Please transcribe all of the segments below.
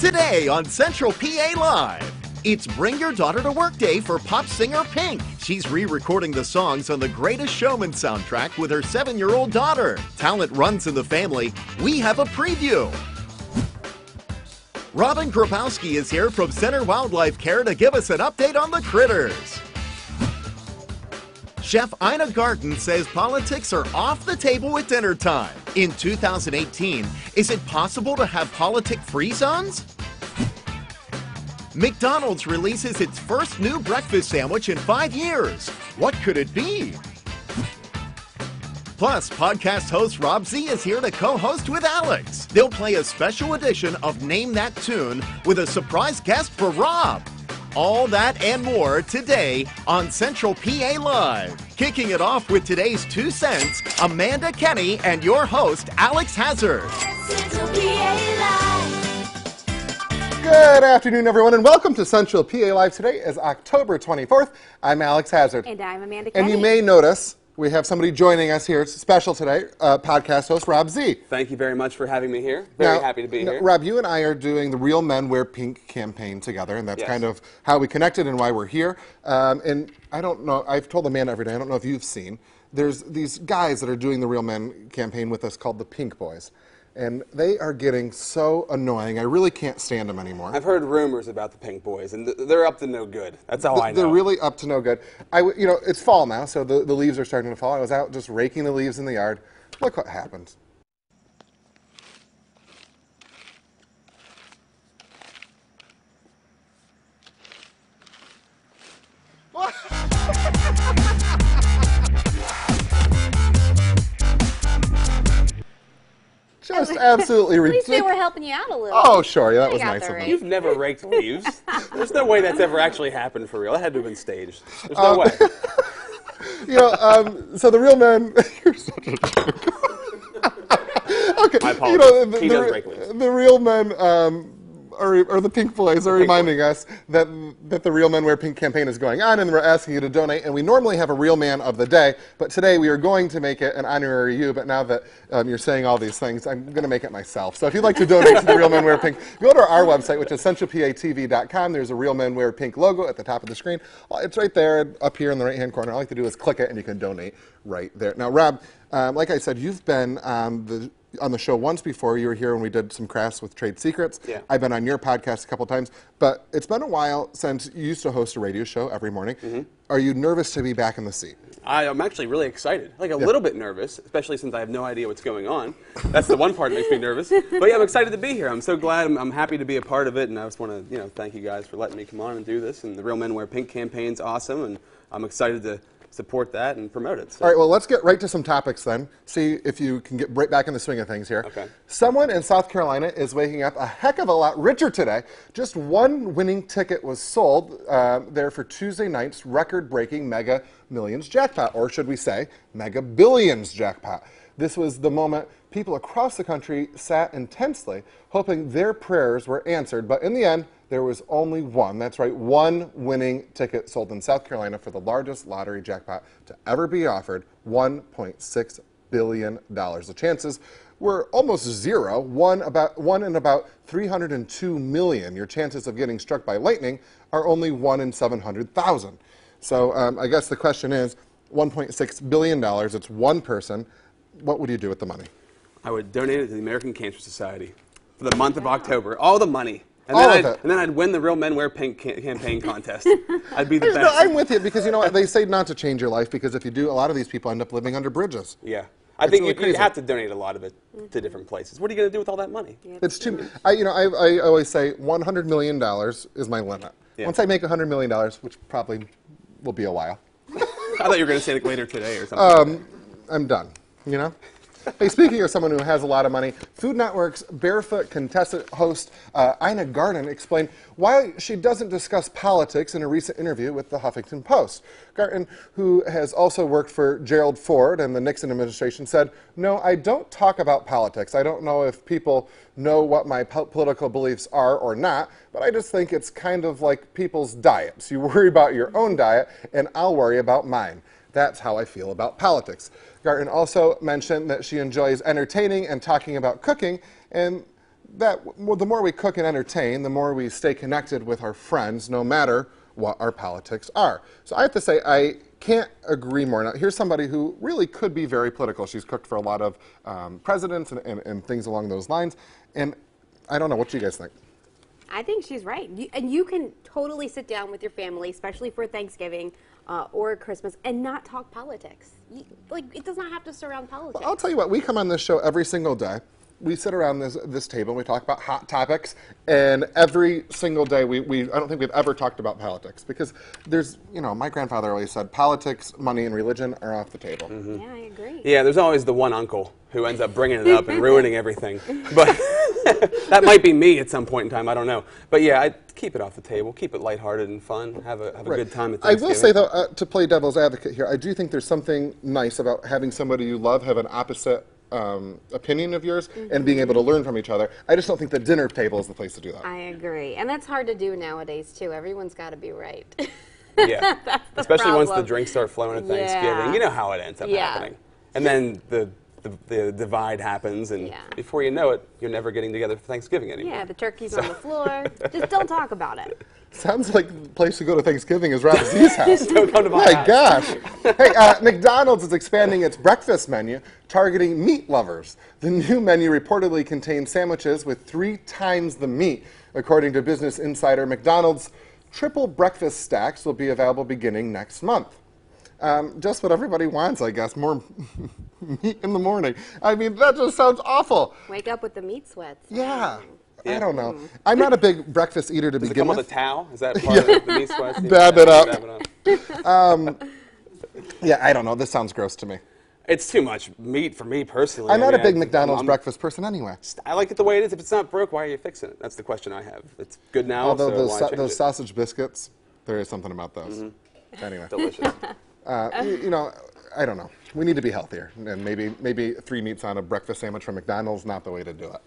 Today on Central PA Live, it's Bring Your Daughter to Work Day for pop singer Pink. She's re-recording the songs on the Greatest Showman soundtrack with her 7-year-old daughter. Talent runs in the family. We have a preview. Robin Grabowski is here from Center Wildlife Care to give us an update on the critters. Chef Ina Garten says politics are off the table at dinner time. In 2018, is it possible to have politic-free zones? McDonald's releases its first new breakfast sandwich in 5 years. What could it be? Plus, podcast host Rob Z is here to co-host with Alex. They'll play a special edition of Name That Tune with a surprise guest for Rob. All that and more today on Central PA Live. Kicking it off with today's 2 cents, Amanda Kenny and your host, Alex Hazard. Central PA Live. Good afternoon, everyone, and welcome to Central PA Live. Today is October 24th. I'm Alex Hazard. And I'm Amanda Kenny. And you may notice we have somebody joining us here. It's special today, podcast host Rob Z. Thank you very much for having me here. Very happy to be here. Rob, you and I are doing the Real Men Wear Pink campaign together, and that's kind of how we connected and why we're here. And I don't know, I've told Amanda every day, I don't know if you've seen, there's these guys that are doing the Real Men campaign with us called the Pink Boys. And they are getting so annoying. I really can't stand them anymore. I've heard rumors about the Pink Boys, and they're up to no good. That's all I know. They're really up to no good. You know, it's fall now, so the leaves are starting to fall. I was out just raking the leaves in the yard. Look what happened. Just absolutely ridiculous. At least they were helping you out a little. Oh, sure. Yeah, that was nice of them. You've never raked leaves. There's no way that's ever actually happened for real. That had to have been staged. There's no way. You know, so the Real Men, you're such a jerk. Okay. I apologize. You know, the Real Men, or the Pink Boys are reminding us that the Real Men Wear Pink campaign is going on, and we're asking you to donate. And we normally have a Real Man of the Day, but today we are going to make it an honorary you. But now that you're saying all these things, I'm going to make it myself. So if you'd like to donate to the Real Men Wear Pink, go to our website, which is centralpatv.com. There's a Real Men Wear Pink logo at the top of the screen. It's right there, up here in the right-hand corner. All you have to do is click it, and you can donate right there. Now, Rob, like I said, you've been on the show once before. You were here when we did some crafts with Trade Secrets. Yeah. I've been on your podcast a couple times, but it's been a while since you used to host a radio show every morning. Mm-hmm. Are you nervous to be back in the seat? I'm actually really excited, like a little bit nervous, especially since I have no idea what's going on. That's the one part that makes me nervous. But yeah, I'm excited to be here. I'm so glad. I'm happy to be a part of it, and I just want to thank you guys for letting me come on and do this. And the Real Men Wear Pink campaign's awesome, and I'm excited to support that and promote it. So. All right, well, let's get right to some topics then. See if you can get right back in the swing of things here. Okay. Someone in South Carolina is waking up a heck of a lot richer today. Just one winning ticket was sold there for Tuesday night's record-breaking Mega Millions jackpot, or should we say Mega Billions jackpot. This was the moment people across the country sat intensely, hoping their prayers were answered, but in the end, there was only one. That's right, one winning ticket sold in South Carolina for the largest lottery jackpot to ever be offered, $1.6 billion. The chances were almost zero, one in about 302 million. Your chances of getting struck by lightning are only 1 in 700,000. So I guess the question is, $1.6 billion, it's one person. What would you do with the money? I would donate it to the American Cancer Society for the month of October. All the money. And then I'd win the Real Men Wear Pink campaign contest. I'd be the best. No, I'm with you, because you know what? They say not to change your life, because if you do, a lot of these people end up living under bridges. Yeah. I think you have to donate a lot of it to different places. What are you going to do with all that money? It's too. I always say $100 million is my limit. Yeah. Once I make $100 million, which probably will be a while. I thought you were going to say like later today or something. I'm done. You know. Hey, speaking of someone who has a lot of money, Food Network's barefoot contestant host Ina Garten explained why she doesn't discuss politics in a recent interview with the Huffington Post. Garten, who has also worked for Gerald Ford and the Nixon administration, said, "No, I don't talk about politics. I don't know if people know what my political beliefs are or not, but I just think it's kind of like people's diets. You worry about your own diet, and I'll worry about mine. That's how I feel about politics." Garten also mentioned that she enjoys entertaining and talking about cooking, and the more we cook and entertain, the more we stay connected with our friends, no matter what our politics are. So I have to say, I can't agree more. Now, here's somebody who really could be very political. She's cooked for a lot of presidents and things along those lines. And I don't know, what do you guys think? I think she's right. And you can totally sit down with your family, especially for Thanksgiving or Christmas, and not talk politics. It does not have to surround politics. Well, I'll tell you what, we come on this show every single day. We sit around this table and we talk about hot topics, and every single day I don't think we've ever talked about politics, because there's, my grandfather always said politics, money, and religion are off the table. Mm-hmm. Yeah, I agree. Yeah, there's always the one uncle who ends up bringing it up and ruining everything. But that might be me at some point in time, I don't know. But yeah, I'd keep it off the table, keep it lighthearted and fun, have a good time at Thanksgiving. I will say, though, to play devil's advocate here, I do think there's something nice about having somebody you love have an opposite opinion of yours and being able to learn from each other. I just don't think the dinner table is the place to do that. I agree. And that's hard to do nowadays, too. Everyone's got to be right. Yeah, especially problem. once the drinks start flowing at Thanksgiving. Yeah. You know how it ends up happening. And then the divide happens, and before you know it, you're never getting together for Thanksgiving anymore. Yeah, the turkey's on the floor. Just don't talk about it. Sounds like the place to go to Thanksgiving is Rob Z's house. Don't come to my house. Gosh. Hey, McDonald's is expanding its breakfast menu, targeting meat lovers. The new menu reportedly contains sandwiches with 3 times the meat. According to Business Insider, McDonald's triple breakfast stacks will be available beginning next month. Just what everybody wants, I guess, more meat in the morning. I mean, that just sounds awful. Wake up with the meat sweats. Yeah. I don't know. I'm not a big breakfast eater to begin with. Does it come with a towel? Is that part of the meat sweats? Dab it up. Yeah, I don't know. This sounds gross to me. It's too much meat for me personally. I'm not a big McDonald's breakfast person anyway. I like it the way it is. If it's not broke, why are you fixing it? That's the question I have. It's good now, Although so why change those it? sausage biscuits, there is something about those. Anyway. Delicious. I don't know. We need to be healthier, and maybe 3 meats on a breakfast sandwich from McDonald's, not the way to do it.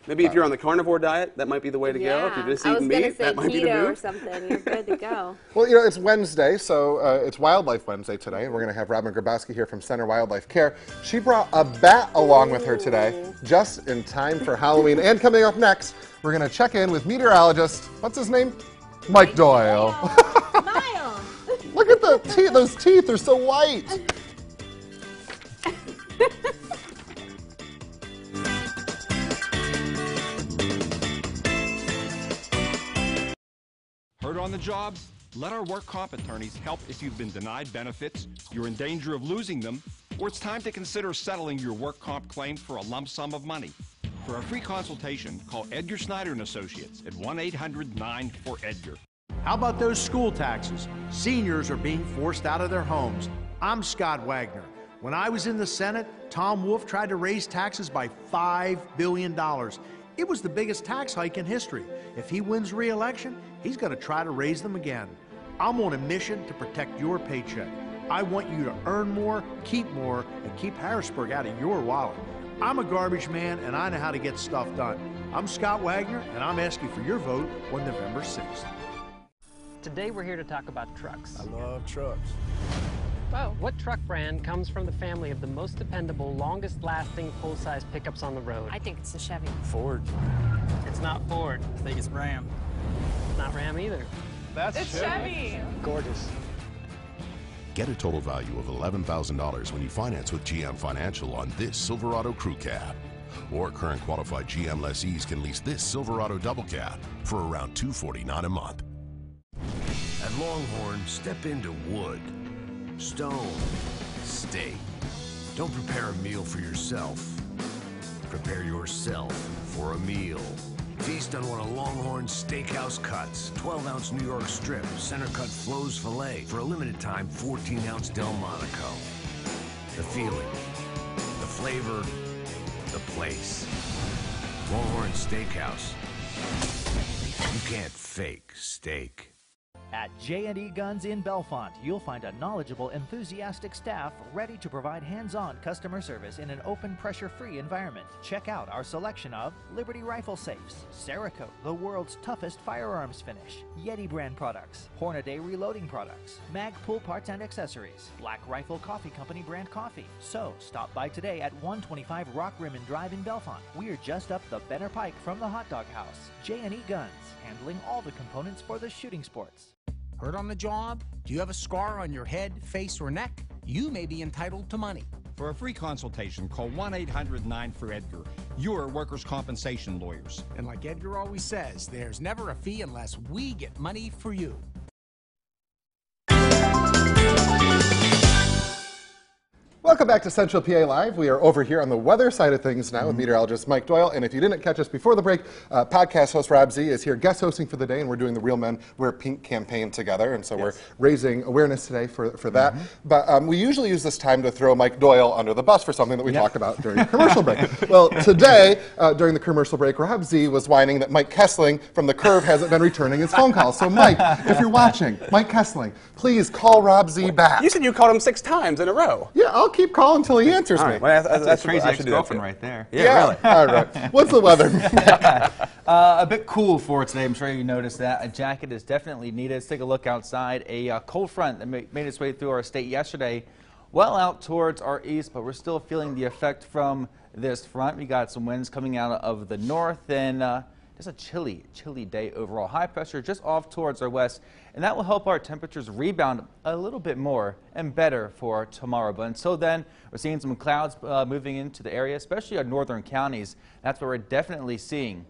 Maybe if you're on the carnivore diet, that might be the way to go. If you're just eating meat, that might be the move. Or something. You're good to go. Well, it's Wednesday, so it's Wildlife Wednesday today. We're going to have Robin Grabowski here from Center Wildlife Care. She brought a bat along with her today, just in time for Halloween. And coming up next, we're going to check in with meteorologist, what's his name? Mike Doyle. Smile. Look at the teeth. Those teeth are so white. Hurt on the job? Let our work comp attorneys help if you've been denied benefits, you're in danger of losing them, or it's time to consider settling your work comp claim for a lump sum of money. For a free consultation, call Edgar Snyder & Associates at 1-800-9-4-EDGAR. How about those school taxes? Seniors are being forced out of their homes. I'm Scott Wagner. When I was in the Senate, Tom Wolf tried to raise taxes by $5 billion. It was the biggest tax hike in history. If he wins re-election, he's going to try to raise them again. I'm on a mission to protect your paycheck. I want you to earn more, keep more, and keep Harrisburg out of your wallet. I'm a garbage man, and I know how to get stuff done. I'm Scott Wagner, and I'm asking for your vote on November 6th. Today we're here to talk about trucks. I love trucks. Well, what truck brand comes from the family of the most dependable, longest-lasting full-size pickups on the road? I think it's the Chevy. Ford. It's not Ford. I think it's Ram. It's not Ram either. It's Chevy. Gorgeous. Get a total value of $11,000 when you finance with GM Financial on this Silverado Crew Cab. Or current qualified GM lessees can lease this Silverado Double Cab for around $249 a month. At Longhorn, step into wood, stone, steak. Don't prepare a meal for yourself. Prepare yourself for a meal. Feast on one of Longhorn's steakhouse cuts. 12-ounce New York strip, center cut Flo's filet. For a limited time, 14-ounce Delmonico. The feeling, the flavor, the place. Longhorn Steakhouse. You can't fake steak. At J&E Guns in Bellefonte, you'll find a knowledgeable, enthusiastic staff ready to provide hands-on customer service in an open, pressure-free environment. Check out our selection of Liberty rifle safes, Cerakote, the world's toughest firearms finish, Yeti brand products, Hornady reloading products, Magpul parts and accessories, Black Rifle Coffee Company brand coffee. So stop by today at 125 Rock Rimmon Drive in Bellefonte. We're just up the Benner Pike from the Hot Dog House. J&E Guns, handling all the components for the shooting sports. Hurt on the job? Do you have a scar on your head, face, or neck? You may be entitled to money. For a free consultation, call 1-800-9-FOR-EDGAR. Your workers' compensation lawyers. And like Edgar always says, there's never a fee unless we get money for you. Welcome back to Central PA Live. We are over here on the weather side of things now with meteorologist Mike Doyle. And if you didn't catch us before the break, podcast host Rob Z is here guest hosting for the day, and we're doing the Real Men Wear Pink campaign together. And so we're raising awareness today for that. But we usually use this time to throw Mike Doyle under the bus for something that we talked about during the commercial break. Well, today, during the commercial break, Rob Z was whining that Mike Kessling from The Curve hasn't been returning his phone calls. So Mike, if you're watching, Mike Kessling, please call Rob Z back. You said you called him 6 times in a row. Yeah, I'll keep calling until he answers me. Well, that's crazy ex-girlfriend right there. Yeah, really. All right. What's the weather? A bit cool for today. I'm sure you noticed that. A jacket is definitely needed. Let's take a look outside. A cold front that made its way through our state yesterday, well out towards our east, but we're still feeling the effect from this front. We got some winds coming out of the north, and just a chilly day overall. High pressure just off towards our west, and that will help our temperatures rebound a little bit more and better for tomorrow. But until then, we're seeing some clouds moving into the area, especially our northern counties. That's where we're definitely seeing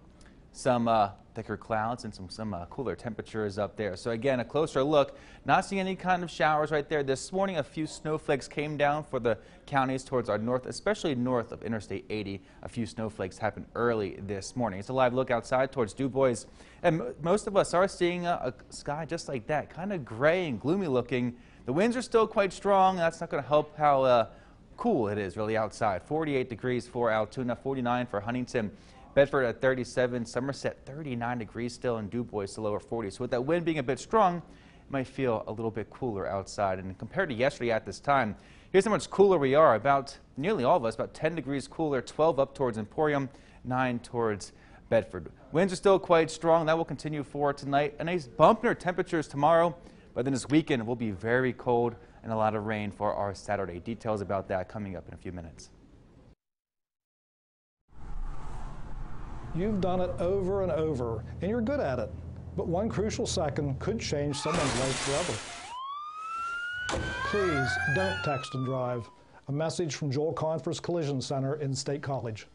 some thicker clouds and some cooler temperatures up there. So again, a closer look, not seeing any kind of showers right there. This morning, a few snowflakes came down for the counties towards our north, especially north of Interstate 80. A few snowflakes happened early this morning. It's a live look outside towards Du Bois, and most of us are seeing a sky just like that, kind of gray and gloomy looking. The winds are still quite strong. That's not going to help how cool it is really outside. 48 degrees for Altoona, 49 for Huntington. Bedford at 37, Somerset 39 degrees still, and Du Bois to lower 40. So with that wind being a bit strong, it might feel a little bit cooler outside. And compared to yesterday at this time, here's how much cooler we are. About nearly all of us, about 10 degrees cooler, 12 up towards Emporium, 9 towards Bedford. Winds are still quite strong. That will continue for tonight. A nice bump in our temperatures tomorrow, but then this weekend will be very cold and a lot of rain for our Saturday. Details about that coming up in a few minutes. You've done it over and over, and you're good at it. But one crucial second could change someone's life forever. Please don't text and drive. A message from Joel Confer's Collision Center in State College.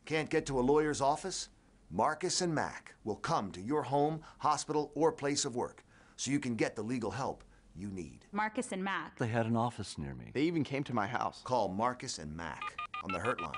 Can't get to a lawyer's office? Marcus and Mack will come to your home, hospital, or place of work so you can get the legal help you need. Marcus and Mack. They had an office near me. They even came to my house. Call Marcus and Mack on the Hurt line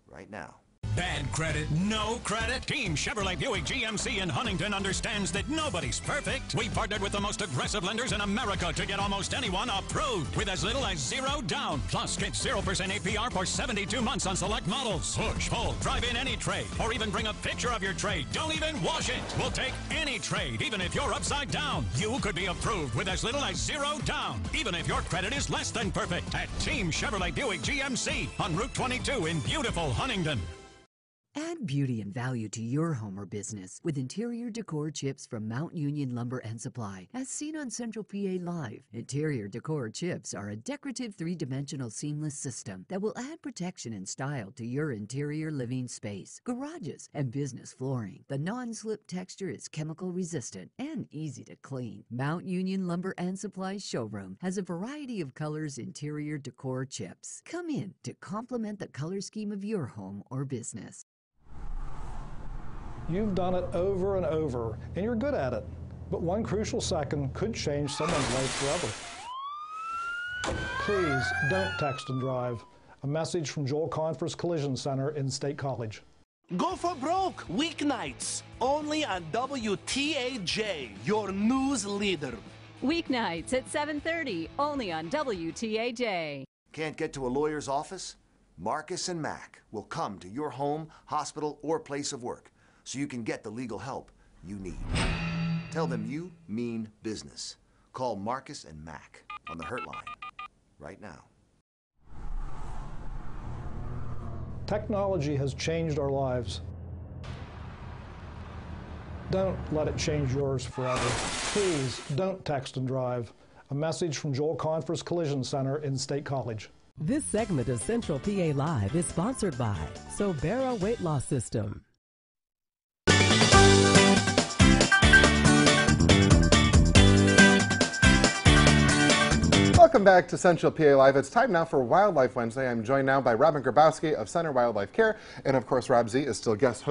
right now. Bad credit, no credit? Team Chevrolet Buick GMC in Huntington understands that nobody's perfect. We partnered with the most aggressive lenders in America to get almost anyone approved with as little as $0 down. Plus, get 0% APR for 72 months on select models. Push, pull, drive in any trade, or even bring a picture of your trade. Don't even wash it. We'll take any trade, even if you're upside down. You could be approved with as little as $0 down, even if your credit is less than perfect. At Team Chevrolet Buick GMC on Route 22 in beautiful Huntington. Add beauty and value to your home or business with interior decor chips from Mount Union Lumber and Supply. As seen on Central PA Live, interior decor chips are a decorative three-dimensional seamless system that will add protection and style to your interior living space, garages, and business flooring. The non-slip texture is chemical resistant and easy to clean. Mount Union Lumber and Supply showroom has a variety of colors interior decor chips. Come in to complement the color scheme of your home or business. You've done it over and over, and you're good at it. But one crucial second could change someone's life forever. Please don't text and drive. A message from Joel Confer's Collision Center in State College. Go for broke weeknights, only on WTAJ, your news leader. Weeknights at 7:30, only on WTAJ. Can't get to a lawyer's office? Marcus and Mack will come to your home, hospital, or place of work so you can get the legal help you need. Tell them you mean business. Call Marcus and Mac on the Hurt line right now. Technology has changed our lives. Don't let it change yours forever. Please don't text and drive. A message from Joel Confer's Collision Center in State College. This segment of Central PA Live is sponsored by Sobera Weight Loss System. Welcome back to Central PA Live. It's time now for Wildlife Wednesday. I'm joined now by Robin Grabowski of Center Wildlife Care, and of course Rob Z is still guest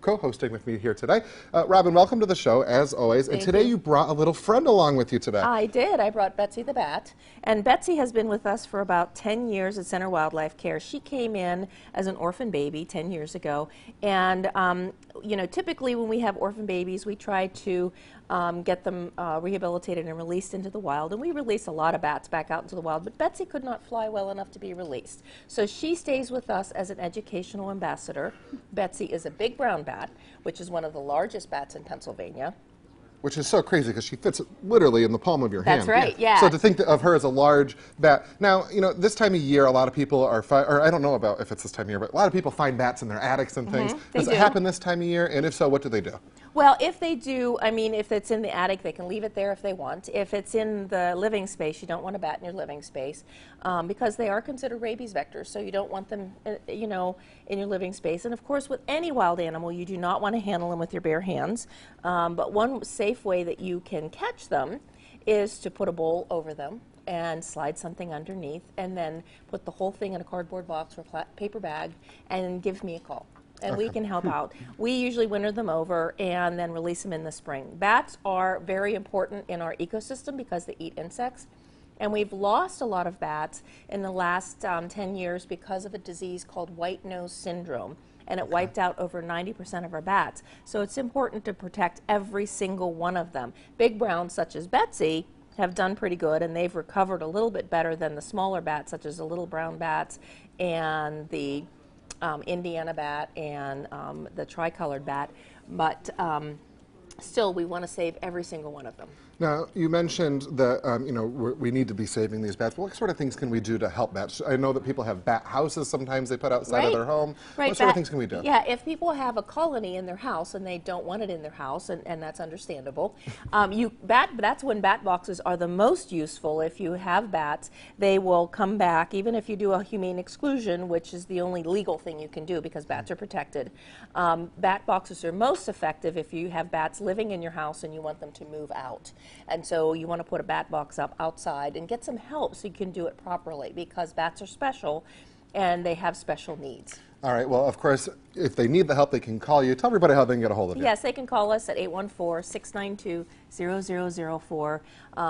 co-hosting with me here today. Robin, welcome to the show as always. And today you brought a little friend along with you today. I did. I brought Betsy the bat, and Betsy has been with us for about 10 years at Center Wildlife Care. She came in as an orphan baby 10 years ago, and you know, typically when we have orphan babies, we try to get them rehabilitated and released into the wild, and we release a lot of bats back out into the wild, but Betsy could not fly well enough to be released. So she stays with us as an educational ambassador. Betsy is a big brown bat, which is one of the largest bats in Pennsylvania. Which is so crazy because she fits literally in the palm of your hand. That's right, yeah. So to think of her as a large bat. Now, you know, this time of year, a lot of people are, or I don't know about if it's this time of year, but a lot of people find bats in their attics and things. Does it happen this time of year? And if so, what do they do? Well, if they do, I mean, if it's in the attic, they can leave it there if they want. If it's in the living space, you don't want a bat in your living space because they are considered rabies vectors, so you don't want them, you know, in your living space. And of course, with any wild animal, you do not want to handle them with your bare hands. But one safe way that you can catch them is to put a bowl over them and slide something underneath, and then put the whole thing in a cardboard box or paper bag and give me a call. And we can help out. We usually winter them over and then release them in the spring. Bats are very important in our ecosystem because they eat insects. And we've lost a lot of bats in the last 10 years because of a disease called white nose syndrome. And it wiped out over 90% of our bats. So it's important to protect every single one of them. Big browns such as Betsy have done pretty good, and they've recovered a little bit better than the smaller bats such as the little brown bats and the Indiana bat and the tricolored bat, but still we want to save every single one of them. Now, you mentioned that you know, we need to be saving these bats. What sort of things can we do to help bats? I know that people have bat houses sometimes they put outside of their home. What sort of things can we do? Yeah, if people have a colony in their house and they don't want it in their house, and that's understandable, that's when bat boxes are the most useful. If you have bats, they will come back, even if you do a humane exclusion, which is the only legal thing you can do because bats are protected. Bat boxes are most effective if you have bats living in your house and you want them to move out. And so you want to put a bat box up outside and get some help so you can do it properly because bats are special and they have special needs. All right, well, of course, if they need the help, they can call you. Tell everybody how they can get a hold of you. Yes, they can call us at 814-692-0004.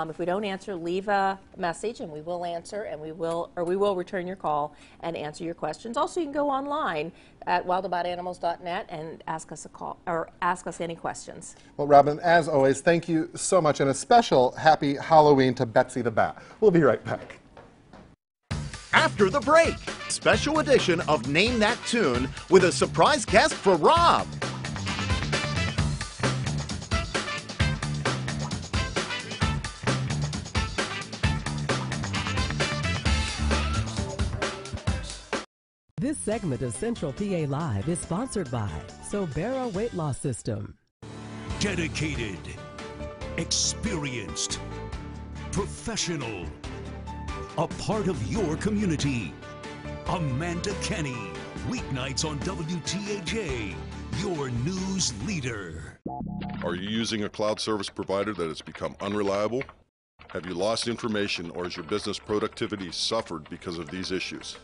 If we don't answer, leave a message and we will answer, and we will return your call and answer your questions. Also, you can go online at wildaboutAnimals.net and ask us a call or ask us any questions. Well, Robin, as always, thank you so much, and a special happy Halloween to Betsy the Bat. We'll be right back. After the break, special edition of Name That Tune with a surprise guest for Rob. This segment of Central PA Live is sponsored by Sobera Weight Loss System. Dedicated, experienced, professional, a part of your community. Amanda Kenny, weeknights on WTAJ, your news leader. Are you using a cloud service provider that has become unreliable? Have you lost information, or has your business productivity suffered because of these issues?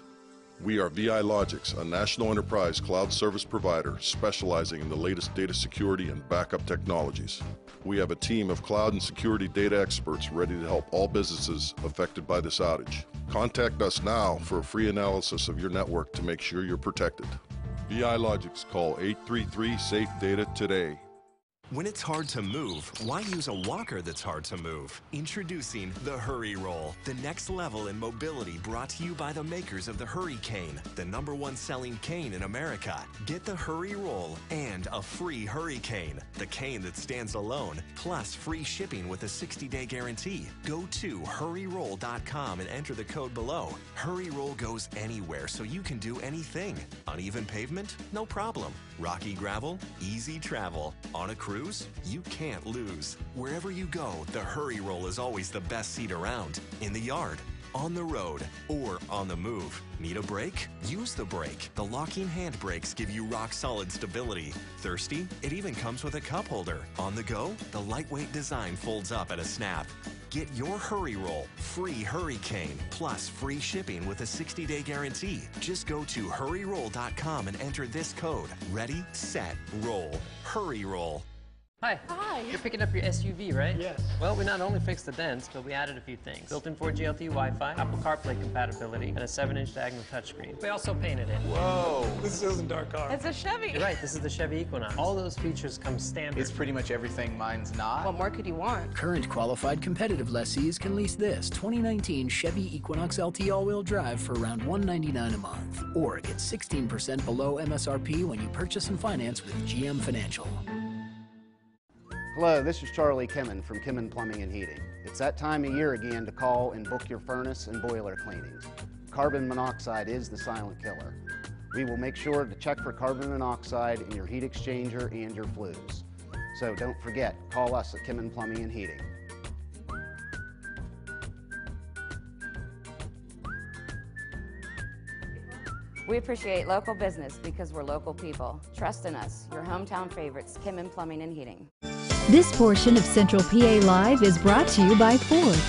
We are VI Logics, a national enterprise cloud service provider specializing in the latest data security and backup technologies. We have a team of cloud and security data experts ready to help all businesses affected by this outage. Contact us now for a free analysis of your network to make sure you're protected. VI Logics, call 833-SAFE-DATA today. When it's hard to move, why use a walker that's hard to move? Introducing the Hurry Roll, the next level in mobility, brought to you by the makers of the Hurricane, the #1 selling cane in America. Get the Hurry Roll and a free Hurricane, the cane that stands alone, plus free shipping with a 60-day guarantee. Go to hurryroll.com and enter the code below. Hurry Roll goes anywhere so you can do anything. Uneven pavement? No problem. Rocky gravel? Easy travel. On a cruise? You can't lose. Wherever you go, the Hurry Roll is always the best seat around. In the yard, on the road, or on the move. Need a brake? Use the brake. The locking hand brakes give you rock-solid stability. Thirsty? It even comes with a cup holder. On the go? The lightweight design folds up at a snap. Get your Hurry Roll, free Hurricane, plus free shipping with a 60-day guarantee. Just go to hurryroll.com and enter this code. Ready, set, roll. Hurry Roll. Hi. Hi. You're picking up your SUV, right? Yes. Well, we not only fixed the dents, but we added a few things. Built-in 4G LTE Wi-Fi, Apple CarPlay compatibility, and a 7-inch diagonal touchscreen. We also painted it. Whoa. This isn't our car. It's a Chevy. You're right, this is the Chevy Equinox. All those features come standard. It's pretty much everything mine's not. What more could you want? Current qualified competitive lessees can lease this 2019 Chevy Equinox LT all-wheel drive for around $199 a month. Or get 16% below MSRP when you purchase and finance with GM Financial. Hello, this is Charlie Kimmen from Kimmen Plumbing and Heating. It's that time of year again to call and book your furnace and boiler cleanings. Carbon monoxide is the silent killer. We will make sure to check for carbon monoxide in your heat exchanger and your flues. So don't forget, call us at Kimmen Plumbing and Heating. We appreciate local business because we're local people. Trust in us, your hometown favorites, Kimmen Plumbing and Heating. This portion of Central PA Live is brought to you by Ford.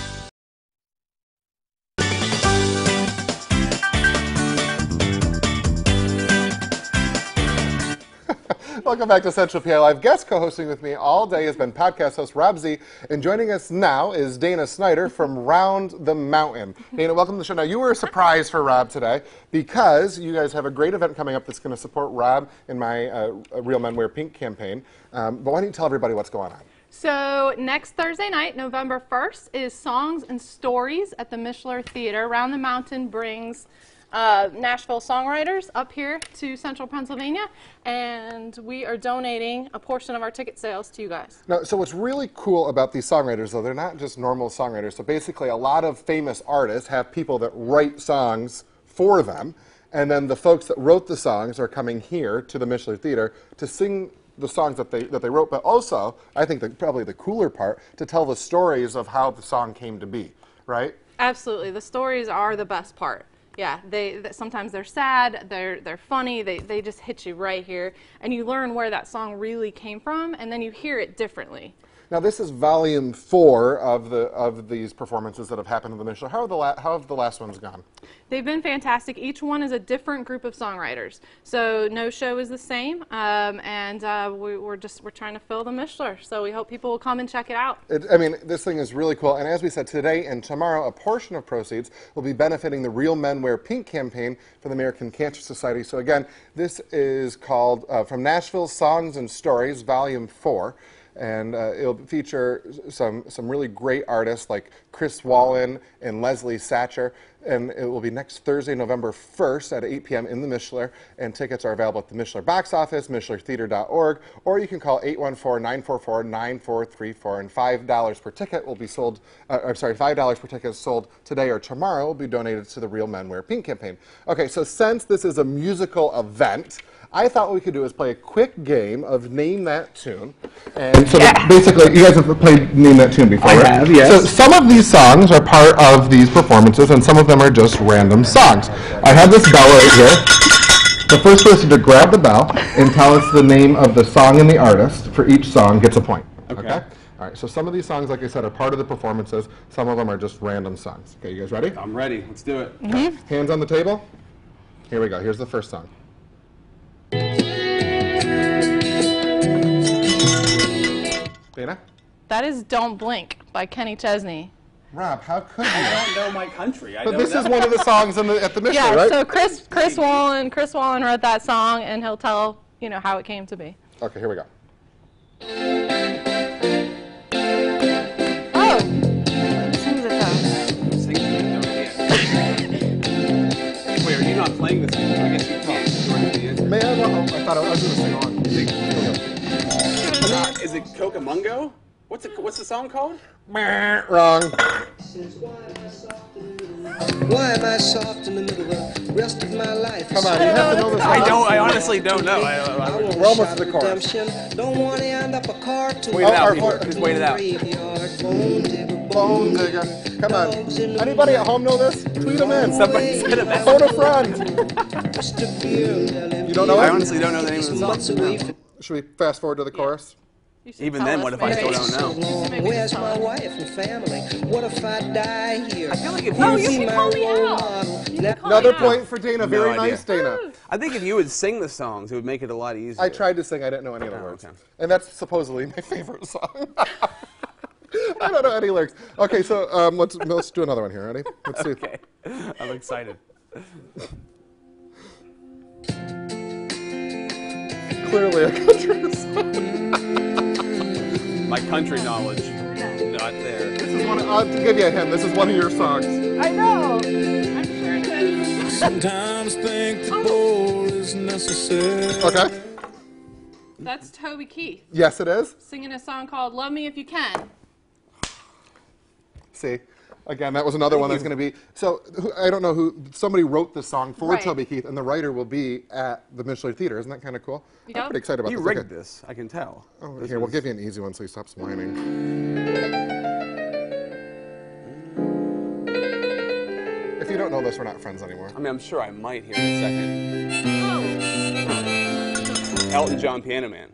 Welcome back to Central PA Live. Guest co-hosting with me all day has been podcast host Rob Z, and joining us now is Dana Snyder from Round the Mountain. Dana, welcome to the show. Now, you were a surprise for Rob today because you guys have a great event coming up that's going to support Rob in my Real Men Wear Pink campaign. But why don't you tell everybody what's going on? So next Thursday night, November 1st, is Songs and Stories at the Mishler Theater. Round the Mountain brings Nashville songwriters up here to Central Pennsylvania, and we are donating a portion of our ticket sales to you guys. Now, so what's really cool about these songwriters, though, they're not just normal songwriters. So basically, a lot of famous artists have people that write songs for them, and then the folks that wrote the songs are coming here to the Mishler Theater to sing the songs that they wrote, but also, I think probably the cooler part, to tell the stories of how the song came to be, right? Absolutely. The stories are the best part. Yeah, sometimes they're sad, they're funny, they just hit you right here, and you learn where that song really came from, and then you hear it differently. Now, this is volume 4 of these performances that have happened in the Mishler. How have the last ones gone? They've been fantastic. Each one is a different group of songwriters, so no show is the same, and we're trying to fill the Mishler. So we hope people will come and check it out. I mean, this thing is really cool. And as we said, today and tomorrow, a portion of proceeds will be benefiting the Real Men Wear Pink campaign for the American Cancer Society. So again, this is called From Nashville Songs and Stories, Volume 4. And it'll feature some really great artists like Chris Wallen and Leslie Satcher. And it will be next Thursday, November 1st at 8 p.m. in the Mishler. And tickets are available at the Mishler box office, mishlertheater.org, or you can call 814-944-9434. And $5 per ticket will be sold, $5 per ticket is sold today or tomorrow will be donated to the Real Men Wear Pink campaign. Okay, so since this is a musical event, I thought what we could do is play a quick game of Name That Tune. And so basically, you guys have played Name That Tune before, right? I have, yes. So some of these songs are part of these performances, and some of them are just random songs. I have this bell right here. The first person to grab the bell and tell us the name of the song and the artist for each song gets a point. Okay? All right, so some of these songs, like I said, are part of the performances. Some of them are just random songs. Okay, you guys ready? I'm ready. Let's do it. Mm-hmm. Hands on the table. Here we go. Here's the first song. Dana? That is Don't Blink by Kenny Chesney. Rob, how could you? I don't know my country. But this is one of the songs at the Mishler, yeah, right? so Chris Wallen wrote that song, and he'll tell how it came to be. Okay, here we go. thought I was going to sing on. Is it Cocamungo? What's the song called? Wrong. Why am I soft in the middle of the rest of my life? Come on, you have to know this song. I honestly don't know. We're almost to the chorus. Don't want to end up a cartoon. Wait it out, people. Just wait it out. Bone digger. Come on. Anybody at home know this? Tweet them in. Somebody send a message. Phone a friend. You don't know it? I honestly don't know the name of the song. Should we fast forward to the chorus? Even then, what if I still don't know? Where's my wife and family? What if I die here? I feel like if you you be my role model. Another point for Dana. Very nice, Dana. I think if you would sing the songs, it would make it a lot easier. I tried to sing. I didn't know any of the words. Okay. And that's supposedly my favorite song. I don't know any lyrics. Okay, so let's do another one here. Ready? Let's see. Okay. I'm excited. Clearly a country song. My country knowledge, not there. This is one. I'll give you a hint. This is one of your songs. I know. I'm sure it is. Sometimes think the bore is necessary. Okay. That's Toby Keith Yes, it is. singing a song called "Love Me If You Can." See, again, that was another one that's going to be. So I don't know who. Somebody wrote this song for Right. Toby Keith, and the writer will be at the Mishler Theater. Isn't that kind of cool? Yep. I'm pretty excited about You this. rigged this, I can tell. Oh, This here, we'll was- give you an easy one so he stops whining. If you don't know this, we're not friends anymore. I mean, I'm sure I might hear in a second. Elton John, Piano Man.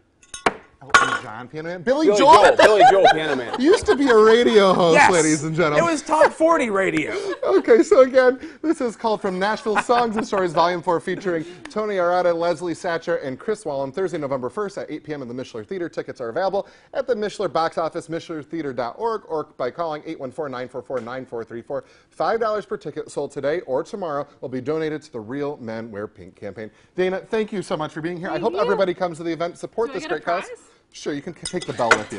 Elton John, Piano Man. Billy Billy Joel. Billy Joel, Piano Man. Used to be a radio host, Yes! ladies and gentlemen. It was top 40 radio. Okay, so again, this is called From Nashville Songs and Stories, Volume 4, featuring Tony Arata, Leslie Satcher, and Chris Wallum, Thursday, November 1st at 8 p.m. in the Mishler Theater. Tickets are available at the Mishler box office, mishlertheater.org, or by calling 814-944-9434. $5 per ticket sold today or tomorrow will be donated to the Real Men Wear Pink campaign. Dana, thank you so much for being here. I hope everybody comes to the event. Support this great cause. Sure, you can take the bell with you.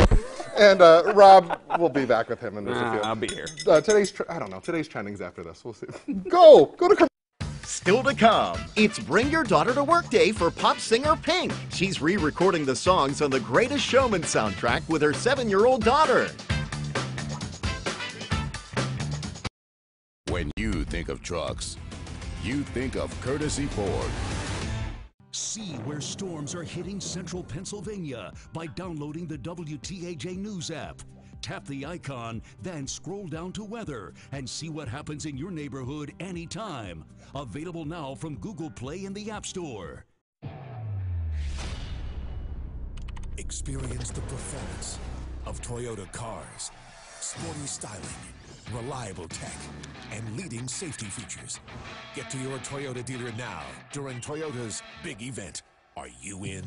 And Rob will be back with him in just a few. I'll be here. I don't know. Today's trending's after this. We'll see. Go to. Still to come, it's Bring Your Daughter to Work Day for pop singer Pink. She's re-recording the songs on the Greatest Showman soundtrack with her 7-year-old daughter. When you think of trucks, you think of Courtesy Ford. See where storms are hitting central Pennsylvania by downloading the WTAJ News app. Tap the icon, then scroll down to weather and see what happens in your neighborhood anytime. Available now from Google Play and the App Store. Experience the performance of Toyota cars. Sporty styling, reliable tech, and leading safety features. Get to your Toyota dealer now during Toyota's big event. Are you in?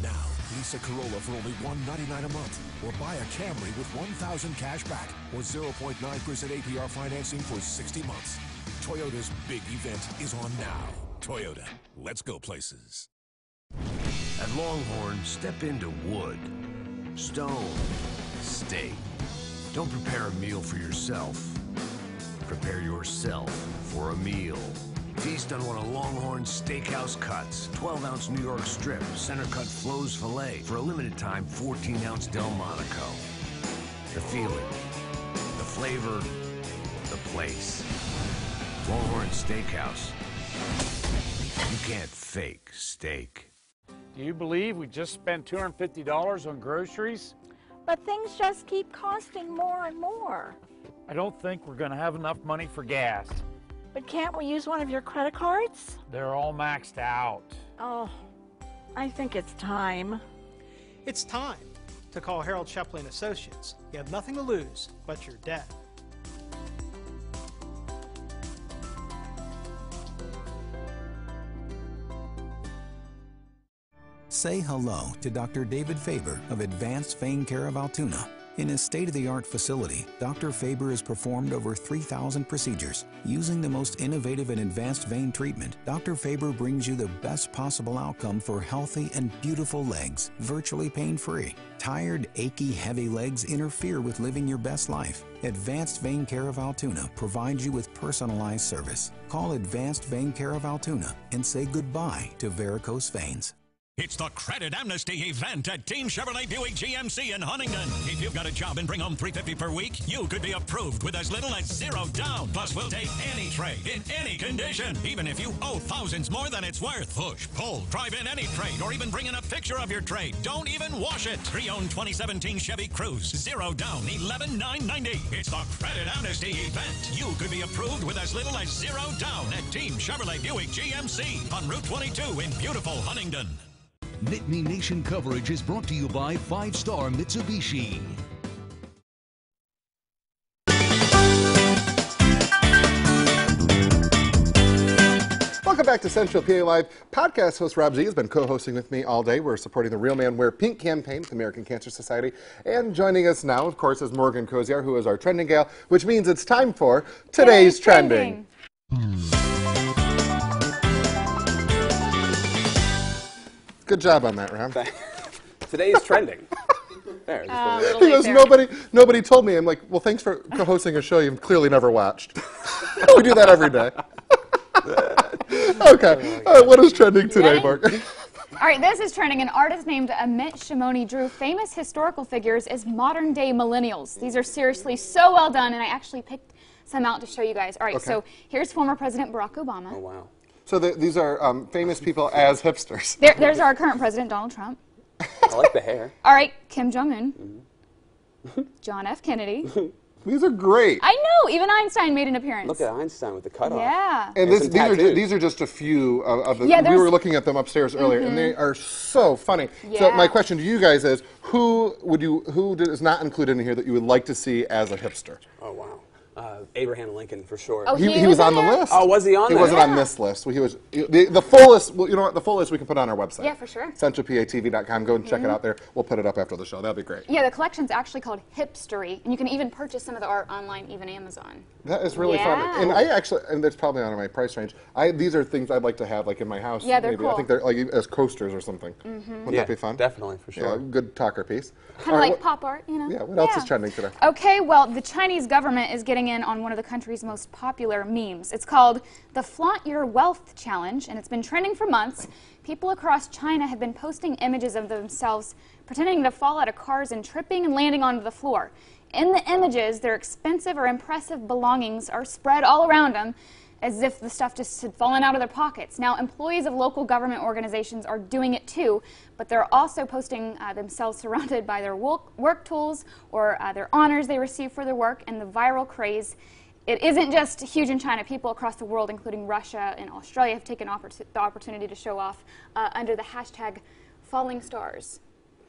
Now, lease a Corolla for only $199 a month, or buy a Camry with $1,000 cash back, or 0.9% APR financing for 60 months. Toyota's big event is on now. Toyota, let's go places. At Longhorn, step into wood, stone, steak. Don't prepare a meal for yourself. Prepare yourself for a meal. Feast on one of Longhorn's steakhouse cuts. 12-ounce New York strip, center-cut Flo's filet. For a limited time, 14-ounce Delmonico. The feeling, the flavor, the place. Longhorn Steakhouse. You can't fake steak. Do you believe we just spent $250 on groceries? But things just keep costing more and more. I don't think we're going to have enough money for gas. But can't we use one of your credit cards? They're all maxed out. Oh, I think it's time. It's time to call Harold Shepley & Associates. You have nothing to lose but your debt. Say hello to Dr. David Faber of Advanced Vein Care of Altoona. In his state-of-the-art facility, Dr. Faber has performed over 3,000 procedures. Using the most innovative and advanced vein treatment, Dr. Faber brings you the best possible outcome for healthy and beautiful legs, virtually pain-free. Tired, achy, heavy legs interfere with living your best life. Advanced Vein Care of Altoona provides you with personalized service. Call Advanced Vein Care of Altoona and say goodbye to varicose veins. It's the Credit Amnesty event at Team Chevrolet Buick GMC in Huntington. If you've got a job and bring home $350 per week, you could be approved with as little as $0 down. Plus, we'll take any trade in any condition, even if you owe thousands more than it's worth. Push, pull, drive in any trade, or even bring in a picture of your trade. Don't even wash it. Pre-owned 2017 Chevy Cruze, $0 down, $11,990. It's the Credit Amnesty event. You could be approved with as little as $0 down at Team Chevrolet Buick GMC on Route 22 in beautiful Huntington. Nittany Nation coverage is brought to you by 5-Star Mitsubishi. Welcome back to Central PA Live. Podcast host Rob Z has been co-hosting with me all day. We're supporting the Real Man Wear Pink campaign with the American Cancer Society. And joining us now, of course, is Morgan Koziar, who is our trending gal, which means it's time for Today's Trending. Good job on that, Rob. Today's Trending. There, he goes, nobody told me. I'm like, well, thanks for co-hosting a show you've clearly never watched. We do that every day. Okay. All right, what is trending today, Mark? All right, this is trending. An artist named Amit Shimoni drew famous historical figures as modern-day millennials. These are seriously so well done, and I actually picked some out to show you guys. All right, so here's former President Barack Obama. Oh, wow. So these are famous people as hipsters. There's our current president, Donald Trump. I like the hair. All right, Kim Jong-un. John F. Kennedy. These are great. I know. Even Einstein made an appearance. Look at Einstein with the cutoff. Yeah. And these are just a few of the. We were looking at them upstairs earlier, and they are so funny. Yeah. So my question to you guys is, who is not included in here that you would like to see as a hipster? Oh wow. Abraham Lincoln for sure. Oh, he was on the list. Oh, was he on there? He wasn't on this list. He was the full list. Well, you know what? The full list we can put on our website. Yeah, for sure. CentralPATV.com. Go and check it out there. We'll put it up after the show. That'd be great. Yeah, the collection's actually called Hipstery, and you can even purchase some of the art online, even Amazon. That is really fun. And and that's probably out of my price range. These are things I'd like to have like in my house. Yeah, they're maybe. cool. I think they're like as coasters or something. Wouldn't that be fun? Definitely, for sure. Yeah, good talker piece. Kind of like pop art, you know? Yeah, what else is trending today? Okay, well, the Chinese government is getting in on one of the country's most popular memes. It's called the Flaunt Your Wealth Challenge, and it's been trending for months. People across China have been posting images of themselves pretending to fall out of cars and tripping and landing onto the floor. In the images, their expensive or impressive belongings are spread all around them as if the stuff just had fallen out of their pockets. Now, employees of local government organizations are doing it too, but they're also posting themselves surrounded by their work tools or their honors they receive for their work, and the viral craze. It isn't just huge in China. People across the world, including Russia and Australia, have taken the opportunity to show off under the hashtag Falling Stars.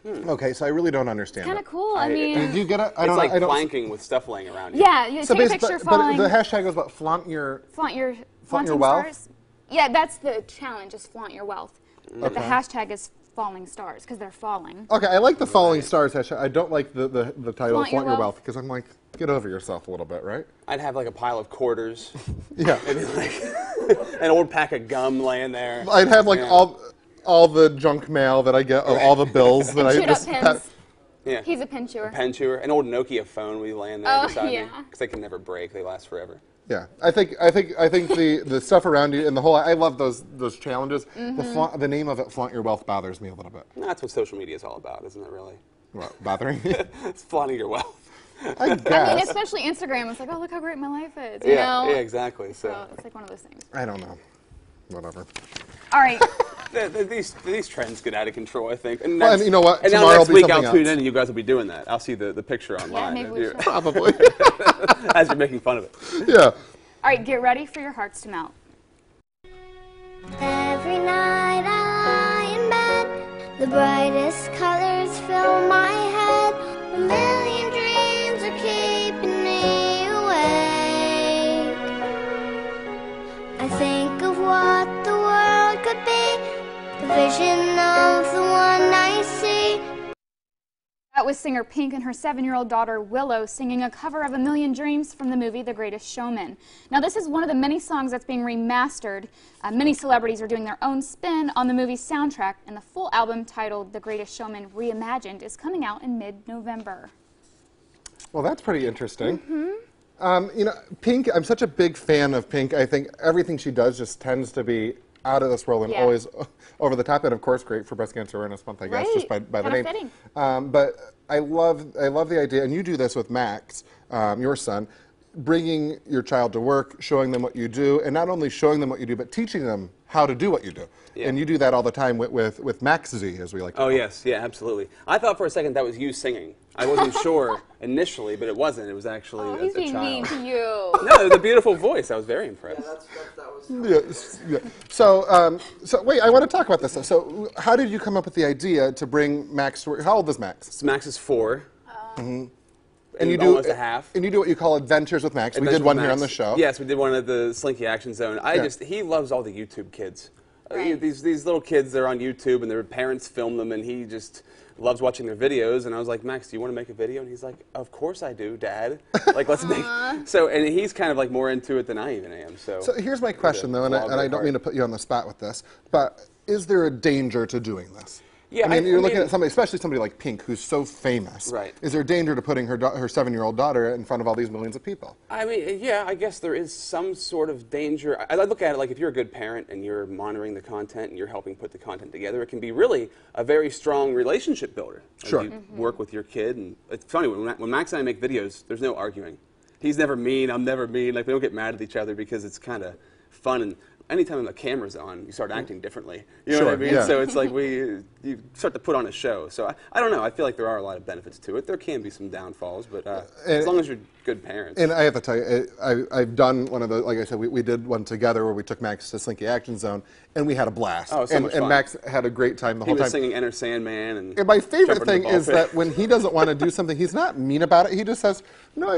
Okay, so I really don't understand. Kind of cool. I mean, do you get it? It's like planking with stuff laying around you. Yeah, you take a picture falling. But the hashtag was about flaunt your wealth. Stars. Yeah, that's the challenge. Is flaunt your wealth. But the hashtag is falling stars because they're falling. Okay, I like the falling stars hashtag. I don't like the title Flaunt flaunt your your wealth because I'm like, get over yourself a little bit, right? I'd have like a pile of quarters. Yeah. Maybe like an old pack of gum laying there. I'd have like all the junk mail that I get, of all the bills that I just pins. Yeah. He's a pen chewer. A pen chewer. An old Nokia phone would be laying there beside me yeah. because they can never break. They last forever. Yeah, I think the stuff around you and the whole. I love those challenges. The name of it, flaunt your wealth, bothers me a little bit. That's what social media is all about, isn't it? Really. What, bothering you? It's flaunting your wealth. I guess. I mean, especially Instagram. It's like, oh, look how great my life is. You know? Yeah, exactly. So it's like one of those things. I don't know. Whatever. All right. These trends get out of control, I think. And, well, and you know what? And tomorrow now next will be week I'll something tune else. in and you guys will be doing that. I'll see the picture online. Yeah, maybe we should. Probably. As you're making fun of it. Yeah. All right, get ready for your hearts to melt. Every night I lie in bed, the brightest colors fill my head. A million dreams are keeping me awake. I think of what the world could be, the vision of the one I see. That was singer Pink and her 7-year-old daughter Willow singing a cover of A Million Dreams from the movie The Greatest Showman. Now this is one of the many songs that's being remastered. Many celebrities are doing their own spin on the movie's soundtrack, and the full album titled The Greatest Showman Reimagined is coming out in mid-November. Well, that's pretty interesting. You know, Pink, I'm such a big fan of Pink. I think everything she does just tends to be out of this world and Yeah. always over the top, and of course, great for Breast Cancer Awareness Month, I guess, just by the name. Fitting. But I love the idea, and you do this with Max, your son, bringing your child to work, showing them what you do, and not only showing them what you do, but teaching them how to do what you do. Yeah. And you do that all the time with Max Z, as we like to call it. Yes, yeah, absolutely. I thought for a second that was you singing. I wasn't sure initially, but it wasn't. It was actually a He's being child. mean to you. No, the beautiful voice. I was very impressed. Yeah. So wait, I want to talk about this. So how did you come up with the idea to bring Max to work? How old is Max? So Max is 4. And you do almost a half. And you do what you call Adventures with Max. We did one here on the show. Yes, we did one at the Slinky Action Zone. He loves all the YouTube kids. These little kids, they're on YouTube and their parents film them, and he just loves watching their videos. And I was like, Max, do you want to make a video? And he's like, of course I do, Dad. Like, let's make. So, and he's kind of like more into it than I even am. So here's my question though, and I don't mean to put you on the spot with this, but is there a danger to doing this? Yeah, I mean, you're looking at somebody, especially somebody like Pink, who's so famous. Right. Is there a danger to putting her 7-year-old daughter in front of all these millions of people? I mean, yeah, I guess there is some sort of danger. I look at it like if you're a good parent and you're monitoring the content and you're helping put the content together, it can be really a very strong relationship builder. Sure. You work with your kid, and it's funny, when Max and I make videos, there's no arguing. He's never mean, I'm never mean. Like, we don't get mad at each other because it's kind of fun. And anytime the camera's on, you start acting differently. You know what I mean? Yeah. So it's like you start to put on a show. So I don't know. I feel like there are a lot of benefits to it. There can be some downfalls, but as long as you're good parents. And I have to tell you, I've done one of the, like I said, we did one together where we took Max to Slinky Action Zone, and we had a blast. Oh, so much fun. And Max had a great time the whole time. He was singing Enter Sandman. And my favorite jumping in thing the is ball pit. that when he doesn't want to do something, he's not mean about it. He just says, no,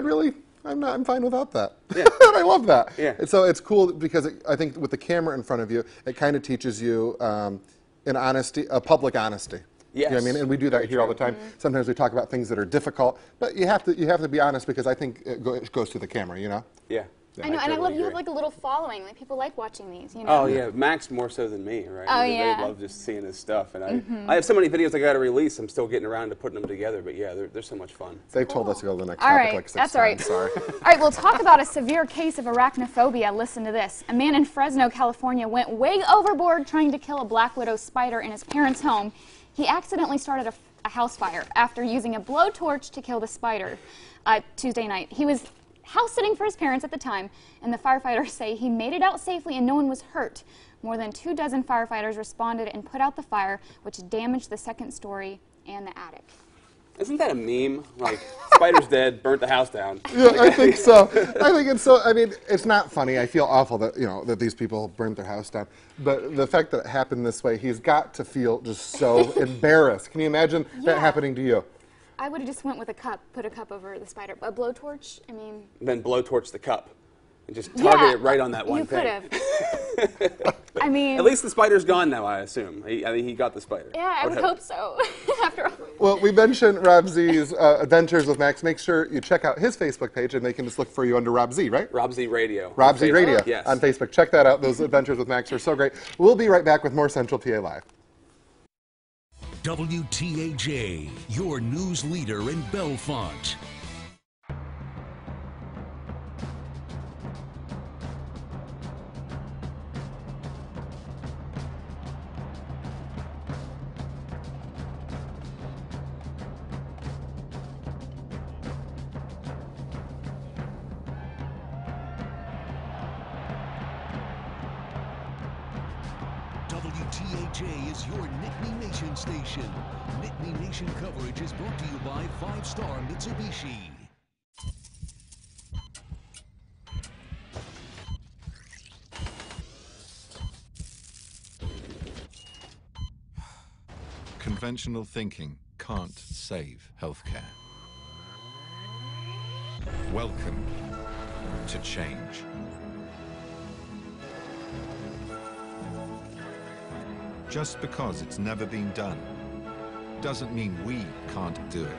I'm fine without that. Yeah. And I love that. Yeah. And so it's cool because I think with the camera in front of you, it kind of teaches you an honesty, a public honesty. Yes. You know what I mean? And we do that here all the time. Sometimes we talk about things that are difficult, but you have to be honest because I think it goes to the camera, you know? Yeah. I know, and I love you have like a little following. Like people like watching these, you know. Oh yeah, Max more so than me, right? Oh, They yeah. love just seeing his stuff, and I have so many videos I got to release. I'm still getting around to putting them together, but yeah, they're so much fun. They've told us to go to the next All topic right, like 6 that's times. all right. Sorry. All right, we'll talk about a severe case of arachnophobia. Listen to this. A man in Fresno, California went way overboard trying to kill a black widow spider in his parents' home. He accidentally started a house fire after using a blowtorch to kill the spider Tuesday night. He was house sitting for his parents at the time, and the firefighters say he made it out safely and no one was hurt. More than 24 firefighters responded and put out the fire, which damaged the second story and the attic. Isn't that a meme? Like, spider's dead, burnt the house down. Yeah, I think so. I think it's so. I mean, it's not funny. I feel awful that that these people burned their house down. But the fact that it happened this way, he's got to feel just so embarrassed. Can you imagine that happening to you? I would have just went with a cup, put a cup over the spider. A blowtorch, I mean... Then blowtorch the cup and just target it right on that one you thing. You could have. I mean... At least the spider's gone now, I assume. He got the spider. Yeah, I would hope so, after all. Well, we mentioned Rob Z's Adventures with Max. Make sure you check out his Facebook page, and they can just look for you under Rob Z, right? Rob Z Radio. Rob Z Radio yes. on Facebook. Check that out. Those Adventures with Max are so great. We'll be right back with more Central PA Live. WTAJ, your news leader in Bellefonte. WTAJ is your Nittany Nation station. Nittany Nation coverage is brought to you by 5-Star Mitsubishi. Conventional thinking can't save healthcare. Welcome to change. Just because it's never been done doesn't mean we can't do it.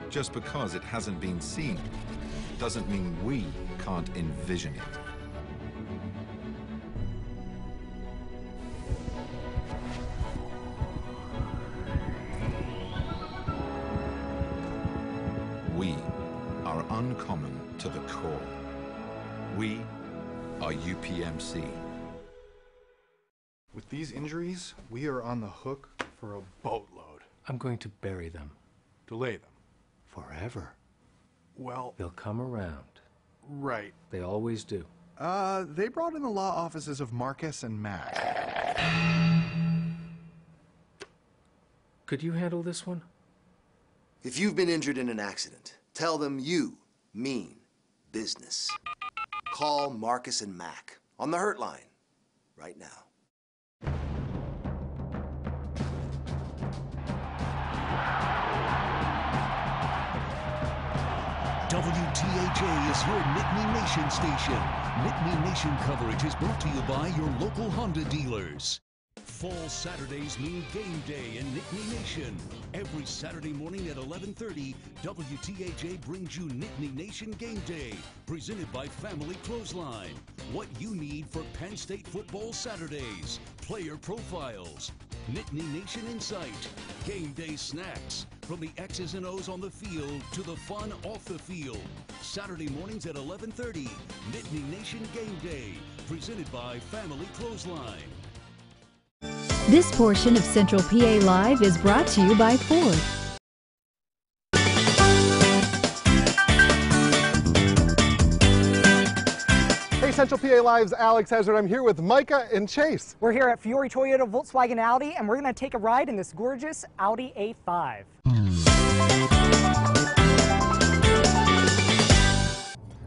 Just because it hasn't been seen doesn't mean we can't envision it. call. We are UPMC. With these injuries, we are on the hook for a boatload. I'm going to bury them. Delay them. Forever. Well, They'll come around. right. They always do. They brought in the law offices of Marcus and Mac. Could you handle this one? If you've been injured in an accident, tell them you mean business. Call Marcus and Mac on the Hurt Line right now. WTAJ is your Nittany Nation station. Nittany Nation coverage is brought to you by your local Honda dealers. Fall Saturdays mean game day in Nittany Nation. Every Saturday morning at 11:30, WTAJ brings you Nittany Nation Game Day, presented by Family Clothesline. What you need for Penn State football Saturdays, player profiles, Nittany Nation Insight, game day snacks, from the X's and O's on the field to the fun off the field. Saturday mornings at 11:30, Nittany Nation Game Day, presented by Family Clothesline. This portion of Central PA Live is brought to you by Ford. Hey, Central PA Live's Alex Hazard. I'm here with Micah and Chase. We're here at Fiore Toyota, Volkswagen, Audi, and we're going to take a ride in this gorgeous Audi A5.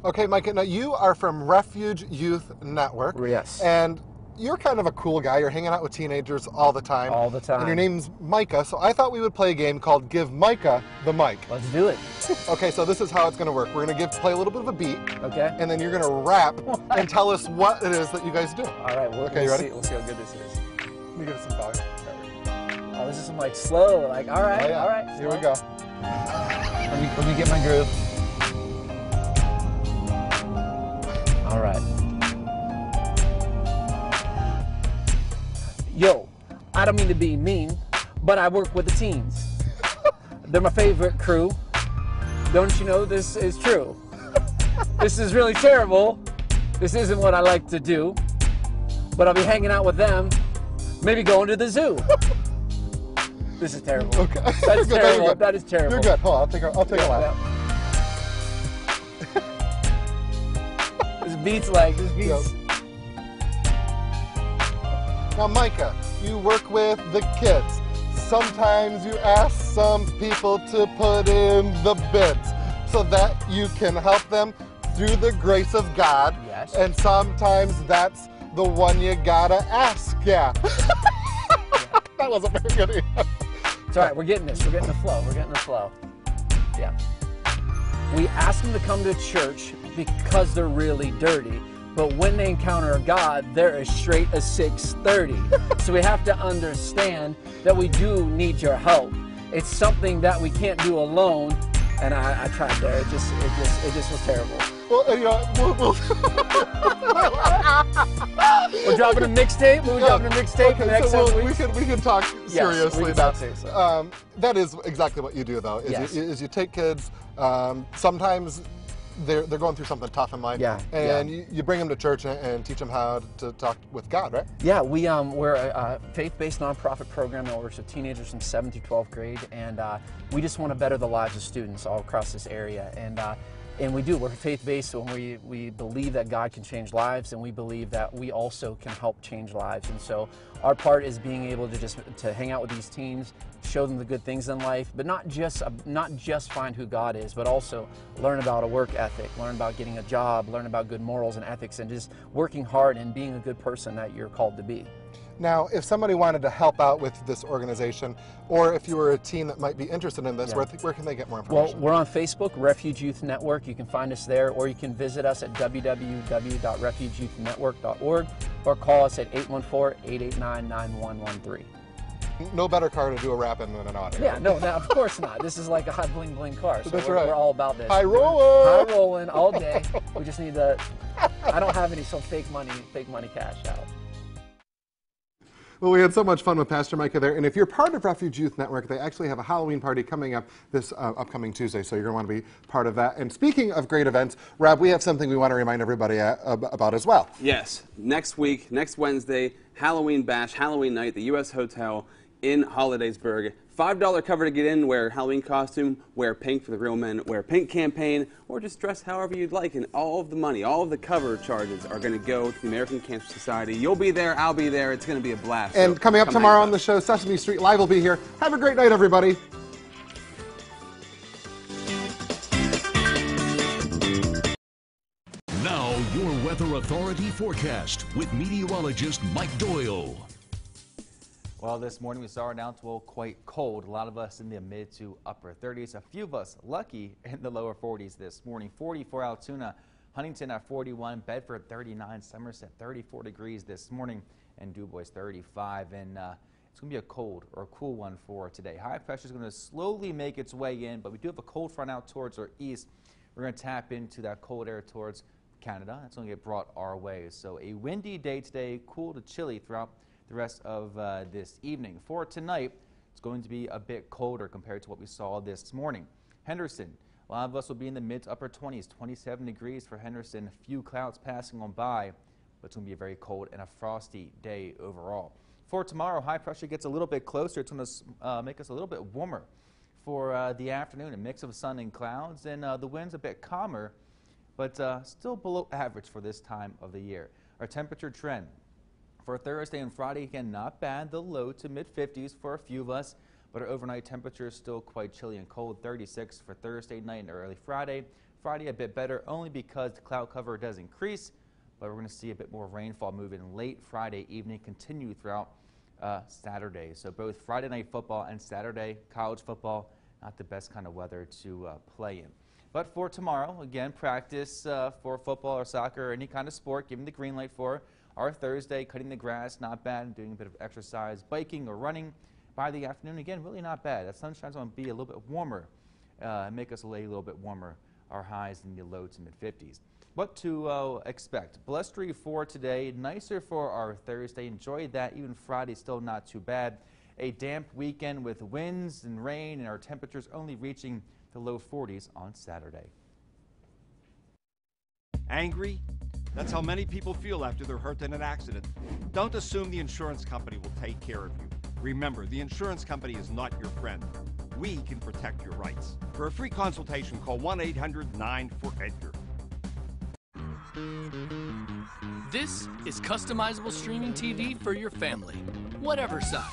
Okay, Micah, now you are from Refuge Youth Network. Yes. And you're kind of a cool guy. You're hanging out with teenagers all the time. All the time. And your name's Micah, so I thought we would play a game called Give Micah the Mic. Let's do it. Okay, so this is how it's going to work. We're going to play a little bit of a beat. Okay. And then you're going to rap and tell us what it is that you guys do. All right. Okay, you ready? We'll see how good this is. Let me give it some volume. Oh, this is some like slow, like all right, Oh, yeah. all right. Here we go. Let me get my groove. All right. Yo, I don't mean to be mean, but I work with the teens. They're my favorite crew. Don't you know this is true? This is really terrible. This isn't what I like to do, but I'll be hanging out with them, maybe going to the zoo. This is terrible. Okay. That is You're good, terrible. you're good. That is terrible. You're good. Hold on, I'll take a lap. This beats like, this beats. Yep. Now, Micah, you work with the kids. Sometimes you ask some people to put in the bids so that you can help them through the grace of God. Yes. And sometimes that's the one you gotta ask, yeah. That wasn't very good either. It's all right, we're getting this. We're getting the flow. We're getting the flow. Yeah. We ask them to come to church because they're really dirty. But when they encounter God, they're as straight as 6:30. So we have to understand that we do need your help. It's something that we can't do alone. And I tried there. It just was terrible. Well, you know, we're dropping a mixtape. We're dropping a mixtape. Okay, next so week. we can talk seriously. Yes, we can talk seriously. That is exactly what you do, though. Is you take kids. Sometimes they're going through something tough in life. Yeah. And you bring them to church and teach them how to talk with God, right? Yeah, we're a faith-based nonprofit program that works with teenagers from 7th through 12th grade, and we just want to better the lives of students all across this area. And we do. We're faith-based, so we believe that God can change lives, and we believe that we also can help change lives. And so our part is being able to hang out with these teens, show them the good things in life, but not just find who God is, but also learn about a work ethic, learn about getting a job, learn about good morals and ethics, and just working hard and being a good person that you're called to be. Now, if somebody wanted to help out with this organization, or if you were a teen that might be interested in this, Yeah. where can they get more information? Well, we're on Facebook, Refuge Youth Network. You can find us there, or you can visit us at www.refugeyouth.network.org, or call us at 814-889-9113. No better car to do a rap in than an Audi. Yeah, no, of course not. This is like a hot bling bling car, so That's we're, right. we're all about this. High rolling! High rolling all day. We just need to, I don't have any fake money cash out. Well, we had so much fun with Pastor Micah there. And if you're part of Refuge Youth Network, they actually have a Halloween party coming up this upcoming Tuesday, so you're going to want to be part of that. And speaking of great events, Rob, we have something we want to remind everybody about as well. Yes. Next week, next Wednesday, Halloween Bash, Halloween night, the U.S. Hotel in Hollidaysburg. $5 cover to get in, wear Halloween costume, wear pink for the Real Men, wear pink campaign, or just dress however you'd like. And all of the money, all of the cover charges are going to go to the American Cancer Society. You'll be there, I'll be there. It's going to be a blast. And so coming up tomorrow on the show, Sesame Street Live will be here. Have a great night, everybody. Now, your Weather Authority forecast with meteorologist Mike Doyle. Well, this morning we saw announced quite cold. A lot of us in the mid to upper 30s. A few of us lucky in the lower 40s this morning. 44 Altoona, Huntington at 41, Bedford 39, Somerset 34 degrees this morning, and Du Bois 35. And it's going to be a cold or a cool one for today. High pressure is going to slowly make its way in, but we do have a cold front out towards our east. We're going to tap into that cold air towards Canada. That's going to get brought our way. So a windy day today, cool to chilly throughout the rest of this evening. For tonight, it's going to be a bit colder compared to what we saw this morning. Henderson, a lot of us will be in the mid to upper 20s, 27 degrees for Henderson. A few clouds passing on by, but it's going to be a very cold and a frosty day overall. For tomorrow, high pressure gets a little bit closer. It's going to make us a little bit warmer for the afternoon. A mix of sun and clouds, and the wind's a bit calmer, but still below average for this time of the year. Our temperature trend for Thursday and Friday, again, not bad. The low to mid-50s for a few of us, but our overnight temperature is still quite chilly and cold. 36 for Thursday night and early Friday. Friday a bit better only because the cloud cover does increase, but we're going to see a bit more rainfall moving late Friday evening, continue throughout Saturday. So both Friday night football and Saturday college football, not the best kind of weather to play in. But for tomorrow, again, practice for football or soccer or any kind of sport, giving the green light for our Thursday, cutting the grass, not bad, doing a bit of exercise, biking or running by the afternoon. Again, really not bad. That sunshine's going to be a little bit warmer, make us lay a little bit warmer. Our highs in the low to mid-50s. What to expect? Blustery for today, nicer for our Thursday. Enjoy that. Even Friday, still not too bad. A damp weekend with winds and rain, and our temperatures only reaching the low 40s on Saturday. Angry? That's how many people feel after they're hurt in an accident. Don't assume the insurance company will take care of you. Remember, the insurance company is not your friend. We can protect your rights. For a free consultation, call 1-800-9-4-EDGAR. This is customizable streaming TV for your family, whatever size.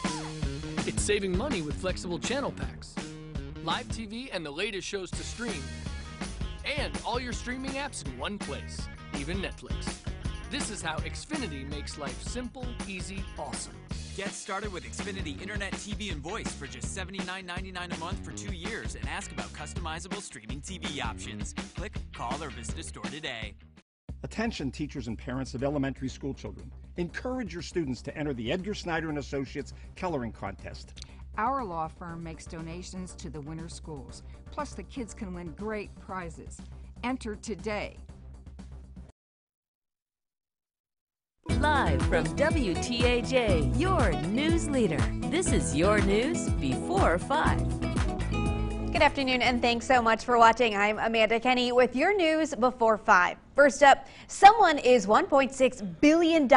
It's saving money with flexible channel packs, live TV and the latest shows to stream, and all your streaming apps in one place, even Netflix. This is how Xfinity makes life simple, easy, awesome. Get started with Xfinity Internet, TV, and Voice for just $79.99 a month for 2 years and ask about customizable streaming TV options. Click, call, or visit a store today. Attention teachers and parents of elementary school children. Encourage your students to enter the Edgar Snyder and Associates Coloring Contest. Our law firm makes donations to the winter schools. Plus, the kids can win great prizes. Enter today. Live from WTAJ, your news leader. This is your news before 5. Good afternoon, and thanks so much for watching. I'm Amanda Kenny with your news before 5. First up, someone is $1.6 billion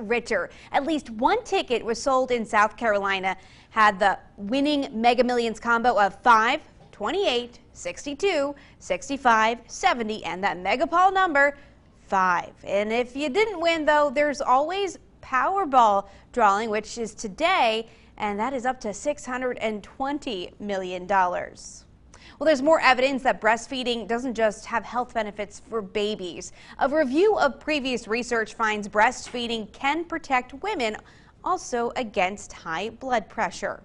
richer. At least one ticket was sold in South Carolina, had the winning Mega Millions combo of 5, 28, 62, 65, 70, and that Megapol number, 5. And if you didn't win, though, there's always Powerball drawing, which is today, and that is up to $620 million. Well, there's more evidence that breastfeeding doesn't just have health benefits for babies. A review of previous research finds breastfeeding can protect women also against high blood pressure.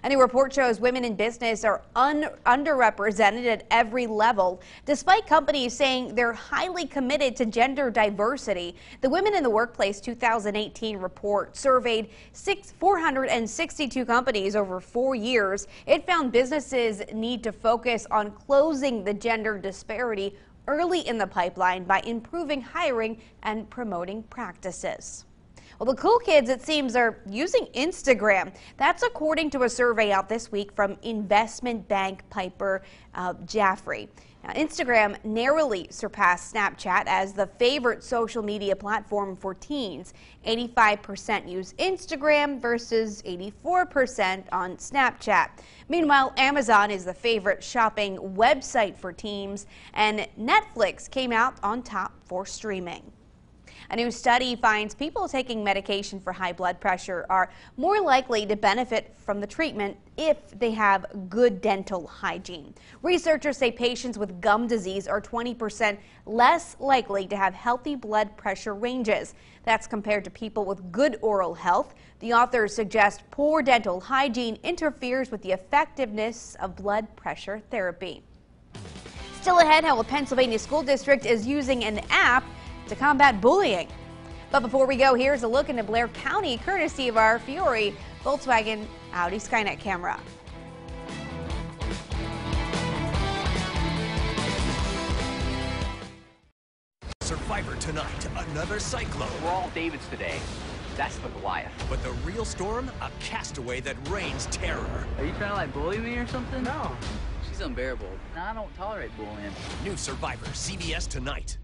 A new report shows women in business are underrepresented at every level. Despite companies saying they're highly committed to gender diversity, the Women in the Workplace 2018 report surveyed 462 companies over 4 years. It found businesses need to focus on closing the gender disparity early in the pipeline by improving hiring and promoting practices. Well, the cool kids, it seems, are using Instagram. That's according to a survey out this week from investment bank Piper Jaffray. Now, Instagram narrowly surpassed Snapchat as the favorite social media platform for teens. 85% use Instagram versus 84% on Snapchat. Meanwhile, Amazon is the favorite shopping website for teens, and Netflix came out on top for streaming. A new study finds people taking medication for high blood pressure are more likely to benefit from the treatment if they have good dental hygiene. Researchers say patients with gum disease are 20% less likely to have healthy blood pressure ranges. That's compared to people with good oral health. The authors suggest poor dental hygiene interferes with the effectiveness of blood pressure therapy. Still ahead, how a Pennsylvania school district is using an app to combat bullying. But before we go, here's a look into Blair County, courtesy of our Fiore Volkswagen Audi Skynet camera. Survivor tonight, another cyclone. We're all Davids today. That's the Goliath. But the real storm, a castaway that rains terror. Are you trying to bully me or something? No. She's unbearable. I don't tolerate bullying. New Survivor, CBS tonight.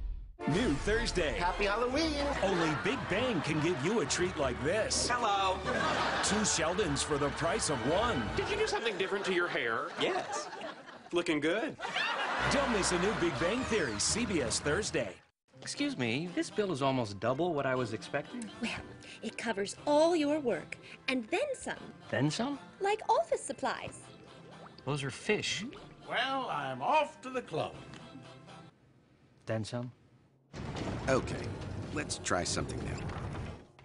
New Thursday. Happy Halloween. Only Big Bang can give you a treat like this. Hello. 2 Sheldons for the price of 1. Did you do something different to your hair? Yes. Looking good. Don't miss a new Big Bang Theory, CBS Thursday. Excuse me, this bill is almost double what I was expecting. Well, it covers all your work, and then some. Then some? Like office supplies. Those are fish. Well, I'm off to the club. Then some? Okay, let's try something new.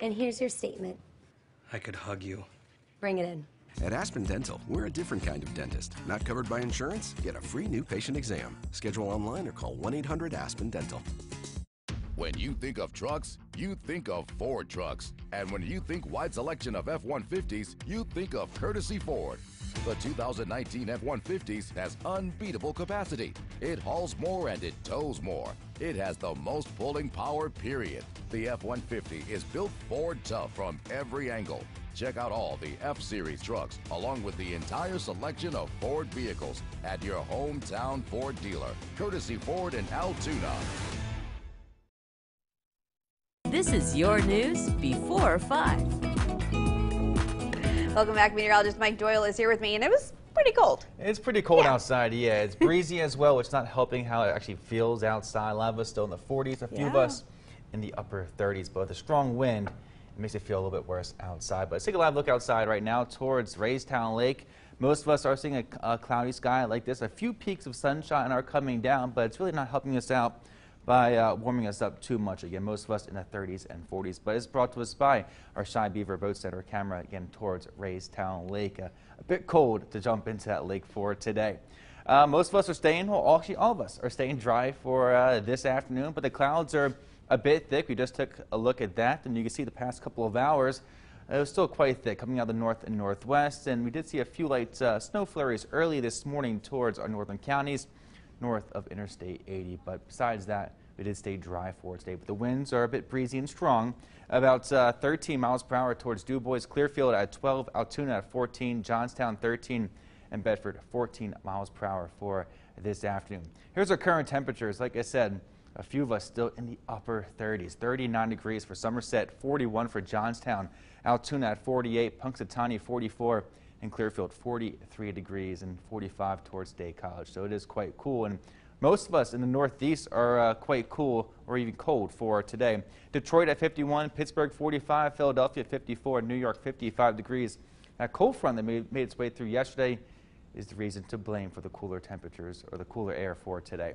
And here's your statement. I could hug you. Bring it in. At Aspen Dental, we're a different kind of dentist. Not covered by insurance? Get a free new patient exam. Schedule online or call 1-800-ASPEN-DENTAL. When you think of trucks, you think of Ford trucks. And when you think wide selection of F-150s, you think of courtesy Ford. The 2019 F-150s has unbeatable capacity. It hauls more and it tows more. It has the most pulling power, period. The F-150 is built Ford tough from every angle. Check out all the F-Series trucks, along with the entire selection of Ford vehicles at your hometown Ford dealer. Courtesy Ford in Altoona. This is your news before 5. Welcome back. Meteorologist Mike Doyle is here with me, and it was pretty cold. It's pretty cold outside, yeah. It's breezy as well, which is not helping how it actually feels outside. A lot of us still in the 40s, a few of us in the upper 30s, but with a strong wind, it makes it feel a little bit worse outside. But let's take a live look outside right now towards Raystown Lake. Most of us are seeing a cloudy sky like this. A few peaks of sunshine are coming down, but it's really not helping us out by warming us up too much. Again, most of us in the 30s and 40s, but it's brought to us by our Shy Beaver Boat Center camera, again, towards Raystown Lake. A bit cold to jump into that lake for today. Most of us are staying, well, actually all of us are staying dry for this afternoon, but the clouds are a bit thick. We just took a look at that, and you can see the past couple of hours, it was still quite thick coming out of the north and northwest, and we did see a few light snow flurries early this morning towards our northern counties, north of Interstate 80, but besides that, we did stay dry for today. But the winds are a bit breezy and strong, about 13 miles per hour towards DuBois, Clearfield at 12, Altoona at 14, Johnstown 13, and Bedford 14 miles per hour for this afternoon. Here's our current temperatures. Like I said, a few of us still in the upper 30s, 39 degrees for Somerset, 41 for Johnstown, Altoona at 48, Punxsutawney 44, and Clearfield 43 degrees and 45 towards Day College. So it is quite cool, and most of us in the Northeast are quite cool or even cold for today. Detroit at 51, Pittsburgh 45, Philadelphia 54, New York 55 degrees. That cold front that made its way through yesterday is the reason to blame for the cooler temperatures or the cooler air for today.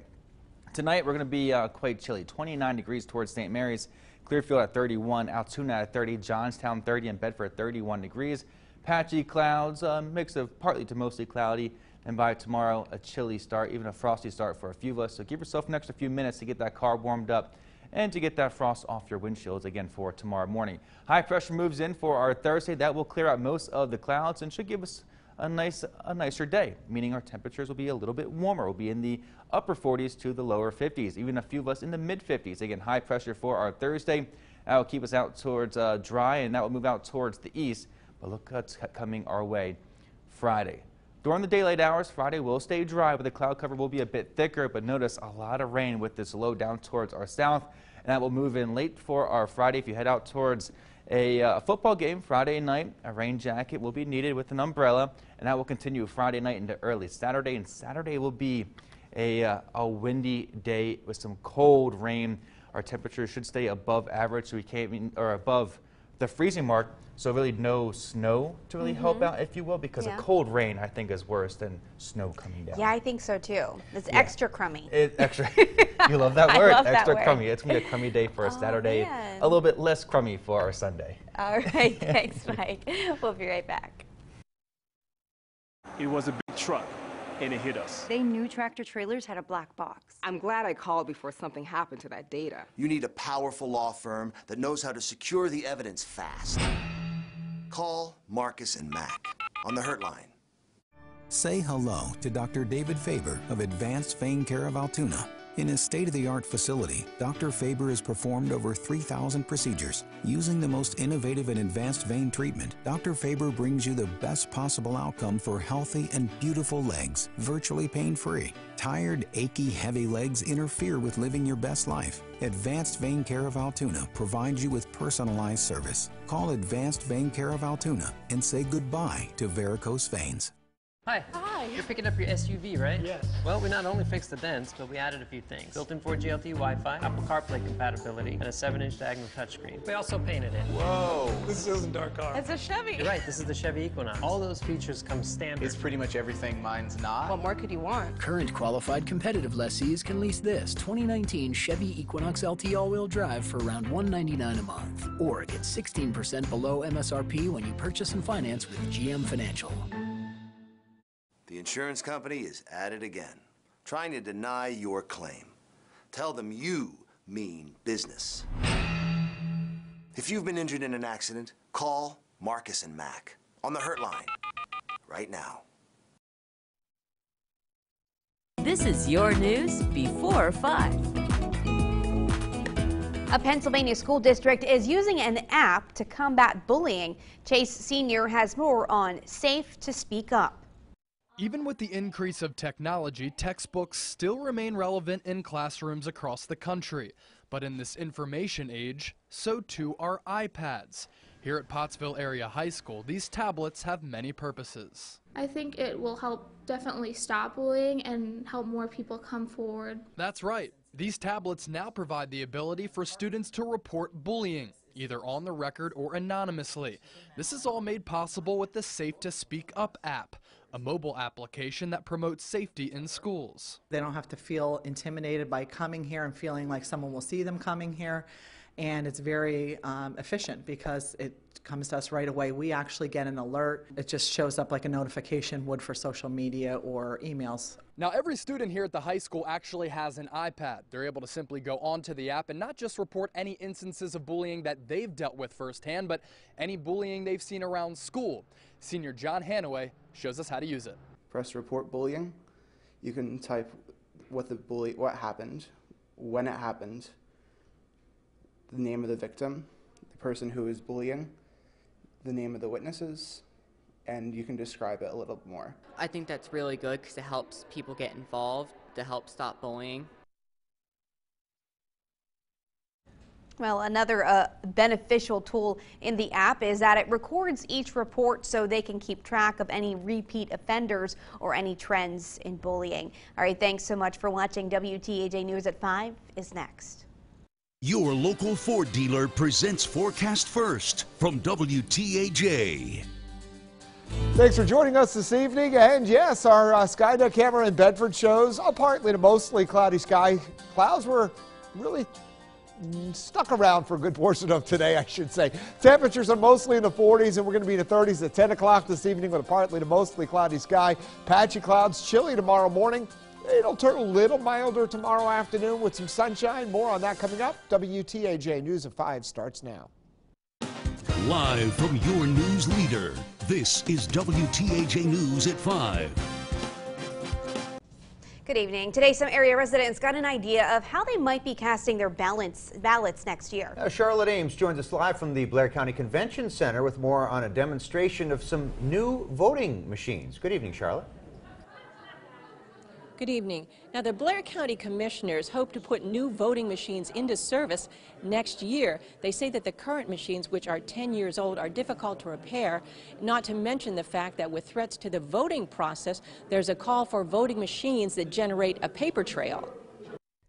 Tonight we're going to be quite chilly, 29 degrees towards St. Mary's, Clearfield at 31, Altoona at 30, Johnstown 30, and Bedford 31 degrees. Patchy clouds, mix of partly to mostly cloudy, and by tomorrow a chilly start, even a frosty start for a few of us. So give yourself an extra few minutes to get that car warmed up and to get that frost off your windshields again for tomorrow morning. High pressure moves in for our Thursday. That will clear out most of the clouds and should give us a nicer day, meaning our temperatures will be a little bit warmer. We'll be in the upper 40s to the lower 50s, even a few of us in the mid 50s. Again, high pressure for our Thursday. That will keep us out towards dry, and that will move out towards the east. But look what's coming our way Friday. During the daylight hours, Friday will stay dry, but the cloud cover will be a bit thicker. But notice a lot of rain with this low down towards our south, and that will move in late for our Friday. If you head out towards a football game Friday night, a rain jacket will be needed with an umbrella, and that will continue Friday night into early Saturday. And Saturday will be a windy day with some cold rain. Our temperatures should stay above average, so we can't or above the freezing mark. So really no snow to really help out, if you will, because a cold rain I think is worse than snow coming down. Yeah, I think so too. It's extra crummy. Extra. You love that word? Love Extra that word. crummy. It's going to be a crummy day for a Saturday, man. a little bit less crummy for our Sunday. All right, thanks, Mike. We'll be right back. It was a big truck, and it hit us. They knew tractor trailers had a black box. I'm glad I called before something happened to that data. You need a powerful law firm that knows how to secure the evidence fast. Call Marcus and Mack on the Hurt Line. Say hello to Dr. David Faber of Advanced Vein Care of Altoona. In his state-of-the-art facility, Dr. Faber has performed over 3,000 procedures. Using the most innovative and advanced vein treatment, Dr. Faber brings you the best possible outcome for healthy and beautiful legs, virtually pain-free. Tired, achy, heavy legs interfere with living your best life. Advanced Vein Care of Altoona provides you with personalized service. Call Advanced Vein Care of Altoona and say goodbye to varicose veins. Hi. Hi. You're picking up your SUV, right? Yes. Well, we not only fixed the dents, but we added a few things. Built-in 4G LTE Wi-Fi, Apple CarPlay compatibility, and a 7-inch diagonal touchscreen. We also painted it. Whoa, this isn't our car. It's a Chevy. You're right, this is the Chevy Equinox. All those features come standard. It's pretty much everything mine's not. What more could you want? Current qualified competitive lessees can lease this 2019 Chevy Equinox LT all-wheel drive for around $199 a month. Or get 16% below MSRP when you purchase and finance with GM Financial. The insurance company is at it again, trying to deny your claim. Tell them you mean business. If you've been injured in an accident, call Marcus and Mack on the Hurt Line right now. This is your news before 5. A Pennsylvania school district is using an app to combat bullying. Chase Sr. has more on Safe to Speak Up. Even with the increase of technology, textbooks still remain relevant in classrooms across the country. But in this information age, so too are iPads. Here at Pottsville Area High School, these tablets have many purposes. I think it will help definitely stop bullying and help more people come forward. That's right. These tablets now provide the ability for students to report bullying, either on the record or anonymously. This is all made possible with the Safe to Speak Up app, a mobile application that promotes safety in schools. They don't have to feel intimidated by coming here and feeling like someone will see them coming here. And it's very efficient because it comes to us right away. We actually get an alert. It just shows up like a notification would for social media or emails. Now, every student here at the high school actually has an iPad. They're able to simply go onto the app and not just report any instances of bullying that they've dealt with firsthand, but any bullying they've seen around school. Senior John Hanaway shows us how to use it. Press report bullying. You can type what happened, when it happened, the name of the victim, the person who is bullying, the name of the witnesses, and you can describe it a little more. I think that's really good because it helps people get involved to help stop bullying. Well, another beneficial tool in the app is that it records each report so they can keep track of any repeat offenders or any trends in bullying. All right, thanks so much for watching. WTAJ News at 5 is next. Your local Ford dealer presents Forecast First from WTAJ. Thanks for joining us this evening. And yes, our Skydeck camera in Bedford shows a partly to mostly cloudy sky. Clouds were really stuck around for a good portion of today, I should say. Temperatures are mostly in the 40s, and we're going to be in the 30s at 10 o'clock this evening with a partly to mostly cloudy sky. Patchy clouds, chilly tomorrow morning. It'll turn a little milder tomorrow afternoon with some sunshine. More on that coming up. WTAJ News at 5 starts now. Live from your news leader, this is WTAJ News at 5. Good evening. Today, some area residents got an idea of how they might be casting their ballots next year. Charlotte Ames joins us live from the Blair County Convention Center with more on a demonstration of some new voting machines. Good evening, Charlotte. Good evening. Now, the Blair County Commissioners hope to put new voting machines into service next year. They say that the current machines, which are 10 years old, are difficult to repair, not to mention the fact that with threats to the voting process, there's a call for voting machines that generate a paper trail.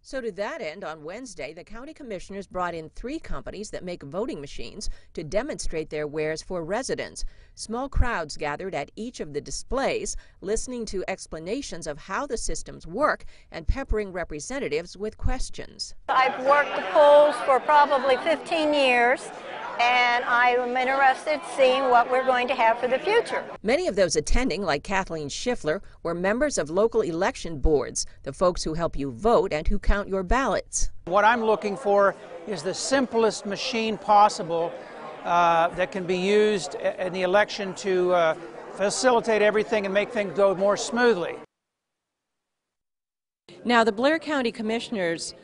So to that end, on Wednesday, the county commissioners brought in 3 companies that make voting machines to demonstrate their wares for residents. Small crowds gathered at each of the displays, listening to explanations of how the systems work and peppering representatives with questions. I've worked the polls for probably 15 years. And I'm interested in seeing what we're going to have for the future. Many of those attending, like Kathleen Schiffler, were members of local election boards, the folks who help you vote and who count your ballots. What I'm looking for is the simplest machine possible that can be used in the election to facilitate everything and make things go more smoothly. Now, the Blair County Commissioners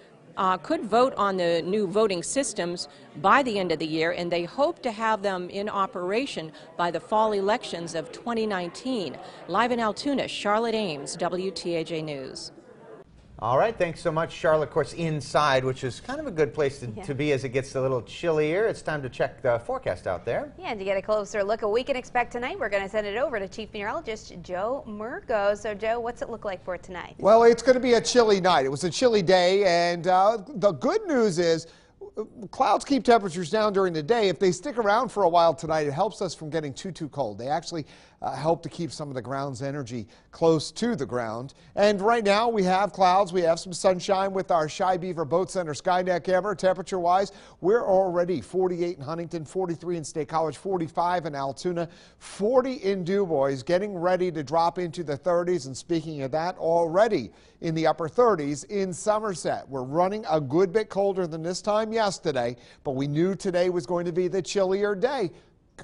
could vote on the new voting systems by the end of the year, and they hope to have them in operation by the fall elections of 2019. Live in Altoona, Charlotte Ames, WTAJ News. All right, thanks so much, Charlotte. Of course, inside, which is kind of a good place to be as it gets a little chillier. It's time to check the forecast out there. Yeah, and to get a closer look at what we can expect tonight, we're going to send it over to Chief Meteorologist Joe Murgo. So, Joe, what's it look like for tonight? Well, it's going to be a chilly night. It was a chilly day, and the good news is clouds keep temperatures down during the day. If they stick around for a while tonight, it helps us from getting too cold. They actually help to keep some of the ground's energy close to the ground. And right now we have clouds. We have some sunshine with our Shy Beaver Boat Center Skynet camera. Temperature-wise, we're already 48 in Huntington, 43 in State College, 45 in Altoona, 40 in DuBois, getting ready to drop into the 30s. And speaking of that, already in the upper 30s in Somerset. We're running a good bit colder than this time yesterday, but we knew today was going to be the chillier day.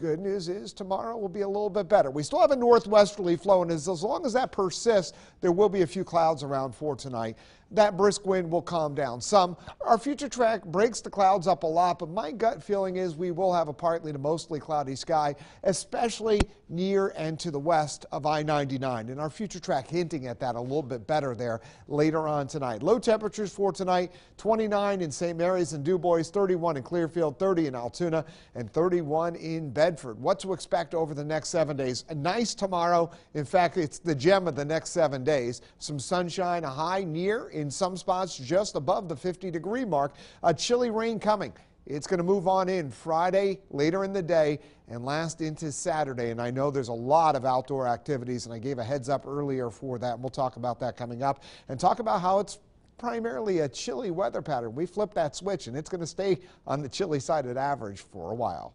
Good news is tomorrow will be a little bit better. We still have a northwesterly flow, and as long as that persists, there will be a few clouds around for tonight. That brisk wind will calm down some. Our future track breaks the clouds up a lot, but my gut feeling is we will have a partly to mostly cloudy sky, especially near and to the west of I-99. And our future track hinting at that a little bit better there later on tonight. Low temperatures for tonight, 29 in St. Mary's and DuBois, 31 in Clearfield, 30 in Altoona, and 31 in Bedford. What to expect over the next 7 days? A nice tomorrow. In fact, it's the gem of the next 7 days. Some sunshine, a high near in some spots just above the 50-degree mark. A chilly rain coming. It's going to move on in Friday later in the day and last into Saturday. And I know there's a lot of outdoor activities, and I gave a heads up earlier for that. We'll talk about that coming up and talk about how it's primarily a chilly weather pattern. We flipped that switch, and it's going to stay on the chilly side of average for a while.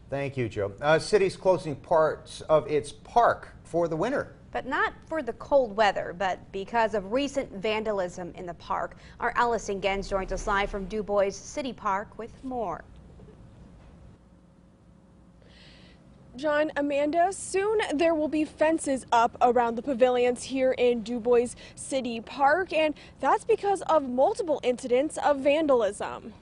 Thank you, Joe. City's closing parts of its park for the winter. But not for the cold weather, but because of recent vandalism in the park. Our Allison Gens joins us live from DuBois City Park with more. John, Amanda, soon there will be fences up around the pavilions here in DuBois City Park, and that's because of multiple incidents of vandalism.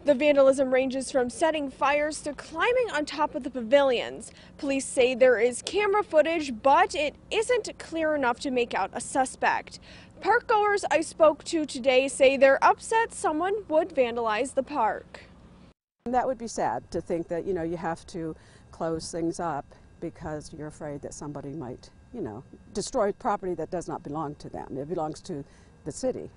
The vandalism ranges from setting fires to climbing on top of the pavilions. Police say there is camera footage, but it isn't clear enough to make out a suspect. Parkgoers I spoke to today say they're upset someone would vandalize the park. That would be sad to think that, you have to close things up because you're afraid that somebody might, destroy property that does not belong to them. It belongs to the city.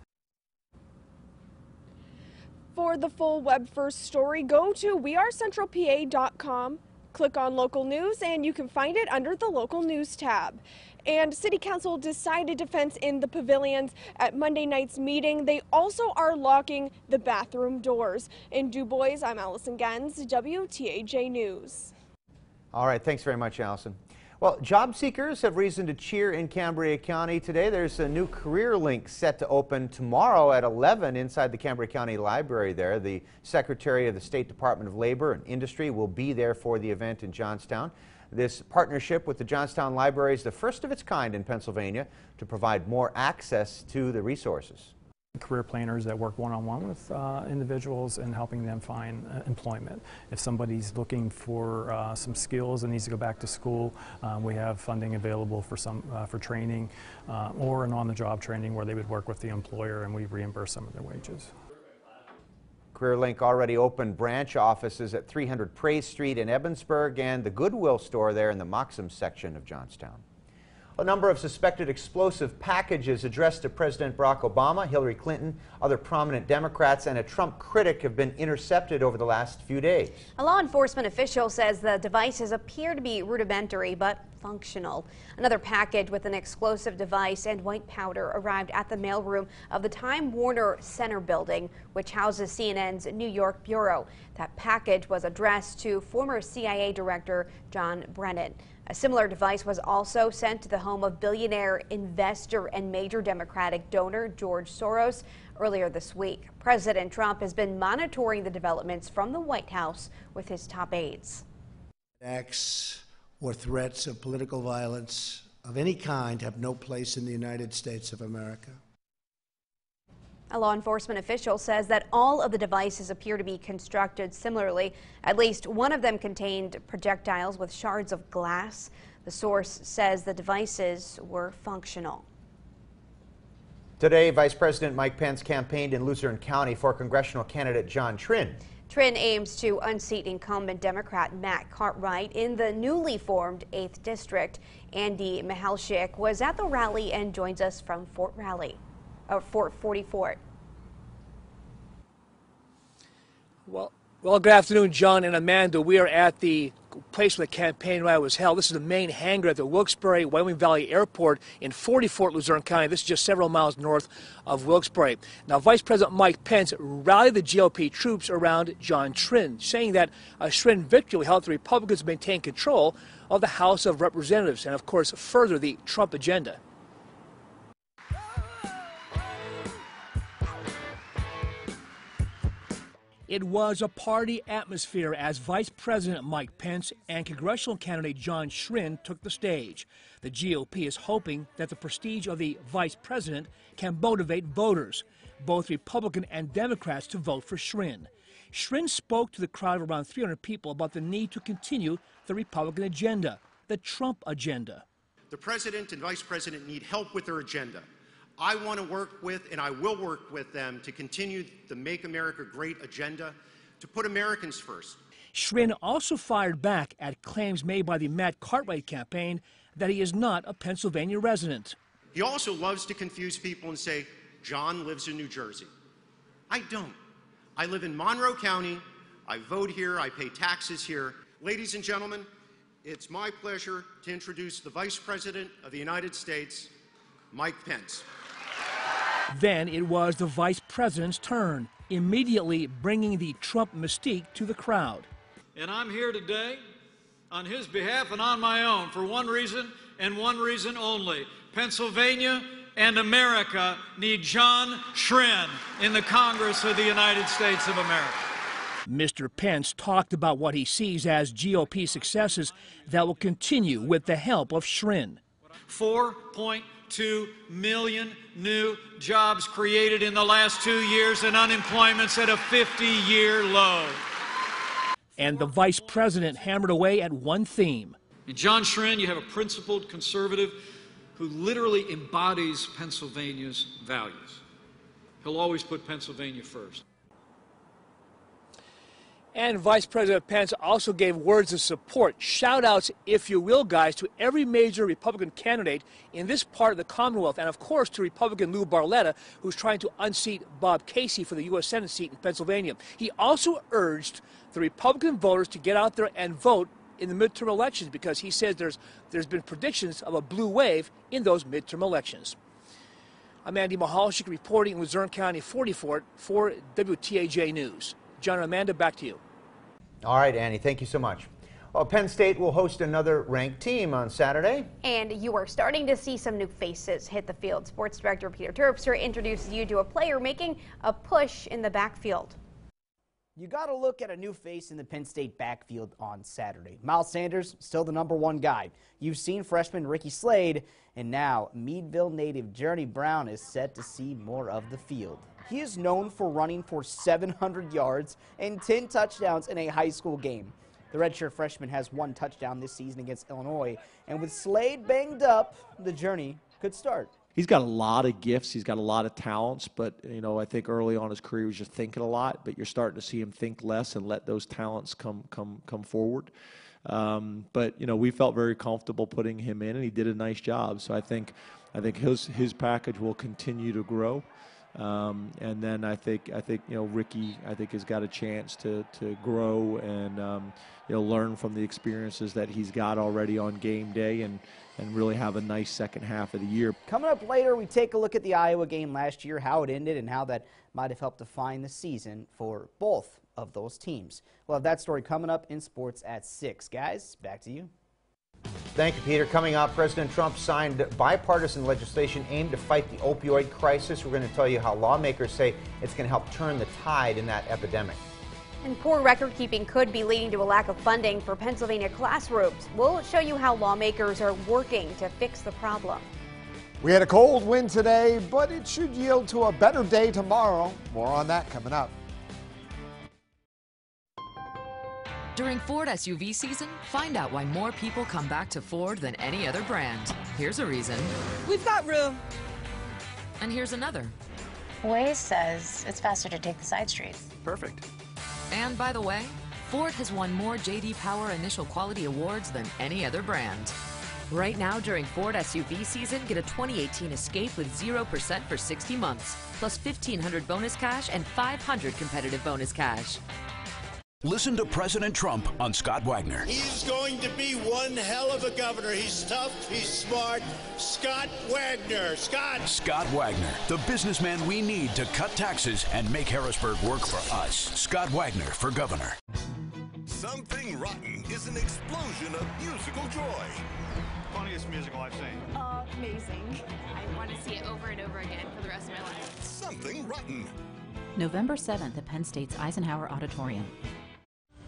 For the full web first story, go to wearecentralpa.com, click on local news, and you can find it under the local news tab. And City Council decided to fence in the pavilions at Monday night's meeting. They also are locking the bathroom doors. In DuBois, I'm Allison Gens, WTAJ News. All right, thanks very much, Allison. Well, job seekers have reason to cheer in Cambria County today. There's a new career link set to open tomorrow at 11 inside the Cambria County Library there. The Secretary of the State Department of Labor and Industry will be there for the event in Johnstown. This partnership with the Johnstown Library is the first of its kind in Pennsylvania to provide more access to the resources. Career planners that work one-on-one with individuals and helping them find employment. If somebody's looking for some skills and needs to go back to school, we have funding available for training or an on-the-job training where they would work with the employer and we reimburse some of their wages. CareerLink already opened branch offices at 300 Praise Street in Ebensburg and the Goodwill store there in the Moxham section of Johnstown. A number of suspected explosive packages addressed to President Barack Obama, Hillary Clinton, other prominent Democrats, and a Trump critic have been intercepted over the last few days. A law enforcement official says the devices appear to be rudimentary but functional. Another package with an explosive device and white powder arrived at the mailroom of the Time Warner Center building, which houses CNN's New York bureau. That package was addressed to former CIA Director John Brennan. A similar device was also sent to the home of billionaire investor and major Democratic donor George Soros earlier this week. President Trump has been monitoring the developments from the White House with his top aides. Acts or threats of political violence of any kind have no place in the United States of America. A law enforcement official says that all of the devices appear to be constructed similarly. At least one of them contained projectiles with shards of glass. The source says the devices were functional. Today, Vice President Mike Pence campaigned in Luzerne County for congressional candidate John Trinh. Trinh aims to unseat incumbent Democrat Matt Cartwright in the newly formed 8th District. Andy Mihalchik was at the rally and joins us from Fort 44. Well, good afternoon, John and Amanda. We are at the place where the campaign rally was held. This is the main hangar at the Wilkes-Barre Wyoming Valley Airport in 44 Luzerne County. This is just several miles north of Wilkes-Barre. Now, Vice President Mike Pence rallied the GOP troops around John Trinh, saying that a Trinh victory will help the Republicans maintain control of the House of Representatives and, of course, further the Trump agenda. It was a party atmosphere as Vice President Mike Pence and congressional candidate John Trinh took the stage. The GOP is hoping that the prestige of the vice president can motivate voters, both Republican and Democrats, to vote for Trinh. Trinh spoke to the crowd of around 300 people about the need to continue the Republican agenda, the Trump agenda. The president and vice president need help with their agenda. I want to work with, and I will work with them to continue the Make America Great agenda, to put Americans first. Trinh also fired back at claims made by the Matt Cartwright campaign that he is not a Pennsylvania resident. He also loves to confuse people and say, John lives in New Jersey. I don't. I live in Monroe County. I vote here. I pay taxes here. Ladies and gentlemen, it's my pleasure to introduce the Vice President of the United States, Mike Pence. Then it was the vice president's turn, immediately bringing the Trump mystique to the crowd. And I'm here today on his behalf and on my own for one reason and one reason only. Pennsylvania and America need John Trinh in the Congress of the United States of America. Mr. Pence talked about what he sees as GOP successes that will continue with the help of Trinh. 4.2 million new jobs created in the last 2 years, and unemployment's at a 50-year low. And the vice president hammered away at one theme. In John Trinh, you have a principled conservative who literally embodies Pennsylvania's values. He'll always put Pennsylvania first. And Vice President Pence also gave words of support, shout-outs, if you will, guys, to every major Republican candidate in this part of the Commonwealth, and of course to Republican Lou Barletta, who's trying to unseat Bob Casey for the U.S. Senate seat in Pennsylvania. He also urged the Republican voters to get out there and vote in the midterm elections because he says there's been predictions of a blue wave in those midterm elections. I'm Andy Mihalchik reporting in Luzerne County 44 for WTAJ News. John and Amanda, back to you. All right, Annie, thank you so much. Well, Penn State will host another ranked team on Saturday. And you are starting to see some new faces hit the field. Sports Director Peter Terpstra introduces you to a player making a push in the backfield. You got to look at a new face in the Penn State backfield on Saturday. Miles Sanders, still the #1 guy. You've seen freshman Ricky Slade, and now Meadville native Journey Brown is set to see more of the field. He is known for running for 700 yards and 10 touchdowns in a high school game. The redshirt freshman has 1 touchdown this season against Illinois, and with Slade banged up, the Journey could start. He's got a lot of gifts. He's got a lot of talents, but, I think early on in his career he was just thinking a lot, but you're starting to see him think less and let those talents come forward. But, we felt very comfortable putting him in, and he did a nice job. So I think his package will continue to grow. And then I think Ricky has got a chance to grow and learn from the experiences that he's got already on game day and really have a nice second half of the year. Coming up later, we take a look at the Iowa game last year, how it ended, and how that might have helped define the season for both of those teams. We'll have that story coming up in sports at 6. Guys, back to you. Thank you, Peter. Coming up, President Trump signed bipartisan legislation aimed to fight the opioid crisis. We're going to tell you how lawmakers say it's going to help turn the tide in that epidemic. And poor record keeping could be leading to a lack of funding for Pennsylvania classrooms. We'll show you how lawmakers are working to fix the problem. We had a cold wind today, but it should yield to a better day tomorrow. More on that coming up. During Ford SUV season, find out why more people come back to Ford than any other brand. Here's a reason. We've got room. And here's another. Waze says it's faster to take the side streets. Perfect. And by the way, Ford has won more J.D. Power Initial Quality Awards than any other brand. Right now, during Ford SUV season, get a 2018 Escape with 0% for 60 months, plus $1,500 bonus cash and $500 competitive bonus cash. Listen to President Trump on Scott Wagner. He's going to be one hell of a governor. He's tough, he's smart. Scott Wagner. Scott Wagner, the businessman we need to cut taxes and make Harrisburg work for us. Scott Wagner for governor. Something Rotten is an explosion of musical joy. Funniest musical I've seen. Amazing. I want to see it over and over again for the rest of my life. Something Rotten. November 7th at Penn State's Eisenhower Auditorium.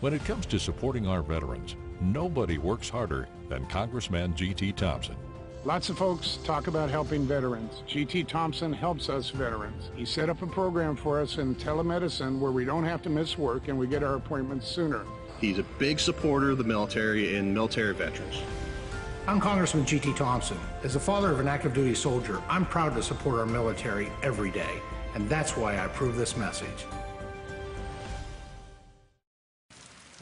When it comes to supporting our veterans, nobody works harder than Congressman G.T. Thompson. Lots of folks talk about helping veterans. G.T. Thompson helps us veterans. He set up a program for us in telemedicine where we don't have to miss work and we get our appointments sooner. He's a big supporter of the military and military veterans. I'm Congressman G.T. Thompson. As a father of an active duty soldier, I'm proud to support our military every day. And that's why I approve this message.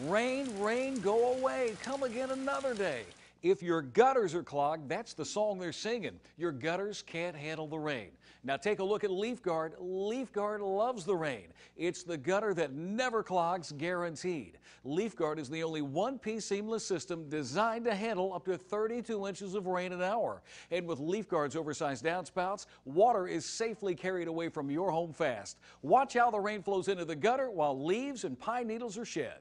Rain, rain, go away, come again another day. If your gutters are clogged, that's the song they're singing. Your gutters can't handle the rain. Now take a look at LeafGuard. LeafGuard loves the rain. It's the gutter that never clogs, guaranteed. LeafGuard is the only one-piece seamless system designed to handle up to 32 inches of rain an hour. And with LeafGuard's oversized downspouts, water is safely carried away from your home fast. Watch how the rain flows into the gutter while leaves and pine needles are shed.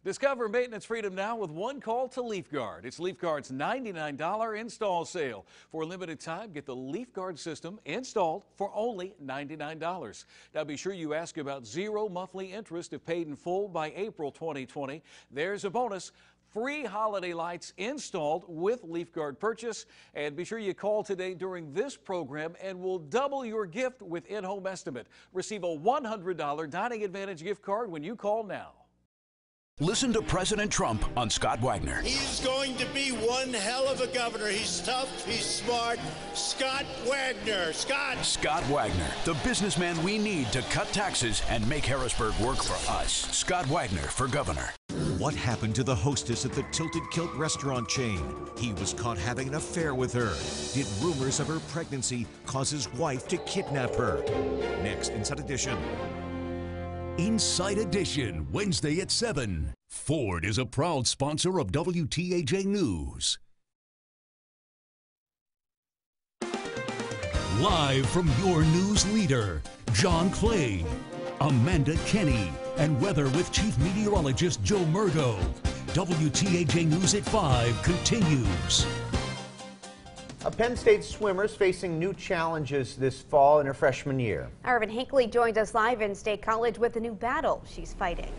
Discover maintenance freedom now with one call to LeafGuard. It's LeafGuard's $99 install sale. For a limited time, get the LeafGuard system installed for only $99. Now be sure you ask about 0 monthly interest if paid in full by April 2020. There's a bonus. Free holiday lights installed with LeafGuard purchase. And be sure you call today during this program and we'll double your gift with in-home estimate. Receive a $100 Dining Advantage gift card when you call now. Listen to President Trump on Scott Wagner. He's going to be one hell of a governor. He's tough, he's smart. Scott Wagner. Scott Wagner, the businessman we need to cut taxes and make Harrisburg work for us. Scott Wagner for governor. What happened to the hostess at the Tilted Kilt restaurant chain? He was caught having an affair with her. Did rumors of her pregnancy cause his wife to kidnap her? Next, Inside Edition. Inside Edition, Wednesday at 7. Ford is a proud sponsor of WTAJ News. Live from your news leader, John Clay, Amanda Kenny, and weather with Chief Meteorologist Joe Murdo. WTAJ News at 5 continues. Penn State swimmers facing new challenges this fall in her freshman year. Irvin Hinckley joins us live in State College with a new battle she's fighting.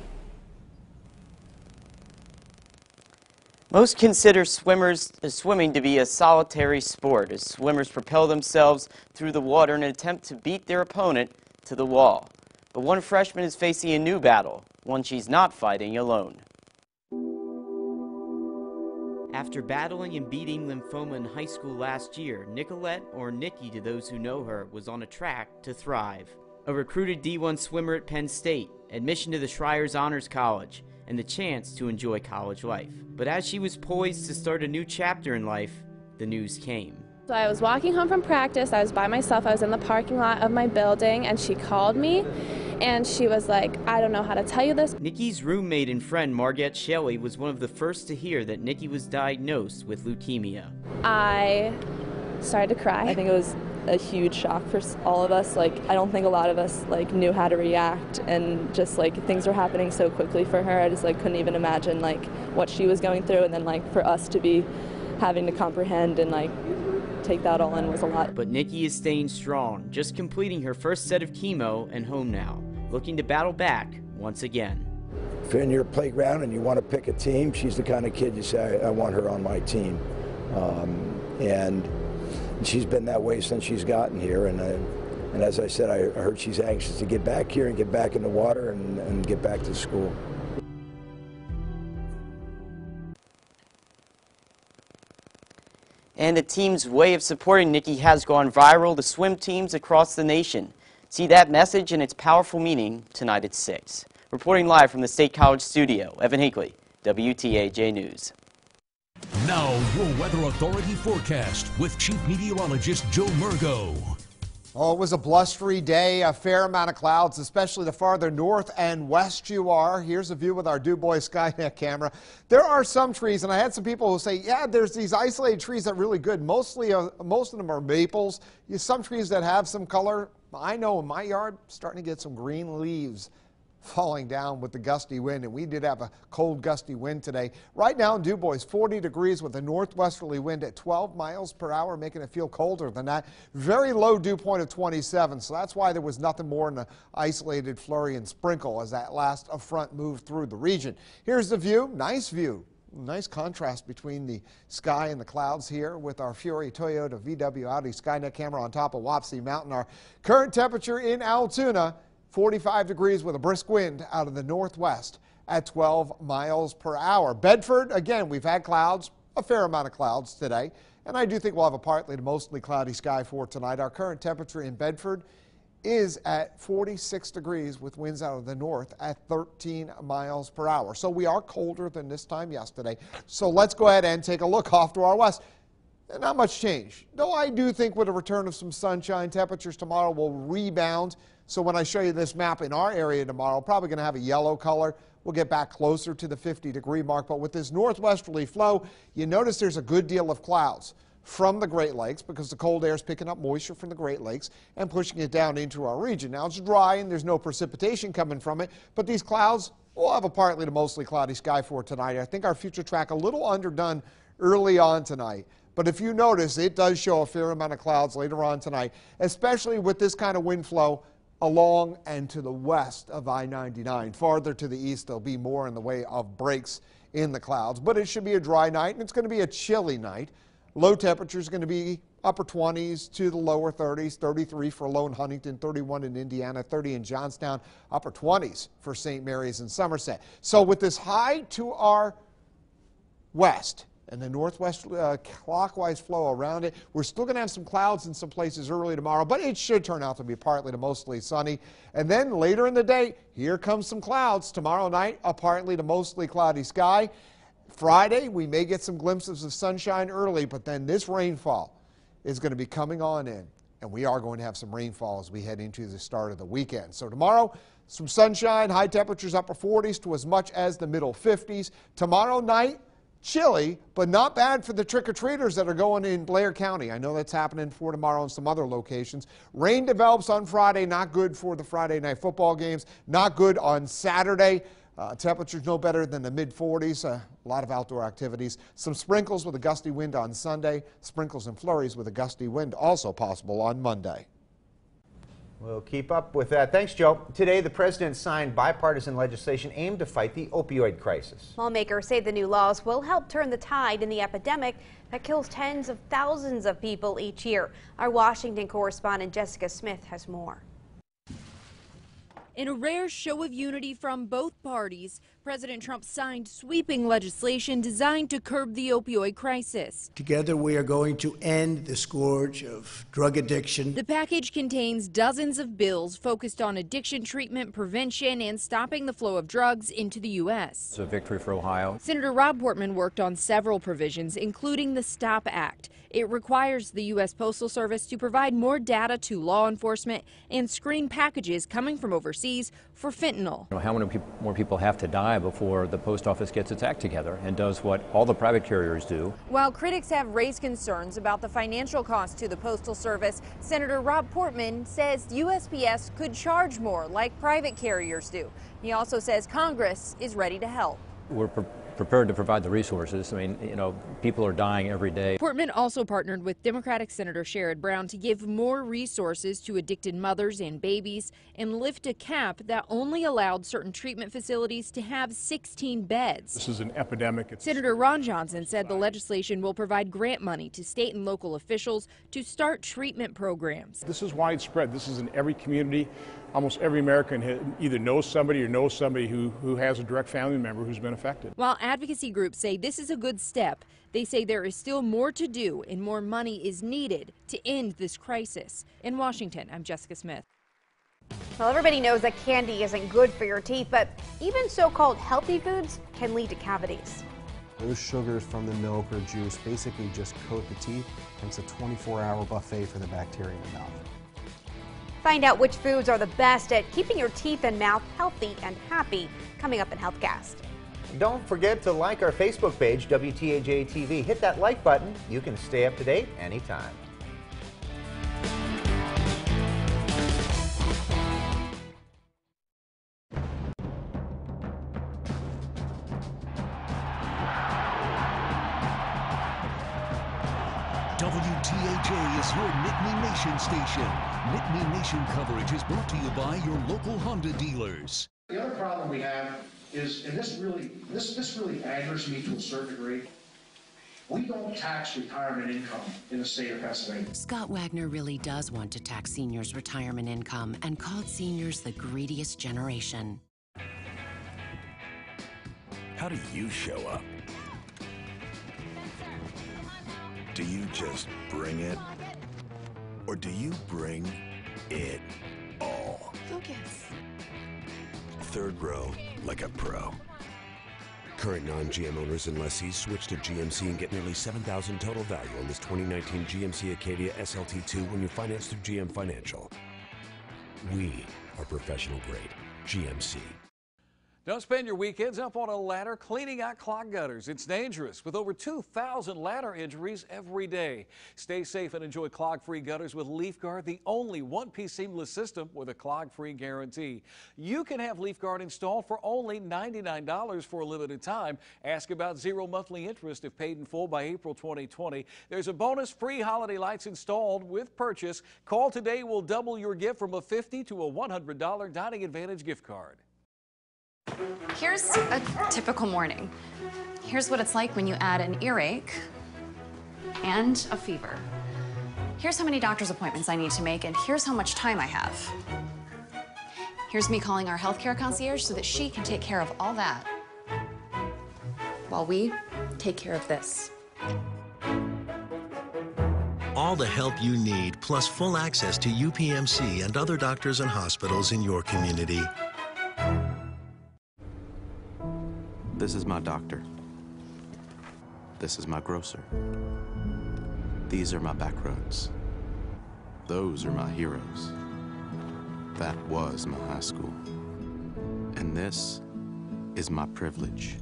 Most consider swimming to be a solitary sport as swimmers propel themselves through the water in an attempt to beat their opponent to the wall. But one freshman is facing a new battle, one she's not fighting alone. After battling and beating lymphoma in high school last year, Nicolette, or Nikki to those who know her, was on a track to thrive. A recruited D1 swimmer at Penn State, admission to the Schreier's Honors College, and the chance to enjoy college life. But as she was poised to start a new chapter in life, the news came. So I was walking home from practice, I was by myself, I was in the parking lot of my building, and she called me, and she was like, I don't know how to tell you this. Nikki's roommate and friend, Margette Shelley, was one of the first to hear that Nikki was diagnosed with leukemia. I started to cry. I think it was a huge shock for all of us. Like, I don't think a lot of us knew how to react, and just things were happening so quickly for her. I just couldn't even imagine what she was going through, and then for us to be having to comprehend and take that all in was a lot. But Nikki is staying strong, just completing her first set of chemo and home now, looking to battle back once again. If you're in your playground and you want to pick a team, she's the kind of kid you say, I want her on my team. And she's been that way since she's gotten here. And as I said, I heard she's anxious to get back here and get back in the water and get back to school. And the team's way of supporting Nikki has gone viral to swim teams across the nation. See that message and its powerful meaning tonight at 6. Reporting live from the State College studio, Evan Hinckley, WTAJ News. Now, your Weather Authority forecast with Chief Meteorologist Joe Murgo. Oh, it was a blustery day, a fair amount of clouds, especially the farther north and west you are. Here's a view with our DuBois Skynet camera. There are some trees, and I had some people who say, yeah, there's these isolated trees that are really good. Most of them are maples. Some trees that have some color. I know in my yard, starting to get some green leaves falling down with the gusty wind, and we did have a cold gusty wind today. Right now in DuBois, 40 degrees with a northwesterly wind at 12 miles per hour, making it feel colder than that. Very low dew point of 27, so that's why there was nothing more than an isolated flurry and sprinkle as that last front moved through the region. Here's the view, nice view. Nice contrast between the sky and the clouds here with our Fury Toyota VW Audi Skynet camera on top of Wapsie Mountain. Our current temperature in Altoona, 45 degrees with a brisk wind out of the northwest at 12 miles per hour. Bedford, again, we've had clouds, a fair amount of clouds today, and I do think we'll have a partly to mostly cloudy sky for tonight. Our current temperature in Bedford is at 46 degrees with winds out of the north at 13 miles per hour. So we are colder than this time yesterday. So let's go ahead and take a look off to our west. Not much change, though I do think with a return of some sunshine, temperatures tomorrow will rebound. So when I show you this map in our area tomorrow, probably going to have a yellow color. We'll get back closer to the 50-degree mark. But with this northwesterly flow, you notice there's a good deal of clouds from the Great Lakes because the cold air is picking up moisture from the Great Lakes and pushing it down into our region. Now it's dry and there's no precipitation coming from it, but these clouds will have a partly to mostly cloudy sky for tonight. I think our future track a little underdone early on tonight. But if you notice, it does show a fair amount of clouds later on tonight, especially with this kind of wind flow along and to the west of I-99. Farther to the east, there'll be more in the way of breaks in the clouds. But it should be a dry night, and it's going to be a chilly night. Low temperature is going to be upper 20s to the lower 30s, 33 for Lone Huntington, 31 in Indiana, 30 in Johnstown, upper 20s for St. Mary's and Somerset. So with this high to our west, and the northwest clockwise flow around it, we're still going to have some clouds in some places early tomorrow, but it should turn out to be partly to mostly sunny. And then later in the day, here comes some clouds. Tomorrow night, a partly to mostly cloudy sky. Friday, we may get some glimpses of sunshine early, but then this rainfall is going to be coming on in, and we are going to have some rainfall as we head into the start of the weekend. So tomorrow, some sunshine, high temperatures upper 40s to as much as the middle 50s. Tomorrow night, chilly, but not bad for the trick-or-treaters that are going in Blair County. I know that's happening for tomorrow in some other locations. Rain develops on Friday, not good for the Friday night football games, not good on Saturday. Temperatures no better than the mid-40s, a lot of outdoor activities. Some sprinkles with a gusty wind on Sunday. Sprinkles and flurries with a gusty wind also possible on Monday. We'll keep up with that. Thanks, Joe. Today, the president signed bipartisan legislation aimed to fight the opioid crisis. Lawmakers say the new laws will help turn the tide in the epidemic that kills tens of thousands of people each year. Our Washington correspondent Jessica Smith has more. In a rare show of unity from both parties, President Trump signed sweeping legislation designed to curb the opioid crisis. Together, we are going to end the scourge of drug addiction. The package contains dozens of bills focused on addiction treatment, prevention, and stopping the flow of drugs into the U.S. It's a victory for Ohio. Senator Rob Portman worked on several provisions, including the STOP Act. It requires the U.S. Postal Service to provide more data to law enforcement and screen packages coming from overseas for fentanyl. How many more people have to die before the post office gets its act together and does what all the private carriers do? While critics have raised concerns about the financial cost to the Postal Service, Senator Rob Portman says USPS could charge more like private carriers do. He also says Congress is ready to help. We're prepared to provide the resources. I mean, people are dying every day. Portman also partnered with Democratic Senator Sherrod Brown to give more resources to addicted mothers and babies and lift a cap that only allowed certain treatment facilities to have 16 beds. This is an epidemic. Senator Ron Johnson said the legislation will provide grant money to state and local officials to start treatment programs. This is widespread. This is in every community. Almost every American either knows somebody or knows somebody who has a direct family member who's been affected. While advocacy groups say this is a good step, they say there is still more to do and more money is needed to end this crisis. In Washington, I'm Jessica Smith. Well, everybody knows that candy isn't good for your teeth, but even so-called healthy foods can lead to cavities. Those sugars from the milk or juice basically just coat the teeth, and it's a 24-hour buffet for the bacteria in the mouth. Find out which foods are the best at keeping your teeth and mouth healthy and happy, coming up in HealthCast. Don't forget to like our Facebook page, WTAJ TV. Hit that like button. You can stay up to date anytime. WTAJ is your Nittany Nation station. Nittany Nation coverage is brought to you by your local Honda dealers. The other problem we have is, and this really angers me to a certain degree, we don't tax retirement income in the state of Pennsylvania. Scott Wagner really does want to tax seniors' retirement income and called seniors the greediest generation. How do you show up? Do you just bring it? Or do you bring it all? Focus. Third row, like a pro. Current non-GM owners and lessees switch to GMC and get nearly $7,000 total value on this 2019 GMC Acadia SLT2 when you finance through GM Financial. We are professional grade. GMC. Don't spend your weekends up on a ladder cleaning out clogged gutters. It's dangerous, with over 2,000 ladder injuries every day. Stay safe and enjoy clog-free gutters with LeafGuard, the only one-piece seamless system with a clog-free guarantee. You can have LeafGuard installed for only $99 for a limited time. Ask about zero monthly interest if paid in full by April 2020. There's a bonus free holiday lights installed with purchase. Call today. We'll double your gift from a $50 to a $100 Dining Advantage gift card. Here's a typical morning. Here's what it's like when you add an earache and a fever. Here's how many doctor's appointments I need to make, and here's how much time I have. Here's me calling our healthcare concierge so that she can take care of all that while we take care of this. All the help you need, plus full access to UPMC and other doctors and hospitals in your community. This is my doctor. This is my grocer. These are my back roads. Those are my heroes. That was my high school. And this is my privilege.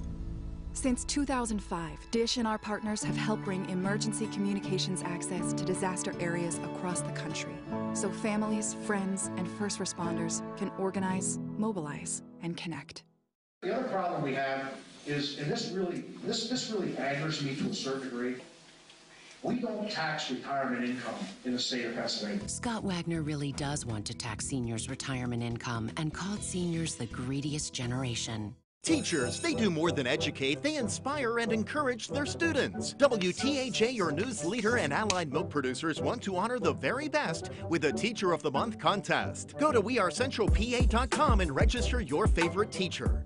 Since 2005, DISH and our partners have helped bring emergency communications access to disaster areas across the country, so families, friends, and first responders can organize, mobilize, and connect. The other problem we have is, and this really angers me to a certain degree, we don't tax retirement income in the state of Pennsylvania. Scott Wagner really does want to tax seniors' retirement income and called seniors the greediest generation. Teachers, they do more than educate, they inspire and encourage their students. WTAJ, your news leader, and allied milk producers want to honor the very best with a Teacher of the Month contest. Go to wearecentralpa.com and register your favorite teacher.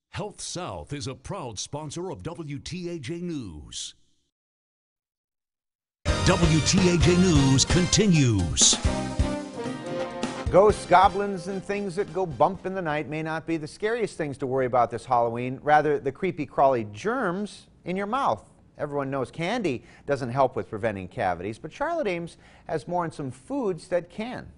Health South is a proud sponsor of WTAJ News. WTAJ News continues. Ghosts, goblins, and things that go bump in the night may not be the scariest things to worry about this Halloween. Rather, the creepy, crawly germs in your mouth. Everyone knows candy doesn't help with preventing cavities, but Charlotte Ames has more on some foods that can.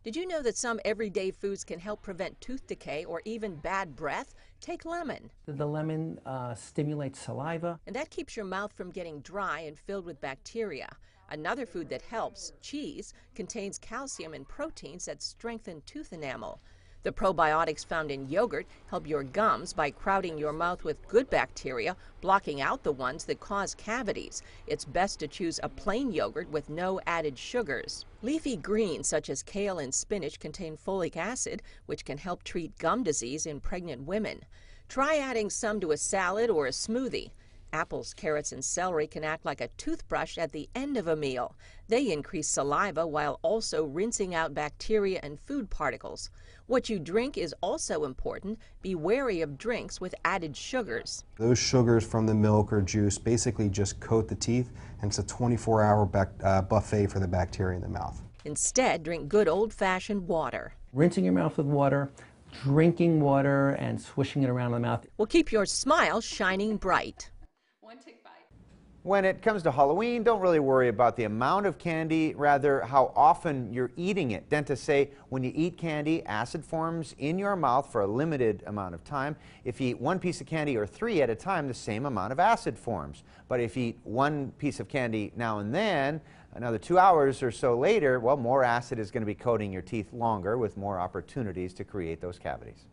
Did you know that some everyday foods can help prevent tooth decay or even bad breath? Take lemon. The lemon stimulates saliva. And that keeps your mouth from getting dry and filled with bacteria. Another food that helps, cheese, contains calcium and proteins that strengthen tooth enamel. The probiotics found in yogurt help your gums by crowding your mouth with good bacteria, blocking out the ones that cause cavities. It's best to choose a plain yogurt with no added sugars. Leafy greens such as kale and spinach contain folic acid, which can help treat gum disease in pregnant women. Try adding some to a salad or a smoothie. Apples, carrots, and celery can act like a toothbrush at the end of a meal. They increase saliva while also rinsing out bacteria and food particles. What you drink is also important. Be wary of drinks with added sugars. Those sugars from the milk or juice basically just coat the teeth, and it's a 24-hour buffet for the bacteria in the mouth. Instead, drink good old-fashioned water. Rinsing your mouth with water, drinking water, and swishing it around the mouth will keep your smile shining bright. When it comes to Halloween, don't really worry about the amount of candy, rather how often you're eating it. Dentists say when you eat candy, acid forms in your mouth for a limited amount of time. If you eat one piece of candy or 3 at a time, the same amount of acid forms. But if you eat one piece of candy now and then, another 2 hours or so later, well, more acid is going to be coating your teeth longer with more opportunities to create those cavities.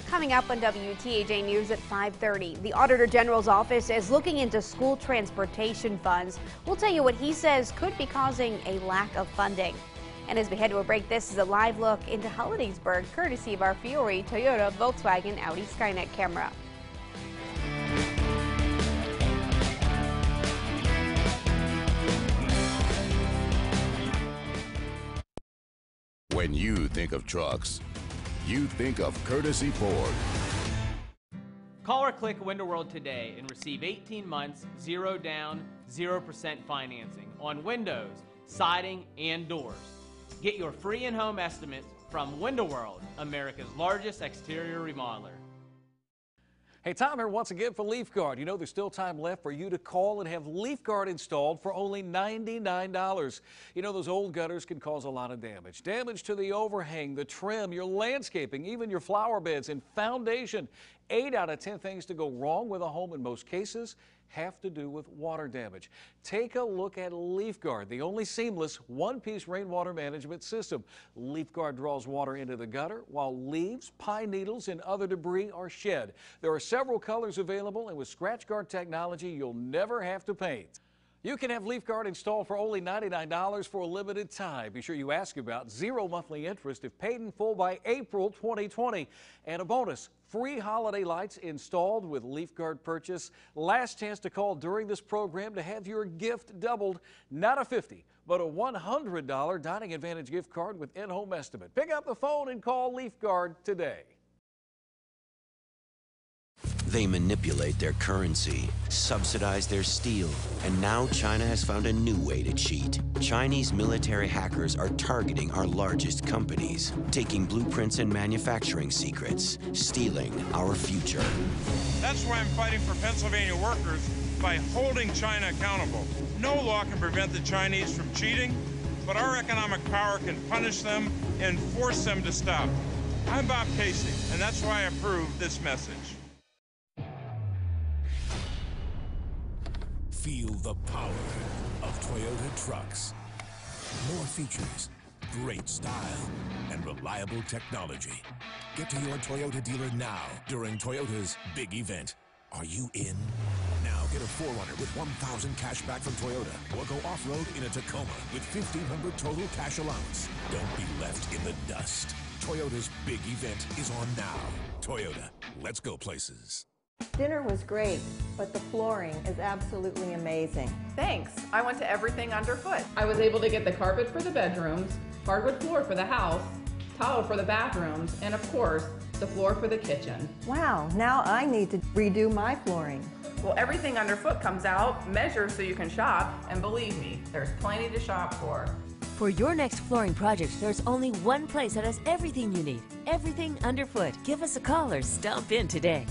Coming up on WTAJ News at 5:30, the Auditor General's office is looking into school transportation funds. We'll tell you what he says could be causing a lack of funding. And as we head to a break, this is a live look into Hollidaysburg, courtesy of our Fiore, Toyota, Volkswagen, Audi Skynet camera. When you think of trucks, you think of Courtesy Ford. Call or click Window World today and receive 18 months, 0 down, 0% financing on windows, siding, and doors. Get your free in-home estimates from Window World, America's largest exterior remodeler. Hey, Tom here once again for Leaf Guard. You know there's still time left for you to call and have Leaf Guard installed for only $99. You know those old gutters can cause a lot of damage. Damage to the overhang, the trim, your landscaping, even your flower beds and foundation. 8 out of 10 things to go wrong with a home in most cases have to do with water damage. Take a look at Leaf Guard, the only seamless one-piece rainwater management system. Leaf Guard draws water into the gutter while leaves, pine needles, and other debris are shed. There are several colors available, and with Scratch Guard technology, you'll never have to paint. You can have Leaf Guard installed for only $99 for a limited time. Be sure you ask about 0 monthly interest if paid in full by April 2020. And a bonus, free holiday lights installed with Leaf Guard purchase. Last chance to call during this program to have your gift doubled. Not a $50, but a $100 Dining Advantage gift card with in-home estimate. Pick up the phone and call Leaf Guard today. They manipulate their currency, subsidize their steel, and now China has found a new way to cheat. Chinese military hackers are targeting our largest companies, taking blueprints and manufacturing secrets, stealing our future. That's why I'm fighting for Pennsylvania workers by holding China accountable. No law can prevent the Chinese from cheating, but our economic power can punish them and force them to stop. I'm Bob Casey, and that's why I approve this message. Feel the power of Toyota trucks. More features, great style, and reliable technology. Get to your Toyota dealer now during Toyota's big event. Are you in? Now get a 4Runner with 1,000 cash back from Toyota, or go off-road in a Tacoma with 1,500 total cash allowance. Don't be left in the dust. Toyota's big event is on now. Toyota, let's go places. Dinner was great, but the flooring is absolutely amazing. Thanks. I went to everything underfoot. I was able to get the carpet for the bedrooms, hardwood floor for the house, tile for the bathrooms, and of course, the floor for the kitchen. Wow, now I need to redo my flooring. Well, everything underfoot comes out, measures so you can shop, and believe me, there's plenty to shop for. For your next flooring project, there's only one place that has everything you need. Everything underfoot. Give us a call or stomp in today.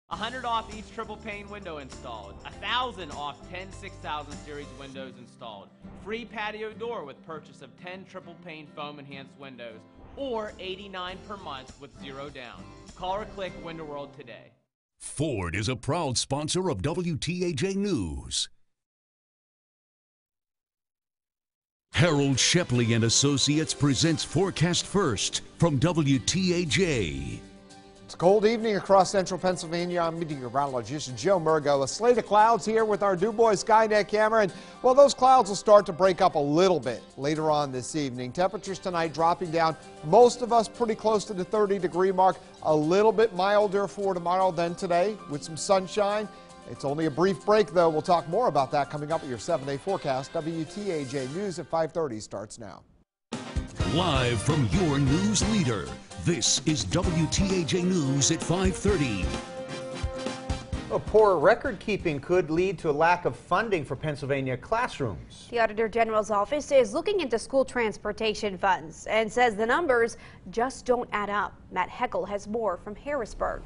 100 off each triple pane window installed. 1,000 off 10 6000 series windows installed. Free patio door with purchase of 10 triple pane foam enhanced windows, or $89 per month with 0 down. Call or click Window World today. Ford is a proud sponsor of WTAJ News. Harold Shepley and Associates presents Forecast First from WTAJ. It's a cold evening across central Pennsylvania. I'm meteorologist Joe Murgo. A slate of clouds here with our Du Bois Skynet camera. And, well, those clouds will start to break up a little bit later on this evening. Temperatures tonight dropping down. Most of us pretty close to the 30-degree mark. A little bit milder for tomorrow than today with some sunshine. It's only a brief break, though. We'll talk more about that coming up at your 7-day forecast. WTAJ News at 5:30 starts now. Live from your news leader, this is WTAJ News at 5:30. Well, poor record keeping could lead to a lack of funding for Pennsylvania classrooms. The Auditor General's office is looking into school transportation funds and says the numbers just don't add up. Matt Heckel has more from Harrisburg.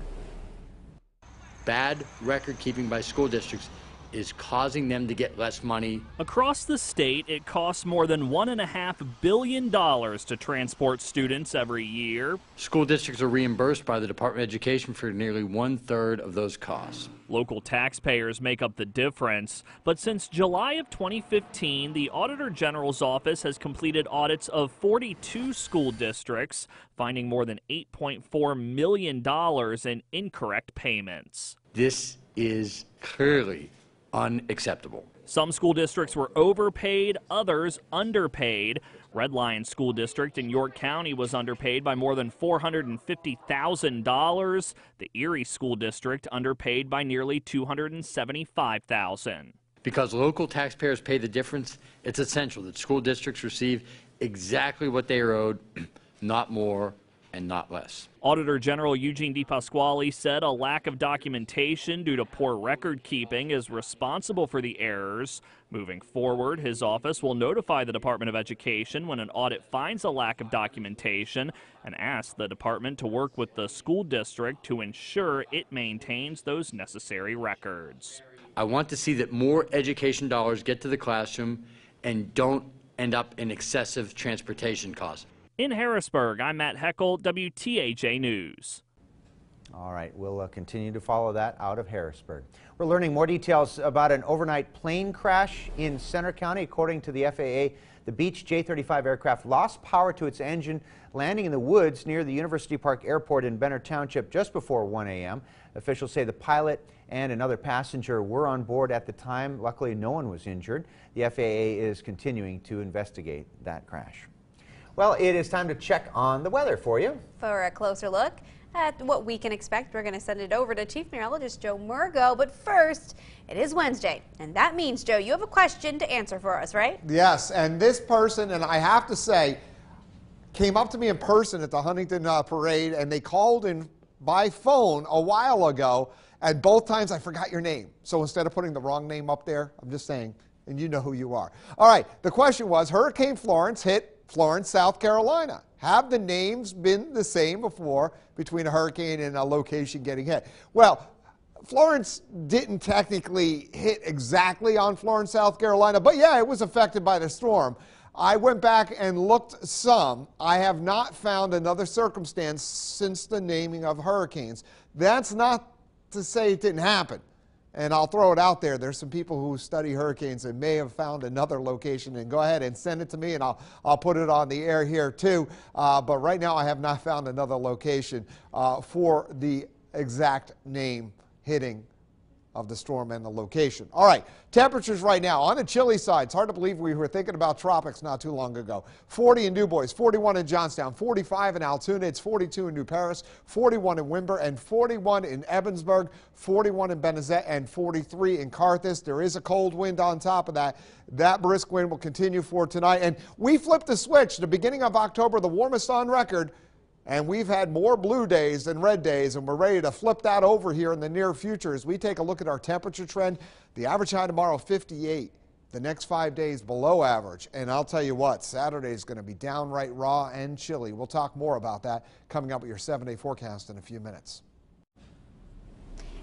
Bad record keeping by school districts is causing them to get less money. Across the state, it costs more than $1.5 billion to transport students every year. School districts are reimbursed by the Department of Education for nearly 1/3 of those costs. Local taxpayers make up the difference, but since July of 2015, the Auditor General's office has completed audits of 42 school districts, finding more than $8.4 million in incorrect payments. This is clearly unacceptable. Some school districts were overpaid, others underpaid. Red Lion School District in York County was underpaid by more than $450,000. The Erie School District underpaid by nearly $275,000. Because local taxpayers pay the difference, it's essential that school districts receive exactly what they are owed, not more and not less. Auditor General Eugene DePasquale said a lack of documentation due to poor record keeping is responsible for the errors. Moving forward, his office will notify the Department of Education when an audit finds a lack of documentation and ask the department to work with the school district to ensure it maintains those necessary records. I want to see that more education dollars get to the classroom and don't end up in excessive transportation costs. In Harrisburg, I'm Matt Heckel, WTAJ News. All right, we'll continue to follow that out of Harrisburg. We're learning more details about an overnight plane crash in Center County. According to the FAA, the Beech J-35 aircraft lost power to its engine, landing in the woods near the University Park Airport in Benner Township just before 1 a.m. Officials say the pilot and another passenger were on board at the time. Luckily, no one was injured. The FAA is continuing to investigate that crash. Well, it is time to check on the weather for you. For a closer look at what we can expect, we're going to send it over to Chief Meteorologist Joe Murgo. But first, it is Wednesday, and that means, Joe, you have a question to answer for us, right? Yes, and this person, and I have to say, came up to me in person at the Huntington Parade, and they called in by phone a while ago, and both times I forgot your name. So instead of putting the wrong name up there, I'm just saying, and you know who you are. All right, the question was, Hurricane Florence hit Florence, South Carolina. Have the names been the same before between a hurricane and a location getting hit? Well, Florence didn't technically hit exactly on Florence, South Carolina, but yeah, it was affected by the storm. I went back and looked some. I have not found another circumstance since the naming of hurricanes. That's not to say it didn't happen. And I'll throw it out there. There's some people who study hurricanes and may have found another location, and go ahead and send it to me, and I'll put it on the air here too. But right now I have not found another location for the exact name hitting of the storm and the location. All right, temperatures right now on the chilly side. It's hard to believe we were thinking about tropics not too long ago. 40 in Du Bois, 41 in Johnstown, 45 in Altoona, it's 42 in New Paris, 41 in Wimber, and 41 in Ebensburg, 41 in Benezet, and 43 in Carthus. There is a cold wind on top of that. That brisk wind will continue for tonight. And we flipped the switch. The beginning of October, the warmest on record. And we've had more blue days than red days, and we're ready to flip that over here in the near future. As we take a look at our temperature trend, the average high tomorrow, 58. The next 5 days below average. And I'll tell you what, Saturday is going to be downright raw and chilly. We'll talk more about that coming up with your 7-day forecast in a few minutes.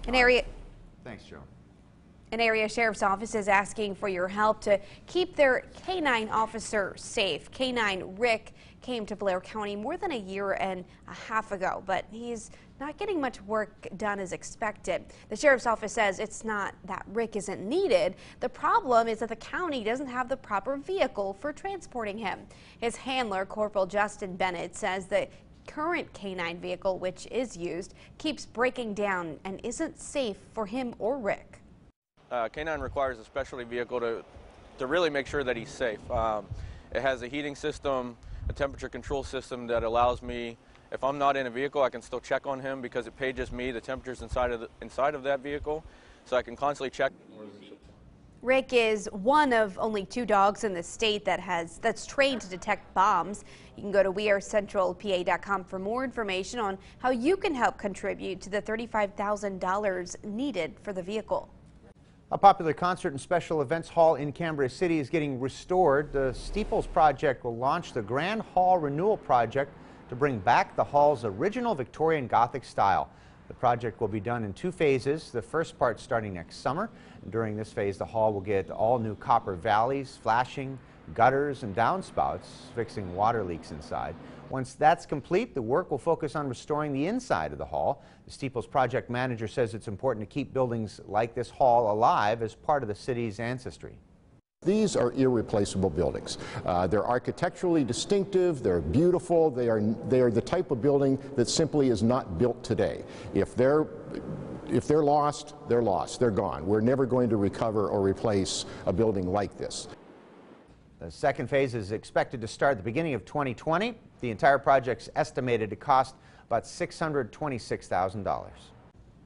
Thanks, Joe. An area sheriff's office is asking for your help to keep their K-9 officer safe. K-9 Rick came to Blair County more than a year and a half ago, but he's not getting much work done as expected. The sheriff's office says it's not that Rick isn't needed. The problem is that the county doesn't have the proper vehicle for transporting him. His handler, Corporal Justin Bennett, says the current K-9 vehicle, which is used, keeps breaking down and isn't safe for him or Rick. K-9 requires a specialty vehicle to really make sure that he's safe. It has a heating system, a temperature control system that allows me, if I'm not in a vehicle, I can still check on him because it pages me the temperatures inside of that vehicle, so I can constantly check. Rick is one of only 2 dogs in the state that's trained to detect bombs. You can go to wearecentralpa.com for more information on how you can help contribute to the $35,000 needed for the vehicle. A popular concert and special events hall in Cambria City is getting restored. The Steeples Project will launch the Grand Hall Renewal Project to bring back the hall's original Victorian Gothic style. The project will be done in 2 phases, the first part starting next summer. During this phase, the hall will get all new copper valleys, flashing, gutters, and downspouts, fixing water leaks inside. Once that's complete, the work will focus on restoring the inside of the hall. The Steeples Project manager says it's important to keep buildings like this hall alive as part of the city's ancestry. These are irreplaceable buildings. They're architecturally distinctive, they're beautiful, they are the type of building that simply is not built today. If they're lost, they're lost, they're gone. We're never going to recover or replace a building like this. The second phase is expected to start at the beginning of 2020. The entire project's estimated to cost about $626,000.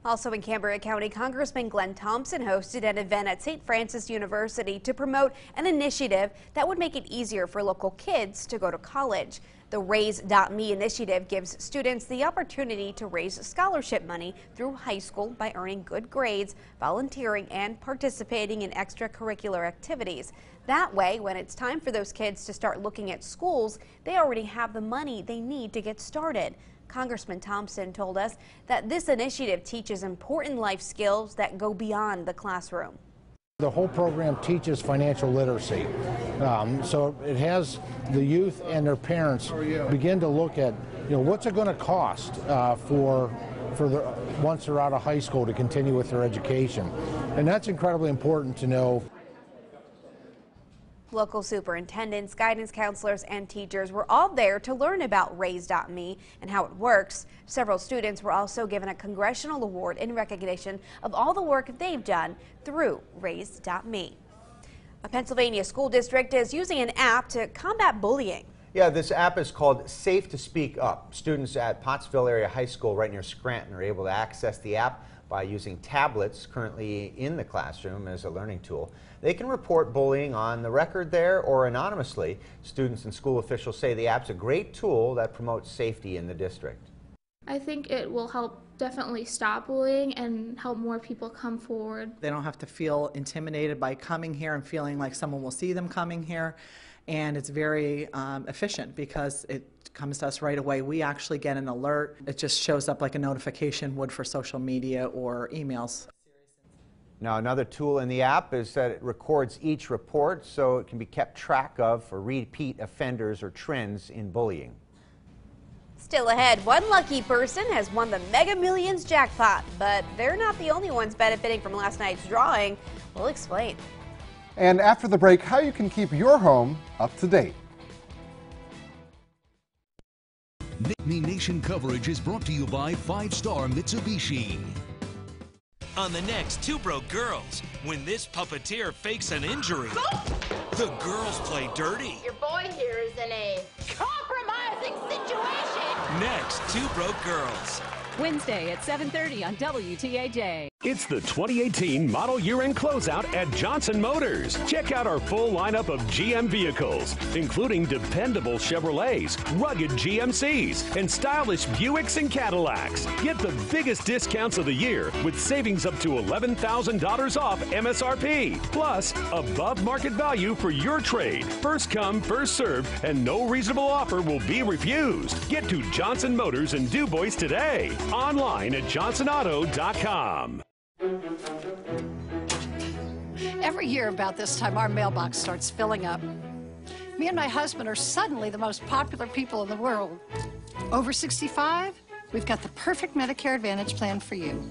Also in Cambria County, Congressman Glenn Thompson hosted an event at St. Francis University to promote an initiative that would make it easier for local kids to go to college. The Raise.me initiative gives students the opportunity to raise scholarship money through high school by earning good grades, volunteering, and participating in extracurricular activities. That way, when it's time for those kids to start looking at schools, they already have the money they need to get started. Congressman Thompson told us that this initiative teaches important life skills that go beyond the classroom. The whole program teaches financial literacy. So it has the youth and their parents begin to look at, what's it going to cost once they're out of high school to continue with their education. And that's incredibly important to know. Local superintendents, guidance counselors, and teachers were all there to learn about Raise.me and how it works. Several students were also given a congressional award in recognition of all the work they've done through Raise.me. A Pennsylvania school district is using an app to combat bullying. Yeah, this app is called Safe to Speak Up. Students at Pottsville Area High School right near Scranton are able to access the app by using tablets currently in the classroom as a learning tool. They can report bullying on the record there or anonymously. Students and school officials say the app's a great tool that promotes safety in the district. I think it will help definitely stop bullying and help more people come forward. They don't have to feel intimidated by coming here and feeling like someone will see them coming here. And it's very efficient because it comes to us right away. We actually get an alert. It just shows up like a notification would for social media or emails. Now, another tool in the app is that it records each report so it can be kept track of for repeat offenders or trends in bullying. Still ahead, one lucky person has won the Mega Millions jackpot, but they're not the only ones benefiting from last night's drawing. We'll explain. And after the break, how you can keep your home up to date. Nittany Nation coverage is brought to you by 5-Star Mitsubishi. On the next Two Broke Girls, when this puppeteer fakes an injury, the girls play dirty. Your boy here is in a compromising situation. Next, Two Broke Girls. Wednesday at 7:30 on WTAJ. It's the 2018 model year-end closeout at Johnson Motors. Check out our full lineup of GM vehicles, including dependable Chevrolets, rugged GMCs, and stylish Buicks and Cadillacs. Get the biggest discounts of the year with savings up to $11,000 off MSRP. Plus, above market value for your trade. First come, first served, and no reasonable offer will be refused. Get to Johnson Motors in Du Bois today. Online at johnsonauto.com. Every year about this time, our mailbox starts filling up. Me and my husband are suddenly the most popular people in the world. Over 65, we've got the perfect Medicare Advantage plan for you.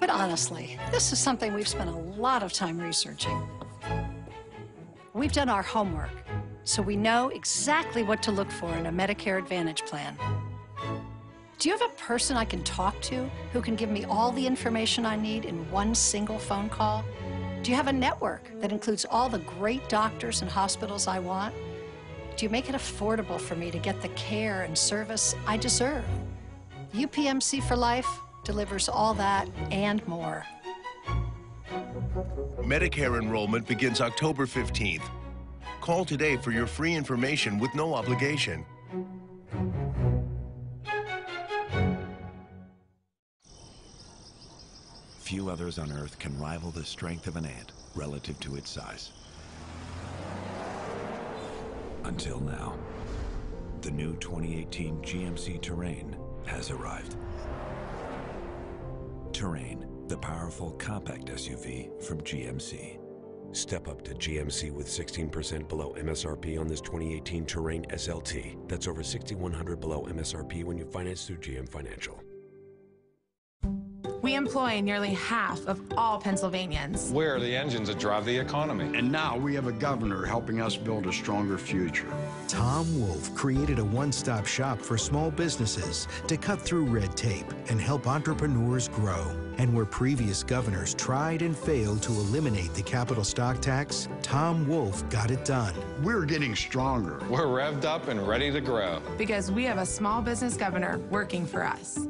But honestly, this is something we've spent a lot of time researching. We've done our homework, so we know exactly what to look for in a Medicare Advantage plan. Do you have a person I can talk to who can give me all the information I need in one single phone call? Do you have a network that includes all the great doctors and hospitals I want? Do you make it affordable for me to get the care and service I deserve? UPMC for Life delivers all that and more. Medicare enrollment begins October 15th. Call today for your free information with no obligation. Few others on Earth can rival the strength of an ant relative to its size. Until now, the new 2018 GMC Terrain has arrived. Terrain, the powerful compact SUV from GMC. Step up to GMC with 16% below MSRP on this 2018 Terrain SLT. That's over $6,100 below MSRP when you finance through GM Financial. We employ nearly half of all Pennsylvanians. We're the engines that drive the economy. And now we have a governor helping us build a stronger future. Tom Wolf created a one-stop shop for small businesses to cut through red tape and help entrepreneurs grow. And where previous governors tried and failed to eliminate the capital stock tax, Tom Wolf got it done. We're getting stronger. We're revved up and ready to grow. Because we have a small business governor working for us.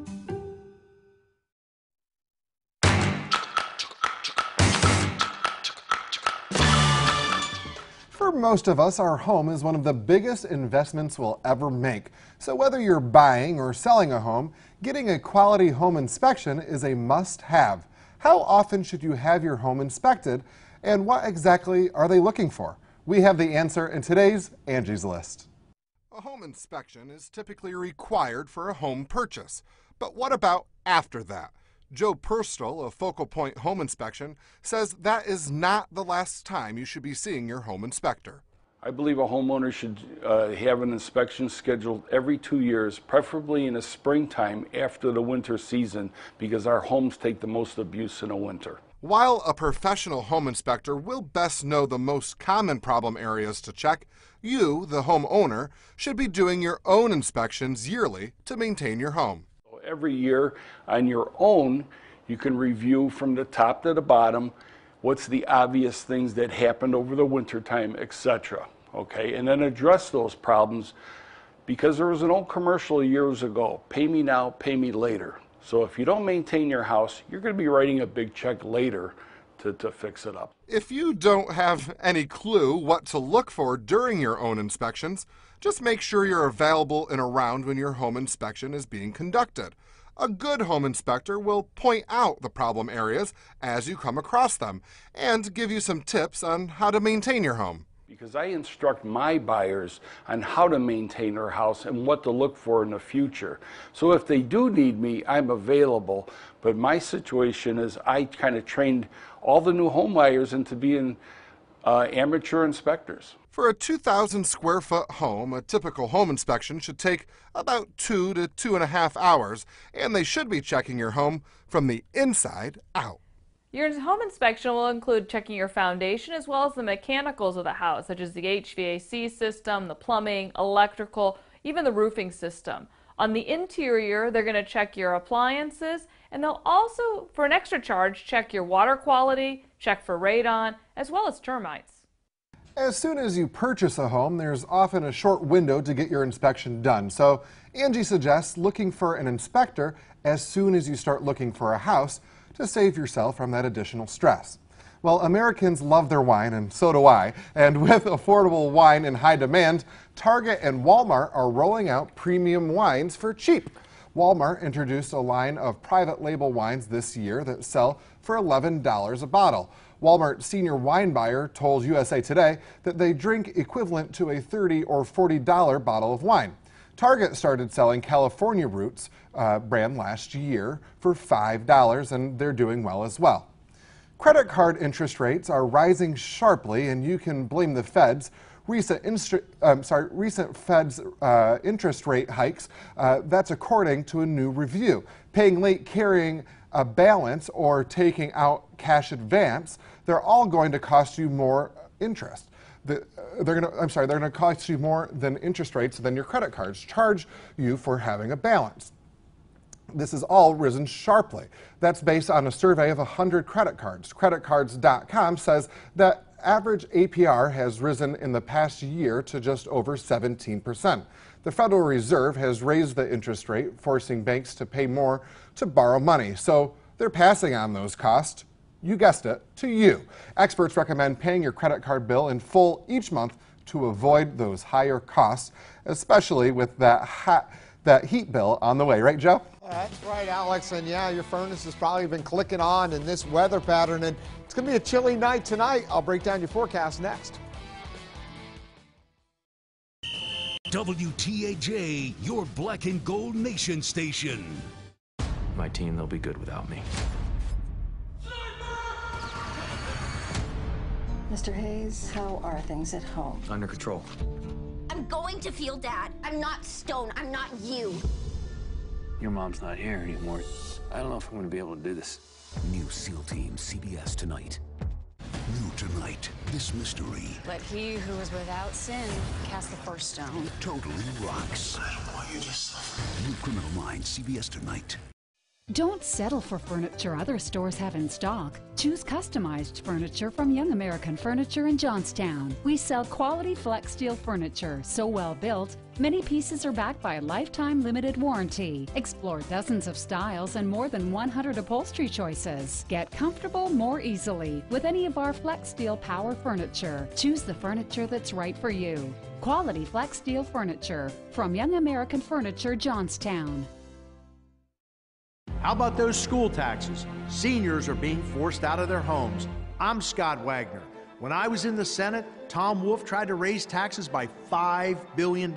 For most of us, our home is one of the biggest investments we'll ever make. So whether you're buying or selling a home, getting a quality home inspection is a must-have. How often should you have your home inspected, and what exactly are they looking for? We have the answer in today's Angie's List. A home inspection is typically required for a home purchase. But what about after that? Joe Purstel of Focal Point Home Inspection says that is not the last time you should be seeing your home inspector. I believe a homeowner should have an inspection scheduled every 2 years, preferably in the springtime after the winter season, because our homes take the most abuse in the winter. While a professional home inspector will best know the most common problem areas to check, you, the homeowner, should be doing your own inspections yearly to maintain your home. Every year on your own, you can review from the top to the bottom what's the obvious things that happened over the winter time, etc. Okay, and then address those problems, because there was an old commercial years ago, pay me now, pay me later. So if you don't maintain your house, you're going to be writing a big check later to fix it up. If you don't have any clue what to look for during your own inspections, just make sure you're available and around when your home inspection is being conducted. A good home inspector will point out the problem areas as you come across them and give you some tips on how to maintain your home. Because I instruct my buyers on how to maintain their house and what to look for in the future. So if they do need me, I'm available. But my situation is I kind of trained all the new home buyers into being amateur inspectors. For a 2,000 square foot home, a typical home inspection should take about 2 to 2.5 hours, and they should be checking your home from the inside out. Your home inspection will include checking your foundation as well as the mechanicals of the house, such as the HVAC system, the plumbing, electrical, even the roofing system. On the interior, they're going to check your appliances, and they'll also, for an extra charge, check your water quality, check for radon, as well as termites. As soon as you purchase a home, there's often a short window to get your inspection done. So Angie suggests looking for an inspector as soon as you start looking for a house to save yourself from that additional stress. Well, Americans love their wine, and so do I. And with affordable wine in high demand, Target and Walmart are rolling out premium wines for cheap. Walmart introduced a line of private label wines this year that sell for $11 a bottle. Walmart senior wine buyer told USA Today that they drink equivalent to a $30 or $40 bottle of wine. Target started selling California Roots brand last year for $5, and they're doing well as well. Credit card interest rates are rising sharply, and you can blame the Fed's recent Fed's interest rate hikes. That's according to a new review. Paying late, carrying a balance, or taking out cash advance, they're all going to cost you more interest. They're going to cost you more than interest rates than your credit cards charge you for having a balance. This has all risen sharply. That's based on a survey of 100 credit cards. Creditcards.com says that average APR has risen in the past year to just over 17%. The Federal Reserve has raised the interest rate, forcing banks to pay more to borrow money. So they're passing on those costs, you guessed it, to you. Experts recommend paying your credit card bill in full each month to avoid those higher costs, especially with that heat bill on the way. Right, Joe? That's right, Alex. And yeah, your furnace has probably been clicking on in this weather pattern. And it's going to be a chilly night tonight. I'll break down your forecast next. WTAJ, your black and gold nation station. My team, they'll be good without me. Mr. Hayes, how are things at home? Under control. I'm going to feel Dad. I'm not Stone. I'm not you. Your mom's not here anymore. I don't know if I'm going to be able to do this. New SEAL Team, CBS tonight. New tonight, this mystery. Let he who is without sin cast the first stone. Totally rocks. I don't want you to suffer. New Criminal Minds, CBS tonight. Don't settle for furniture other stores have in stock. Choose customized furniture from Young American Furniture in Johnstown. We sell quality flex steel furniture, so well built, many pieces are backed by a lifetime limited warranty. Explore dozens of styles and more than 100 upholstery choices. Get comfortable more easily with any of our flex steel power furniture. Choose the furniture that's right for you. Quality flex steel furniture from Young American Furniture, Johnstown. How about those school taxes? Seniors are being forced out of their homes. I'm Scott Wagner. When I was in the Senate, Tom Wolf tried to raise taxes by $5 billion.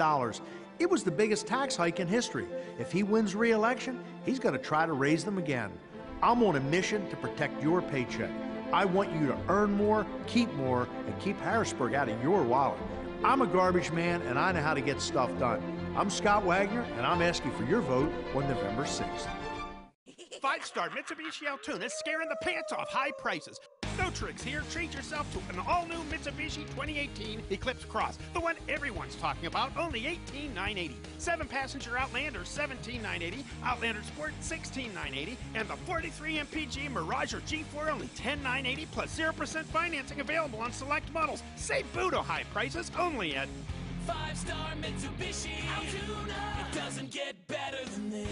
It was the biggest tax hike in history. If he wins re-election, he's going to try to raise them again. I'm on a mission to protect your paycheck. I want you to earn more, keep more, and keep Harrisburg out of your wallet. I'm a garbage man, and I know how to get stuff done. I'm Scott Wagner, and I'm asking for your vote on November 6th. 5-star Mitsubishi Altoona is scaring the pants off high prices. No tricks here. Treat yourself to an all-new Mitsubishi 2018 Eclipse Cross. The one everyone's talking about, only $18,980. 7-passenger Outlander, $17,980. Outlander Sport, $16,980. And the 43 MPG Mirage or G4, only $10,980 plus 0% financing available on select models. Save Budo high prices only at 5-star Mitsubishi Altoona. It doesn't get better than this.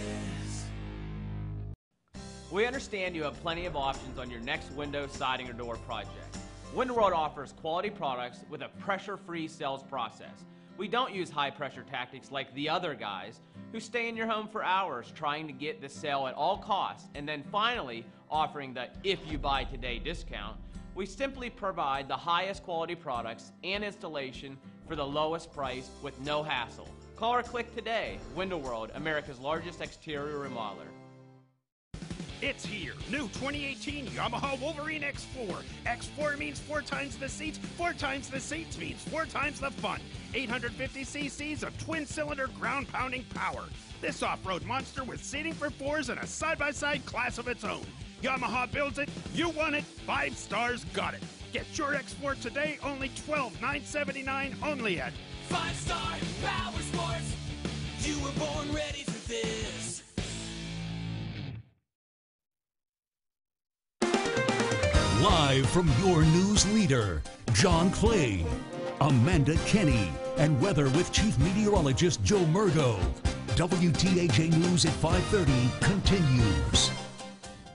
We understand you have plenty of options on your next window, siding, or door project. Window World offers quality products with a pressure-free sales process. We don't use high-pressure tactics like the other guys who stay in your home for hours trying to get the sale at all costs and then finally offering the if you buy today discount. We simply provide the highest quality products and installation for the lowest price with no hassle. Call or click today. Window World, America's largest exterior remodeler. It's here. New 2018 Yamaha Wolverine X4. X4 means 4 times the seats. 4 times the seats means 4 times the fun. 850 cc's of twin-cylinder ground-pounding power. This off-road monster with seating for 4s and a side-by-side class of its own. Yamaha builds it. You want it. 5 stars got it. Get your X4 today, only $12,979 only at 5-Star Power Sports. You were born ready for this. Live from your news leader, John Clay, Amanda Kenny, and weather with Chief Meteorologist Joe Murdo. WTAJ News at 5:30 continues.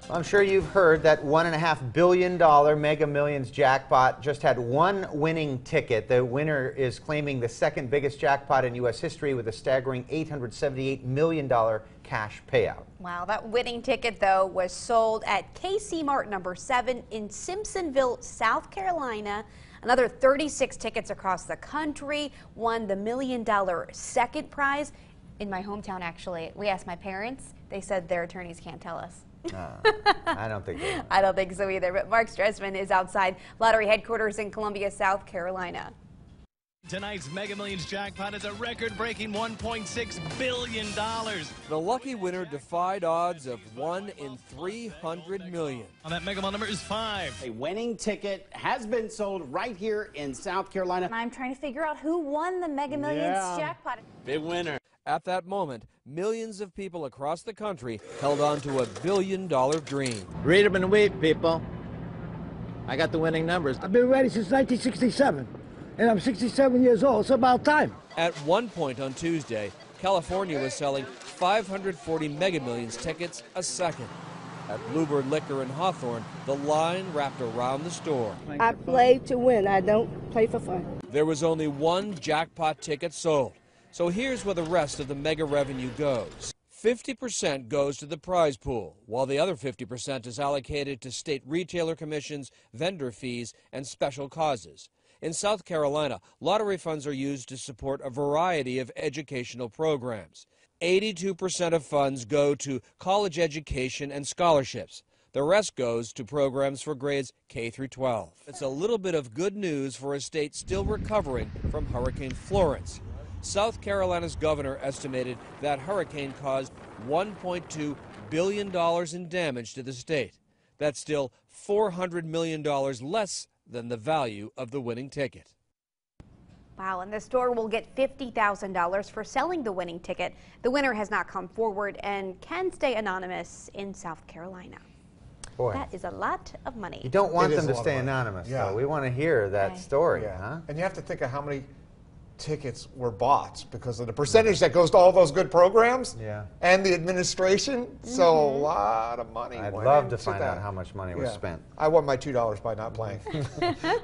I'm sure you've heard that $1.5 billion Mega Millions jackpot just had one winning ticket. The winner is claiming the second biggest jackpot in U.S. history with a staggering $878 million cash payout. Wow, that winning ticket, though, was sold at KC Mart number 7 in Simpsonville, South Carolina. Another 36 tickets across the country won the $1 million second prize. In my hometown, actually, we asked my parents. They said their attorneys can't tell us. I don't think so. I don't think so either. But Mark Stressman is outside lottery headquarters in Columbia, South Carolina. Tonight's Mega Millions jackpot is a record-breaking $1.6 billion. The lucky winner defied odds of 1 in 300 million. That Mega Mall number is 5. A winning ticket has been sold right here in South Carolina. I'm trying to figure out who won the Mega Millions jackpot. Big winner. At that moment, millions of people across the country held on to a $1 billion dream. Read them and weep, people. I got the winning numbers. I've been ready since 1967, and I'm 67 years old. It's about time. At one point on Tuesday, California was selling 540 Mega Millions tickets a second. At Bluebird Liquor in Hawthorne, the line wrapped around the store. I play to win. I don't play for fun. There was only one jackpot ticket sold. So here's where the rest of the mega revenue goes. 50% goes to the prize pool, while the other 50% is allocated to state retailer commissions, vendor fees, and special causes. In South Carolina, lottery funds are used to support a variety of educational programs. 82% of funds go to college education and scholarships. The rest goes to programs for grades K through 12. It's a little bit of good news for a state still recovering from Hurricane Florence. South Carolina's governor estimated that hurricane caused $1.2 billion in damage to the state. That's still $400 million less than the value of the winning ticket. Wow, and the store will get $50,000 for selling the winning ticket. The winner has not come forward and can stay anonymous in South Carolina. Boy. That is a lot of money. You don't want them to stay anonymous, though. We want to hear that story, huh? And you have to think of how many tickets were bought because of the percentage that goes to all those good programs and the administration. So a lot of money I'd went love to into find that. out how much money was spent. I won my $2 by not playing.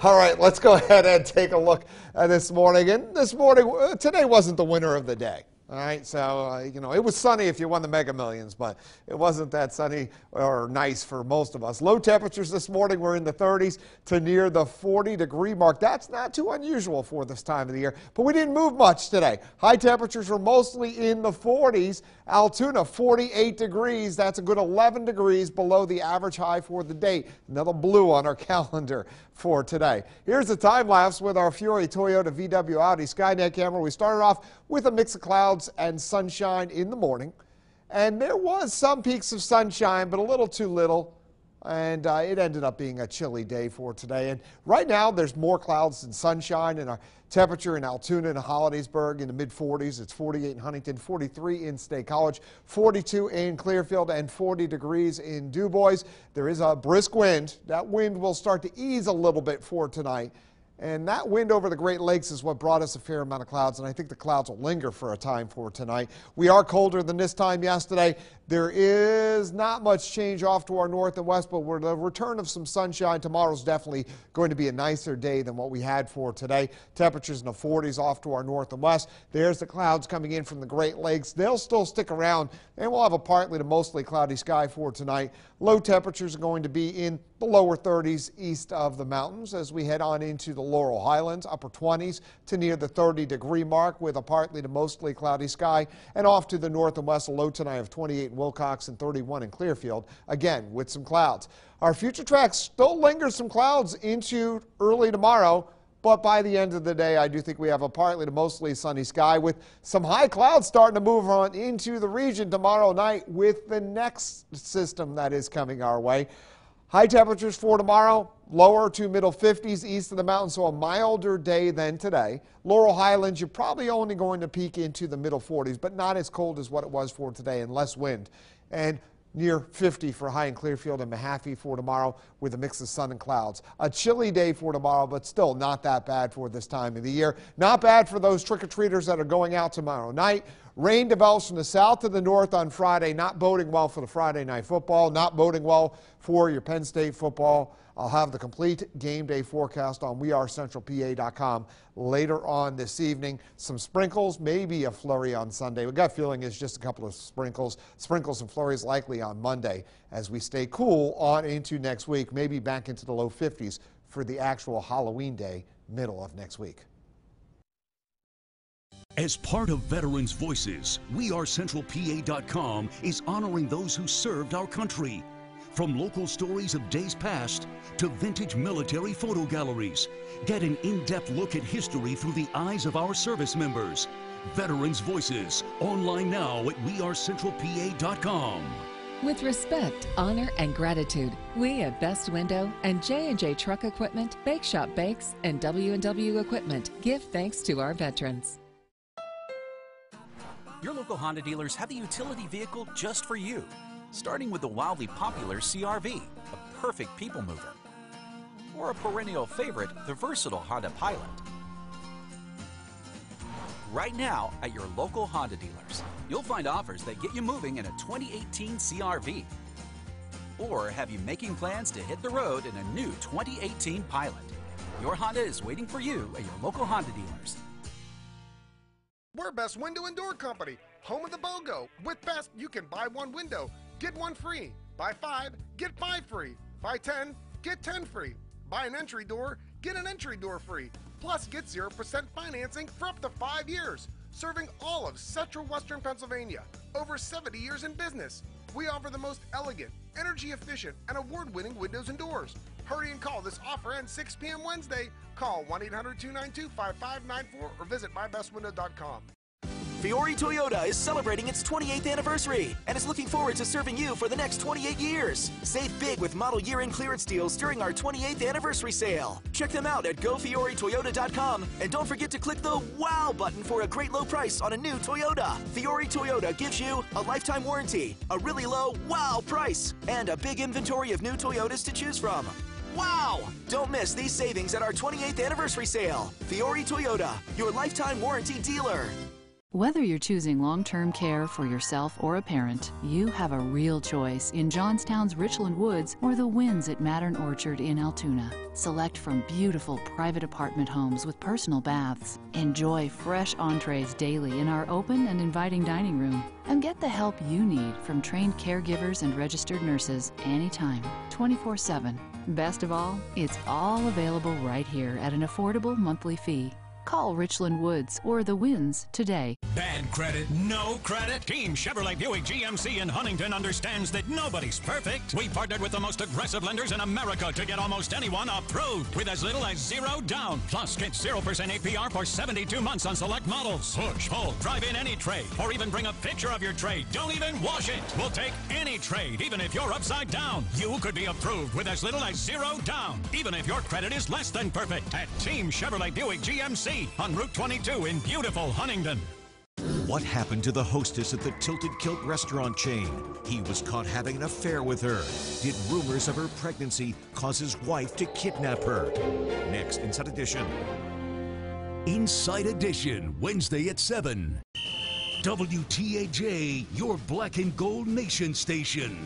All right, let's go ahead and take a look at this morning. And this morning, today wasn't the winner of the day. All right, so, you know, it was sunny if you won the Mega Millions, but it wasn't that sunny or nice for most of us. Low temperatures this morning were in the 30s to near the 40-degree mark. That's not too unusual for this time of the year, but we didn't move much today. High temperatures were mostly in the 40s. Altoona, 48 degrees. That's a good 11 degrees below the average high for the day. Another blue on our calendar for today. Here's a time lapse with our Fury Toyota VW Audi Skynet camera. We started off with a mix of clouds and sunshine in the morning, and there was some peaks of sunshine, but a little too little, and it ended up being a chilly day for today. And right now there's more clouds than sunshine, and our temperature in Altoona and Hollidaysburg in the mid-40s. It's 48 in Huntington, 43 in State College, 42 in Clearfield, and 40 degrees in DuBois. There is a brisk wind. That wind will start to ease a little bit for tonight. And that wind over the Great Lakes is what brought us a fair amount of clouds, and I think the clouds will linger for a time for tonight. We are colder than this time yesterday. There is not much change off to our north and west, but with the return of some sunshine, tomorrow's definitely going to be a nicer day than what we had for today. Temperatures in the 40s off to our north and west. There's the clouds coming in from the Great Lakes. They'll still stick around, and we'll have a partly to mostly cloudy sky for tonight. Low temperatures are going to be in the lower 30s east of the mountains as we head on into the Laurel Highlands, upper 20s to near the 30-degree mark with a partly to mostly cloudy sky. And off to the north and west, a low tonight of 28 in Wilcox and 31 in Clearfield, again with some clouds. Our future tracks still lingers some clouds into early tomorrow. But by the end of the day, I do think we have a partly to mostly sunny sky with some high clouds starting to move on into the region tomorrow night with the next system that is coming our way. High temperatures for tomorrow, lower to middle 50s east of the mountains, so a milder day than today. Laurel Highlands, you're probably only going to peak into the middle 40s, but not as cold as what it was for today and less wind. And near 50 for high in Clearfield and Mahaffey for tomorrow with a mix of sun and clouds. A chilly day for tomorrow, but still not that bad for this time of the year. Not bad for those trick-or-treaters that are going out tomorrow night. Rain develops from the south to the north on Friday, not boding well for the Friday night football, not boding well for your Penn State football. I'll have the complete game day forecast on wearecentralpa.com later on this evening. Some sprinkles, maybe a flurry on Sunday. My gut feeling is just a couple of sprinkles. Sprinkles and flurries likely on Monday as we stay cool on into next week, maybe back into the low 50s for the actual Halloween day, middle of next week. As part of Veterans Voices, wearecentralpa.com is honoring those who served our country. From local stories of days past to vintage military photo galleries, get an in-depth look at history through the eyes of our service members. Veterans Voices, online now at wearecentralpa.com. With respect, honor, and gratitude, we at Best Window and J&J Truck Equipment, Bake Shop Bakes, and W&W Equipment give thanks to our veterans. Your local Honda dealers have the utility vehicle just for you. Starting with the wildly popular CR-V, a perfect people mover. Or a perennial favorite, the versatile Honda Pilot. Right now, at your local Honda dealers, you'll find offers that get you moving in a 2018 CR-V. Or have you making plans to hit the road in a new 2018 Pilot. Your Honda is waiting for you at your local Honda dealers. We're Best Window and Door Company, home of the BOGO. With Best, you can buy one window, get one free. Buy 5, get 5 free. Buy 10, get 10 free. Buy an entry door, get an entry door free. Plus, get 0% financing for up to 5 years. Serving all of Central Western Pennsylvania. Over 70 years in business. We offer the most elegant, energy efficient, and award-winning windows and doors. Hurry and call. This offer ends 6 p.m. Wednesday. Call 1-800-292-5594 or visit mybestwindow.com. Fiore Toyota is celebrating its 28th anniversary and is looking forward to serving you for the next 28 years. Save big with model year-end clearance deals during our 28th anniversary sale. Check them out at gofioretoyota.com and don't forget to click the WOW button for a great low price on a new Toyota. Fiore Toyota gives you a lifetime warranty, a really low WOW price, and a big inventory of new Toyotas to choose from. Wow! Don't miss these savings at our 28th anniversary sale. Fiore Toyota, your lifetime warranty dealer. Whether you're choosing long-term care for yourself or a parent, you have a real choice in Johnstown's Richland Woods or the Winds at Mattern Orchard in Altoona. Select from beautiful private apartment homes with personal baths. Enjoy fresh entrees daily in our open and inviting dining room. And get the help you need from trained caregivers and registered nurses anytime, 24/7. Best of all, it's all available right here at an affordable monthly fee. Call Richland Woods or the Winds today. Bad credit, no credit? Team Chevrolet Buick GMC in Huntington understands that nobody's perfect. We partnered with the most aggressive lenders in America to get almost anyone approved with as little as $0 down. Plus, get 0% APR for 72 months on select models. Push, pull, drive in any trade, or even bring a picture of your trade. Don't even wash it. We'll take any trade, even if you're upside down. You could be approved with as little as $0 down, even if your credit is less than perfect at Team Chevrolet Buick GMC on Route 22 in beautiful Huntington. What happened to the hostess at the Tilted Kilt restaurant chain? He was caught having an affair with her. Did rumors of her pregnancy cause his wife to kidnap her? Next, Inside Edition. Inside Edition, Wednesday at 7. WTAJ, your black and gold nation station.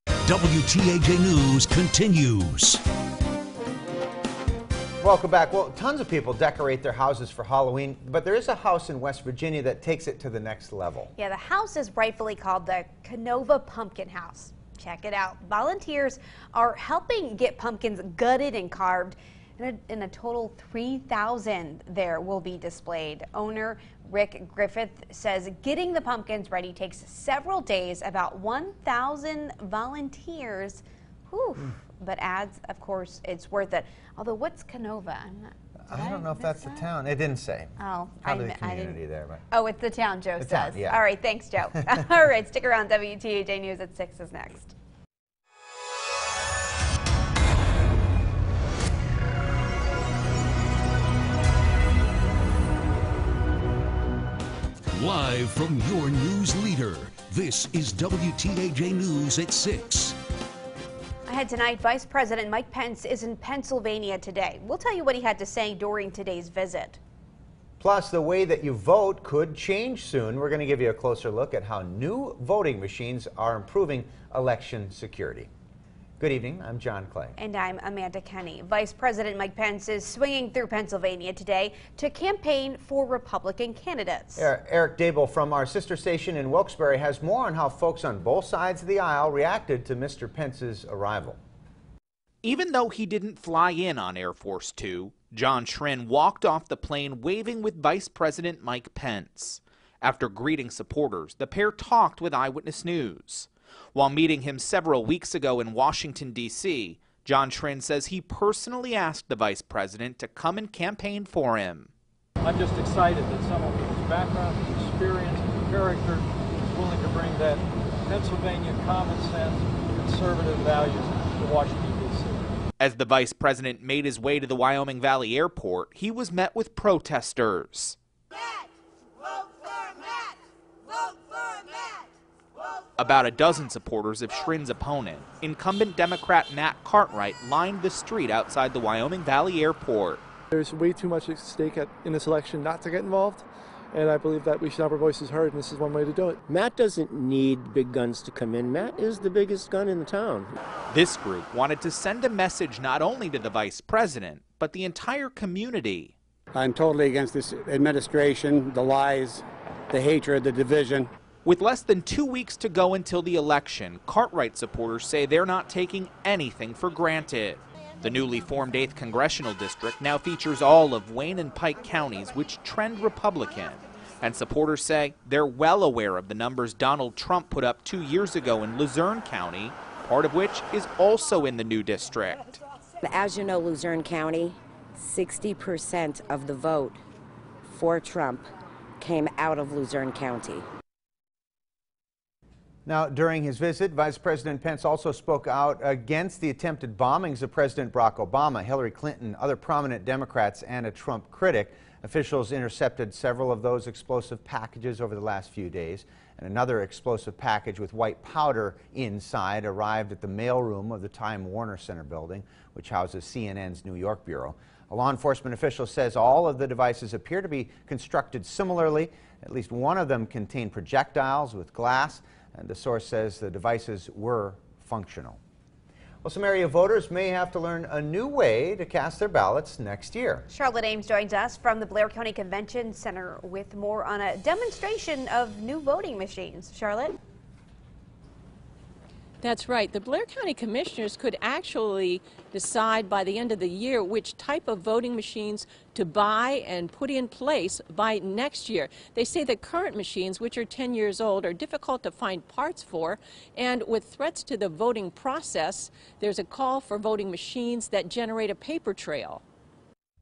WTAJ News continues. Welcome back. Well, tons of people decorate their houses for Halloween, but there is a house in West Virginia that takes it to the next level. Yeah, the house is rightfully called the Canova Pumpkin House. Check it out. Volunteers are helping get pumpkins gutted and carved. In a total 3,000 there will be displayed. Owner Rick Griffith says getting the pumpkins ready takes several days, about 1,000 volunteers. Whew. But adds, of course, it's worth it. Although, what's Canova? I don't know if that's the town. It didn't say. Oh, Probably the community there. But. Oh, it's the town, Joe says. Town, yeah. All right, thanks, Joe. All right, stick around. WTAJ News at 6 is next. Live from your news leader, this is WTAJ News at 6. Ahead tonight, Vice President Mike Pence is in Pennsylvania today. We'll tell you what he had to say during today's visit. Plus, the way that you vote could change soon. We're going to give you a closer look at how new voting machines are improving election security. Good evening. I'm John Clay. And I'm Amanda Kenny. Vice President Mike Pence is swinging through Pennsylvania today to campaign for Republican candidates. Eric Dable from our sister station in Wilkes-Barre has more on how folks on both sides of the aisle reacted to Mr. Pence's arrival. Even though he didn't fly in on Air Force Two, John Schrin walked off the plane waving with Vice President Mike Pence. After greeting supporters, the pair talked with Eyewitness News. While meeting him several weeks ago in Washington, D.C., John Schrin says he personally asked the vice president to come and campaign for him. I'm just excited that someone with his background, his experience, his character is willing to bring that Pennsylvania common sense, conservative values to Washington, D.C. As the vice president made his way to the Wyoming Valley Airport, he was met with protesters. About a dozen supporters of Schrin's opponent, incumbent Democrat Matt Cartwright, lined the street outside the Wyoming Valley Airport. There's way too much at stake in this election not to get involved, and I believe that we should have our voices heard, and this is one way to do it. Matt doesn't need big guns to come in. Matt is the biggest gun in the town. This group wanted to send a message not only to the vice president, but the entire community. I'm totally against this administration, the lies, the hatred, the division. With less than 2 weeks to go until the election, Cartwright supporters say they're not taking anything for granted. The newly formed 8th Congressional District now features all of Wayne and Pike counties, which trend Republican. And supporters say they're well aware of the numbers Donald Trump put up 2 years ago in Luzerne County, part of which is also in the new district. As you know, Luzerne County, 60% of the vote for Trump came out of Luzerne County. Now, during his visit, Vice President Pence also spoke out against the attempted bombings of President Barack Obama, Hillary Clinton, other prominent Democrats, and a Trump critic. Officials intercepted several of those explosive packages over the last few days, and another explosive package with white powder inside arrived at the mailroom of the Time Warner Center building, which houses CNN's New York bureau. A law enforcement official says all of the devices appear to be constructed similarly. At least one of them contained projectiles with glass, and the source says the devices were functional. Well, some area voters may have to learn a new way to cast their ballots next year. Charlotte Ames joins us from the Blair County Convention Center with more on a demonstration of new voting machines. Charlotte? That's right. The Blair County Commissioners could actually decide by the end of the year which type of voting machines to buy and put in place by next year. They say that current machines, which are 10 years old, are difficult to find parts for, and with threats to the voting process, there's a call for voting machines that generate a paper trail.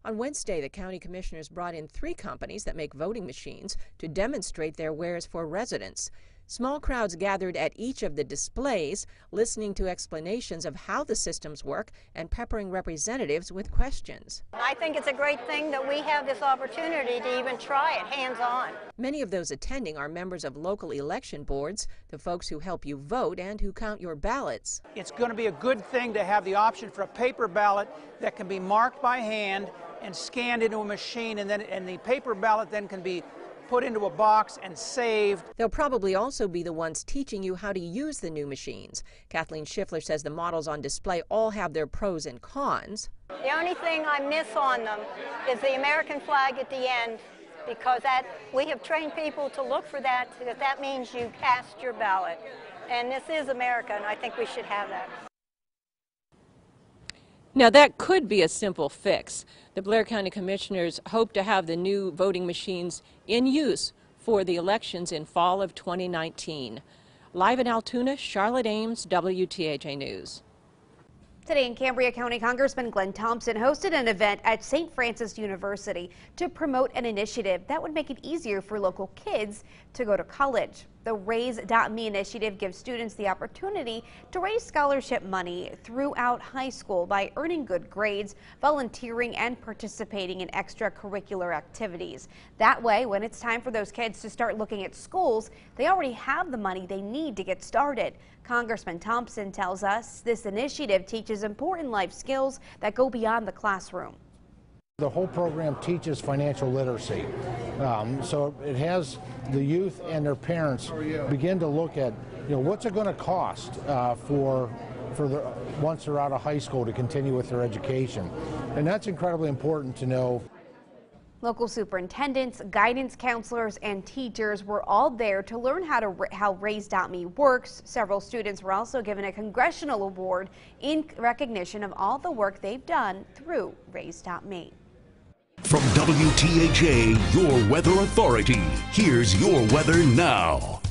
On Wednesday, the county commissioners brought in 3 companies that make voting machines to demonstrate their wares for residents. Small crowds gathered at each of the displays, listening to explanations of how the systems work and peppering representatives with questions. I think it's a great thing that we have this opportunity to even try it hands-on. Many of those attending are members of local election boards, the folks who help you vote and who count your ballots. It's going to be a good thing to have the option for a paper ballot that can be marked by hand and scanned into a machine, and the paper ballot then can be put into a box and saved. They'll probably also be the ones teaching you how to use the new machines. Kathleen Schiffler says the models on display all have their pros and cons. The only thing I miss on them is the American flag at the end, because we have trained people to look for that, because that means you cast your ballot. And this is America, and I think we should have that. Now, that could be a simple fix. The Blair County Commissioners hope to have the new voting machines in use for the elections in fall of 2019. Live in Altoona, Charlotte Ames, WTAJ News. Today in Cambria County, Congressman Glenn Thompson hosted an event at St. Francis University to promote an initiative that would make it easier for local kids to go to college. The Raise.me initiative gives students the opportunity to raise scholarship money throughout high school by earning good grades, volunteering, and participating in extracurricular activities. That way, when it's time for those kids to start looking at schools, they already have the money they need to get started. Congressman Thompson tells us this initiative teaches important life skills that go beyond the classroom. The whole program teaches financial literacy, so it has the youth and their parents begin to look at, what's it going to cost once they're out of high school to continue with their education, and that's incredibly important to know. Local superintendents, guidance counselors, and teachers were all there to learn how Raise.me works. Several students were also given a congressional award in recognition of all the work they've done through Raise.me. From WTAJ, your weather authority, here's your weather now.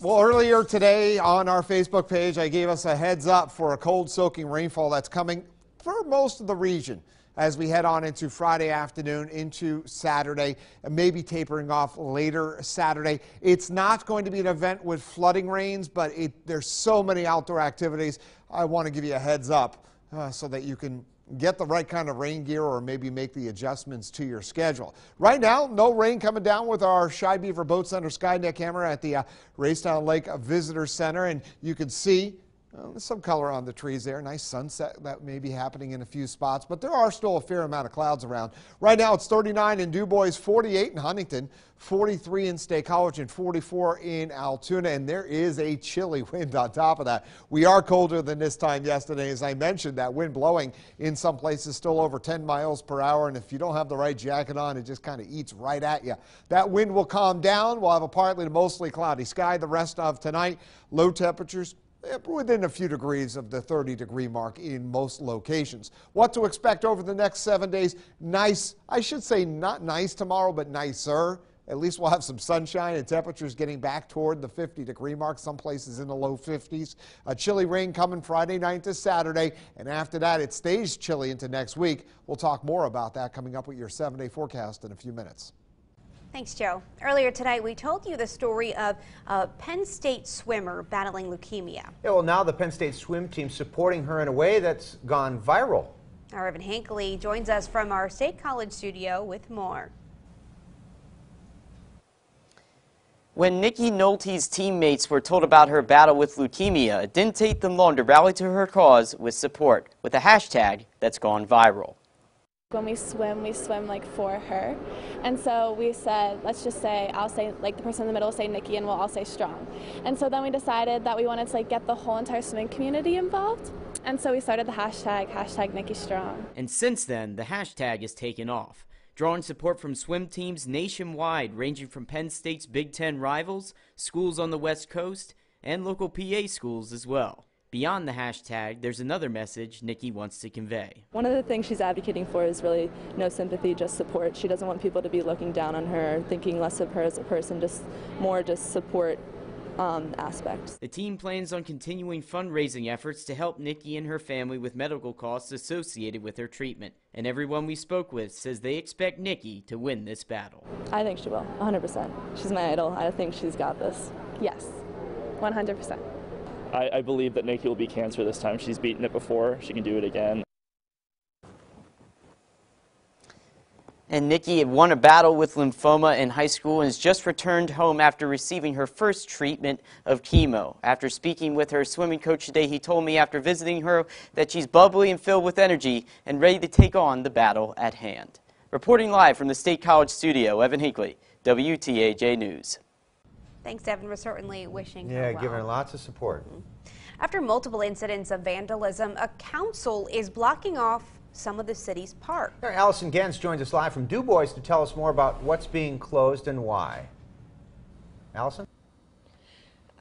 Well, earlier today on our Facebook page, I gave us a heads up for a cold soaking rainfall that's coming for most of the region as we head on into Friday afternoon into Saturday, and maybe tapering off later Saturday. It's not going to be an event with flooding rains, but there's so many outdoor activities. I want to give you a heads up so that you can get the right kind of rain gear or maybe make the adjustments to your schedule. Right now, no rain coming down with our Shy Beaver Boat Center Skynet camera at the Racetown Lake Visitor Center, and you can see there's some color on the trees there. Nice sunset that may be happening in a few spots, but there are still a fair amount of clouds around. Right now it's 39 in DuBois, 48 in Huntington, 43 in State College, and 44 in Altoona, and there is a chilly wind on top of that. We are colder than this time yesterday. As I mentioned, that wind blowing in some places still over 10 miles per hour, and if you don't have the right jacket on, it just kind of eats right at you. That wind will calm down. We'll have a partly to mostly cloudy sky the rest of tonight. Low temperatures within a few degrees of the 30-degree mark in most locations. What to expect over the next 7 days? Nice, I should say not nice tomorrow, but nicer. At least we'll have some sunshine and temperatures getting back toward the 50-degree mark, some places in the low 50s. A chilly rain coming Friday night to Saturday, and after that it stays chilly into next week. We'll talk more about that coming up with your 7-day forecast in a few minutes. Thanks, Joe. Earlier tonight, we told you the story of a Penn State swimmer battling leukemia. Yeah, well, now the Penn State swim team supporting her in a way that's gone viral. Our Evan Hinckley joins us from our State College studio with more. When Nikki Nolte's teammates were told about her battle with leukemia, it didn't take them long to rally to her cause with support, with a hashtag that's gone viral. When we swim like for her. And so we said, let's just say, I'll say, like the person in the middle will say Nikki and we'll all say strong. And so then we decided that we wanted to get the whole entire swimming community involved. And so we started the hashtag Nikki Strong. And since then, the hashtag has taken off, drawing support from swim teams nationwide, ranging from Penn State's Big Ten rivals, schools on the West Coast, and local PA schools as well. Beyond the hashtag, there's another message Nikki wants to convey. One of the things she's advocating for is really no sympathy, just support. She doesn't want people to be looking down on her, thinking less of her as a person, just more support aspects. The team plans on continuing fundraising efforts to help Nikki and her family with medical costs associated with her treatment. And everyone we spoke with says they expect Nikki to win this battle. I think she will, 100%. She's my idol. I think she's got this. Yes, 100%. I believe that Nikki will beat cancer this time. She's beaten it before. She can do it again. And Nikki had won a battle with lymphoma in high school and has just returned home after receiving her first treatment of chemo. After speaking with her swimming coach today, he told me after visiting her that she's bubbly and filled with energy and ready to take on the battle at hand. Reporting live from the State College studio, Evan Hinckley, WTAJ News. Thanks, Evan. We're certainly wishing her well. Yeah, giving her lots of support. After multiple incidents of vandalism, a council is blocking off some of the city's park. Allison Gens joins us live from DuBois to tell us more about what's being closed and why. Allison?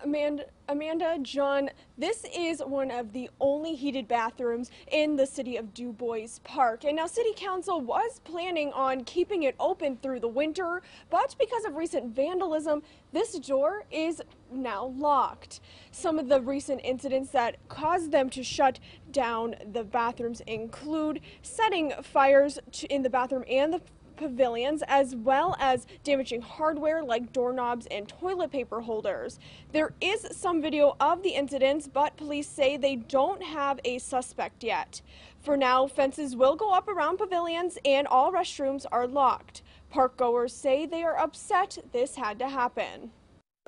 Amanda, John, this is one of the only heated bathrooms in the city of Du Bois Park. And now City Council was planning on keeping it open through the winter, but because of recent vandalism, this door is now locked. Some of the recent incidents that caused them to shut down the bathrooms include setting fires in the bathroom and the pavilions, as well as damaging hardware like doorknobs and toilet paper holders. There is some video of the incidents, but police say they don't have a suspect yet. For now, fences will go up around pavilions and all restrooms are locked. Park goers say they are upset this had to happen.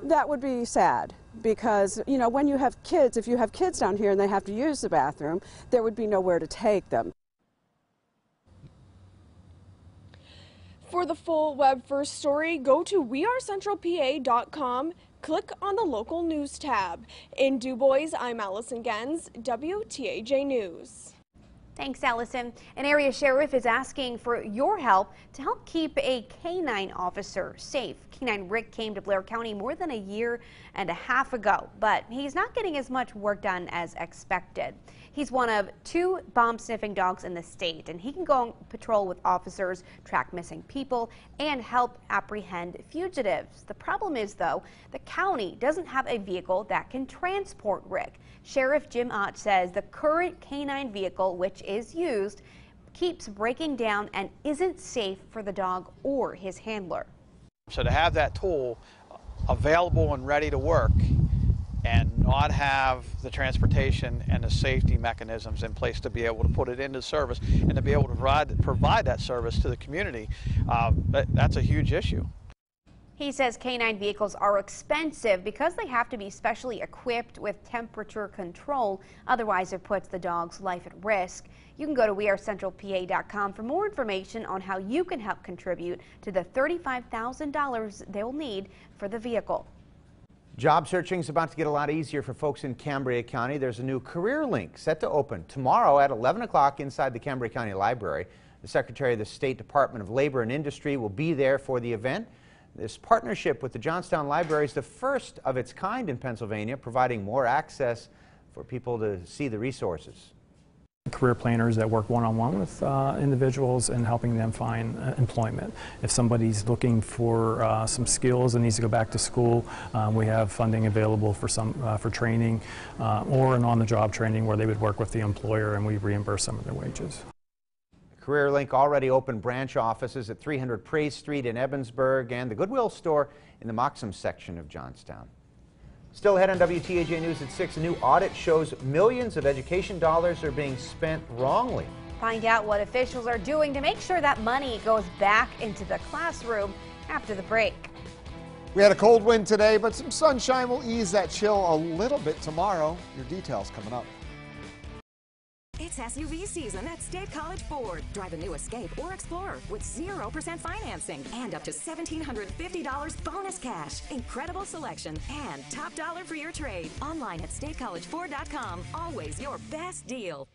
That would be sad because, you know, when you have kids, if you have kids down here and they have to use the bathroom, there would be nowhere to take them. For the full web first story, go to wearecentralpa.com, click on the local news tab. In Du Bois, I'm Allison Gens, WTAJ News. Thanks, Allison. An area sheriff is asking for your help to help keep a canine officer safe. Canine Rick came to Blair County more than a year and a half ago, but he's not getting as much work done as expected. He's one of 2 bomb-sniffing dogs in the state, and he can go on patrol with officers, track missing people, and help apprehend fugitives. The problem is, though, the county doesn't have a vehicle that can transport Rick. Sheriff Jim Ott says the current canine vehicle, which is used, keeps breaking down and isn't safe for the dog or his handler. So to have that tool available and ready to work and not have the transportation and the safety mechanisms in place to be able to put it into service and to be able to provide that service to the community, that's a huge issue. He says canine vehicles are expensive because they have to be specially equipped with temperature control. Otherwise, it puts the dog's life at risk. You can go to wearecentralpa.com for more information on how you can help contribute to the $35,000 they'll need for the vehicle. Job searching is about to get a lot easier for folks in Cambria County. There's a new career link set to open tomorrow at 11 o'clock inside the Cambria County Library. The Secretary of the State Department of Labor and Industry will be there for the event. This partnership with the Johnstown Library is the first of its kind in Pennsylvania, providing more access for people to see the resources. Career planners that work one-on-one with individuals and helping them find employment. If somebody's looking for some skills and needs to go back to school, we have funding available for training or an on-the-job training where they would work with the employer and we reimburse some of their wages. CareerLink already opened branch offices at 300 Praise Street in Evansburg and the Goodwill store in the Moxham section of Johnstown. Still ahead on WTAJ News at 6, a new audit shows millions of education dollars are being spent wrongly. Find out what officials are doing to make sure that money goes back into the classroom after the break. We had a cold wind today, but some sunshine will ease that chill a little bit tomorrow. Your details coming up. It's SUV season at State College Ford. Drive a new Escape or Explorer with 0% financing and up to $1,750 bonus cash. Incredible selection and top dollar for your trade. Online at statecollegeford.com. Always your best deal.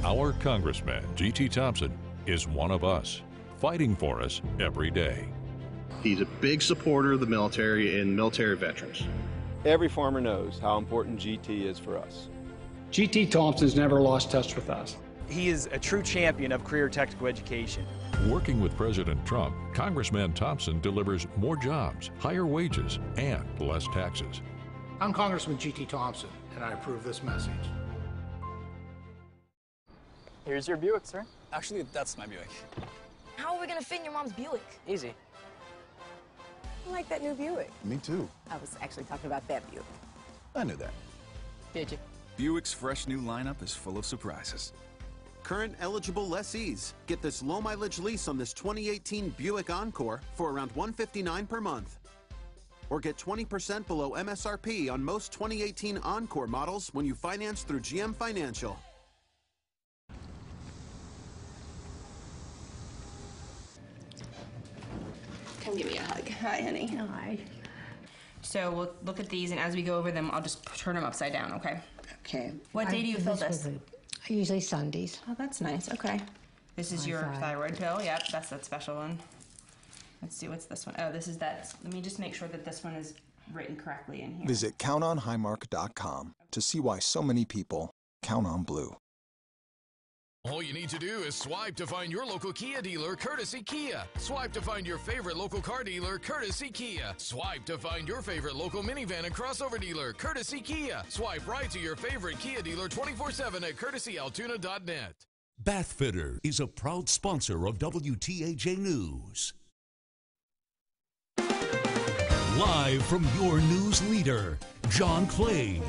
Our Congressman, G.T. Thompson, is one of us, fighting for us every day. He's a big supporter of the military and military veterans. Every farmer knows how important GT is for us. G.T. Thompson's never lost touch with us. He is a true champion of career technical education. Working with President Trump, Congressman Thompson delivers more jobs, higher wages, and less taxes. I'm Congressman G.T. Thompson, and I approve this message. Here's your Buick, sir. Actually, that's my Buick. How are we going to fit in your mom's Buick? Easy. I like that new Buick. Me too. I was actually talking about that Buick. I knew that. Did you? Buick's fresh new lineup is full of surprises. Current eligible lessees get this low mileage lease on this 2018 Buick Encore for around $159 per month. Or get 20% below MSRP on most 2018 Encore models when you finance through GM Financial. Come give me a hug. Hi, honey. Hi. So we'll look at these, and as we go over them, I'll just turn them upside down, okay? Okay. What day do you fill this? Usually Sundays. Oh, that's nice. Okay. This is your thyroid pill. Yep, that's that special one. Let's see, what's this one? Oh, this is that. Let me just make sure that this one is written correctly in here. Visit countonhighmark.com to see why so many people count on blue. All you need to do is swipe to find your local Kia dealer, courtesy Kia. Swipe to find your favorite local car dealer, courtesy Kia. Swipe to find your favorite local minivan and crossover dealer, courtesy Kia. Swipe right to your favorite Kia dealer 24/7 at courtesyaltoona.net. Bathfitter is a proud sponsor of WTAJ News. Live from your news leader, John Clay,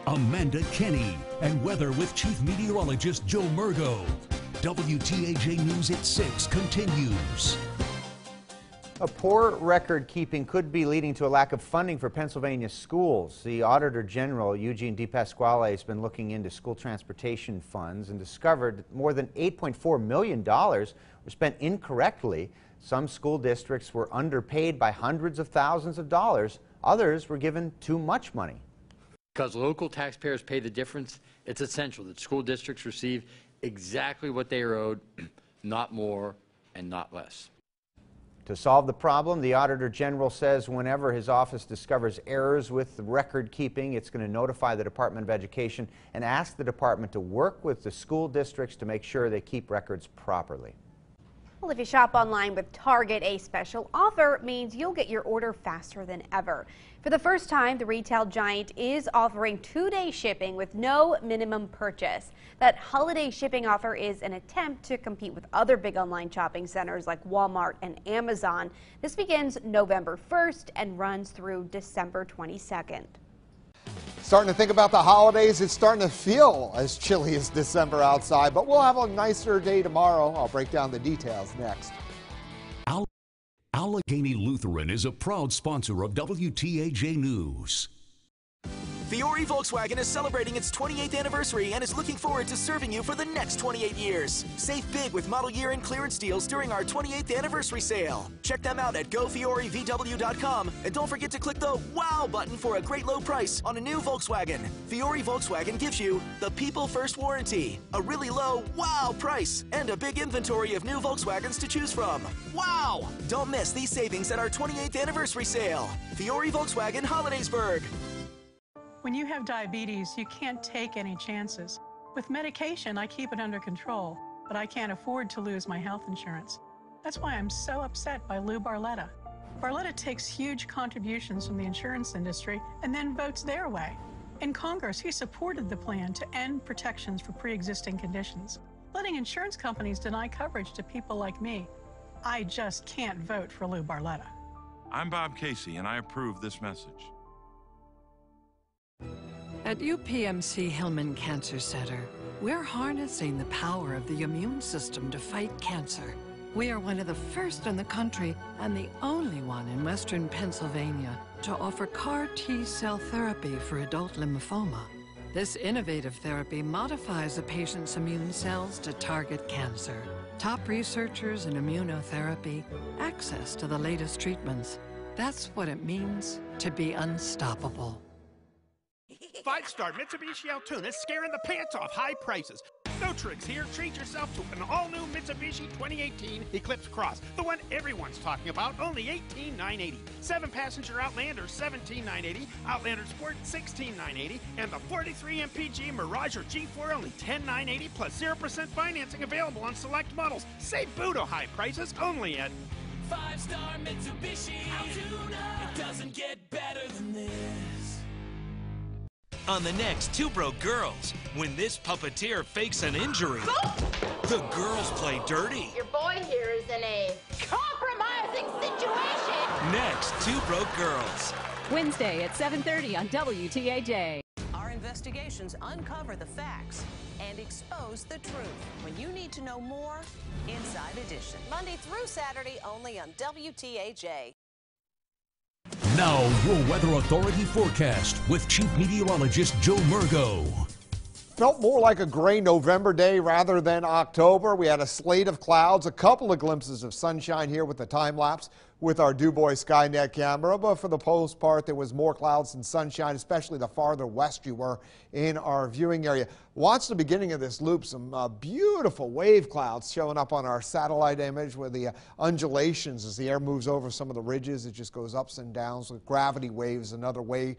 Amanda Kenny, and weather with Chief Meteorologist Joe Murgo. WTAJ News at 6 continues. A poor record keeping could be leading to a lack of funding for Pennsylvania schools. The Auditor General, Eugene DePasquale, has been looking into school transportation funds and discovered that more than $8.4 million were spent incorrectly. Some school districts were underpaid by hundreds of thousands of dollars. Others were given too much money. Because local taxpayers pay the difference, it's essential that school districts receive exactly what they are owed, not more and not less. To solve the problem, the Auditor General says whenever his office discovers errors with record keeping, it's going to notify the Department of Education and ask the department to work with the school districts to make sure they keep records properly. Well, if you shop online with Target, a special offer means you'll get your order faster than ever. For the first time, the retail giant is offering 2-day shipping with no minimum purchase. That holiday shipping offer is an attempt to compete with other big online shopping centers like Walmart and Amazon. This begins November 1st and runs through December 22nd. Starting to think about the holidays, it's starting to feel as chilly as December outside, but we'll have a nicer day tomorrow. I'll break down the details next. Allegheny Lutheran is a proud sponsor of WTAJ News. Fiore Volkswagen is celebrating its 28th anniversary and is looking forward to serving you for the next 28 years. Save big with model year and clearance deals during our 28th anniversary sale. Check them out at GoFioreVW.com and don't forget to click the WOW button for a great low price on a new Volkswagen. Fiore Volkswagen gives you the People First warranty, a really low WOW price, and a big inventory of new Volkswagens to choose from. Wow! Don't miss these savings at our 28th anniversary sale. Fiore Volkswagen Hollidaysburg. When you have diabetes, you can't take any chances. With medication, I keep it under control, but I can't afford to lose my health insurance. That's why I'm so upset by Lou Barletta. Barletta takes huge contributions from the insurance industry and then votes their way. In Congress, he supported the plan to end protections for pre-existing conditions, letting insurance companies deny coverage to people like me. I just can't vote for Lou Barletta. I'm Bob Casey, and I approve this message. At UPMC Hillman Cancer Center, we're harnessing the power of the immune system to fight cancer. We are one of the first in the country and the only one in Western Pennsylvania to offer CAR T-cell therapy for adult lymphoma. This innovative therapy modifies a patient's immune cells to target cancer. Top researchers in immunotherapy, access to the latest treatments. That's what it means to be unstoppable. 5-star Mitsubishi Altoona scaring the pants off high prices. No tricks here. Treat yourself to an all-new Mitsubishi 2018 Eclipse Cross. The one everyone's talking about, only $18,980. 7-passenger Outlander, $17,980. Outlander Sport, $16,980. And the 43 MPG Mirage or G4, only $10,980 plus 0% financing available on select models. Save Budo high prices only at 5-star Mitsubishi Altoona. It doesn't get better than this. On the next Two Broke Girls, when this puppeteer fakes an injury, the girls play dirty. Your boy here is in a compromising situation. Next, Two Broke Girls. Wednesday at 7:30 on WTAJ. Our investigations uncover the facts and expose the truth. When you need to know more, Inside Edition. Monday through Saturday only on WTAJ. Now, your Weather Authority forecast with Chief Meteorologist Joe Murgo. Felt more like a gray November day rather than October. We had a slate of clouds, a couple of glimpses of sunshine here with the time lapse. with our DuBois Skynet camera, but for the most part, there was more clouds than sunshine, especially the farther west you were in our viewing area. Watch the beginning of this loop, some beautiful wave clouds showing up on our satellite image with the undulations as the air moves over some of the ridges. It just goes ups and downs with gravity waves, another way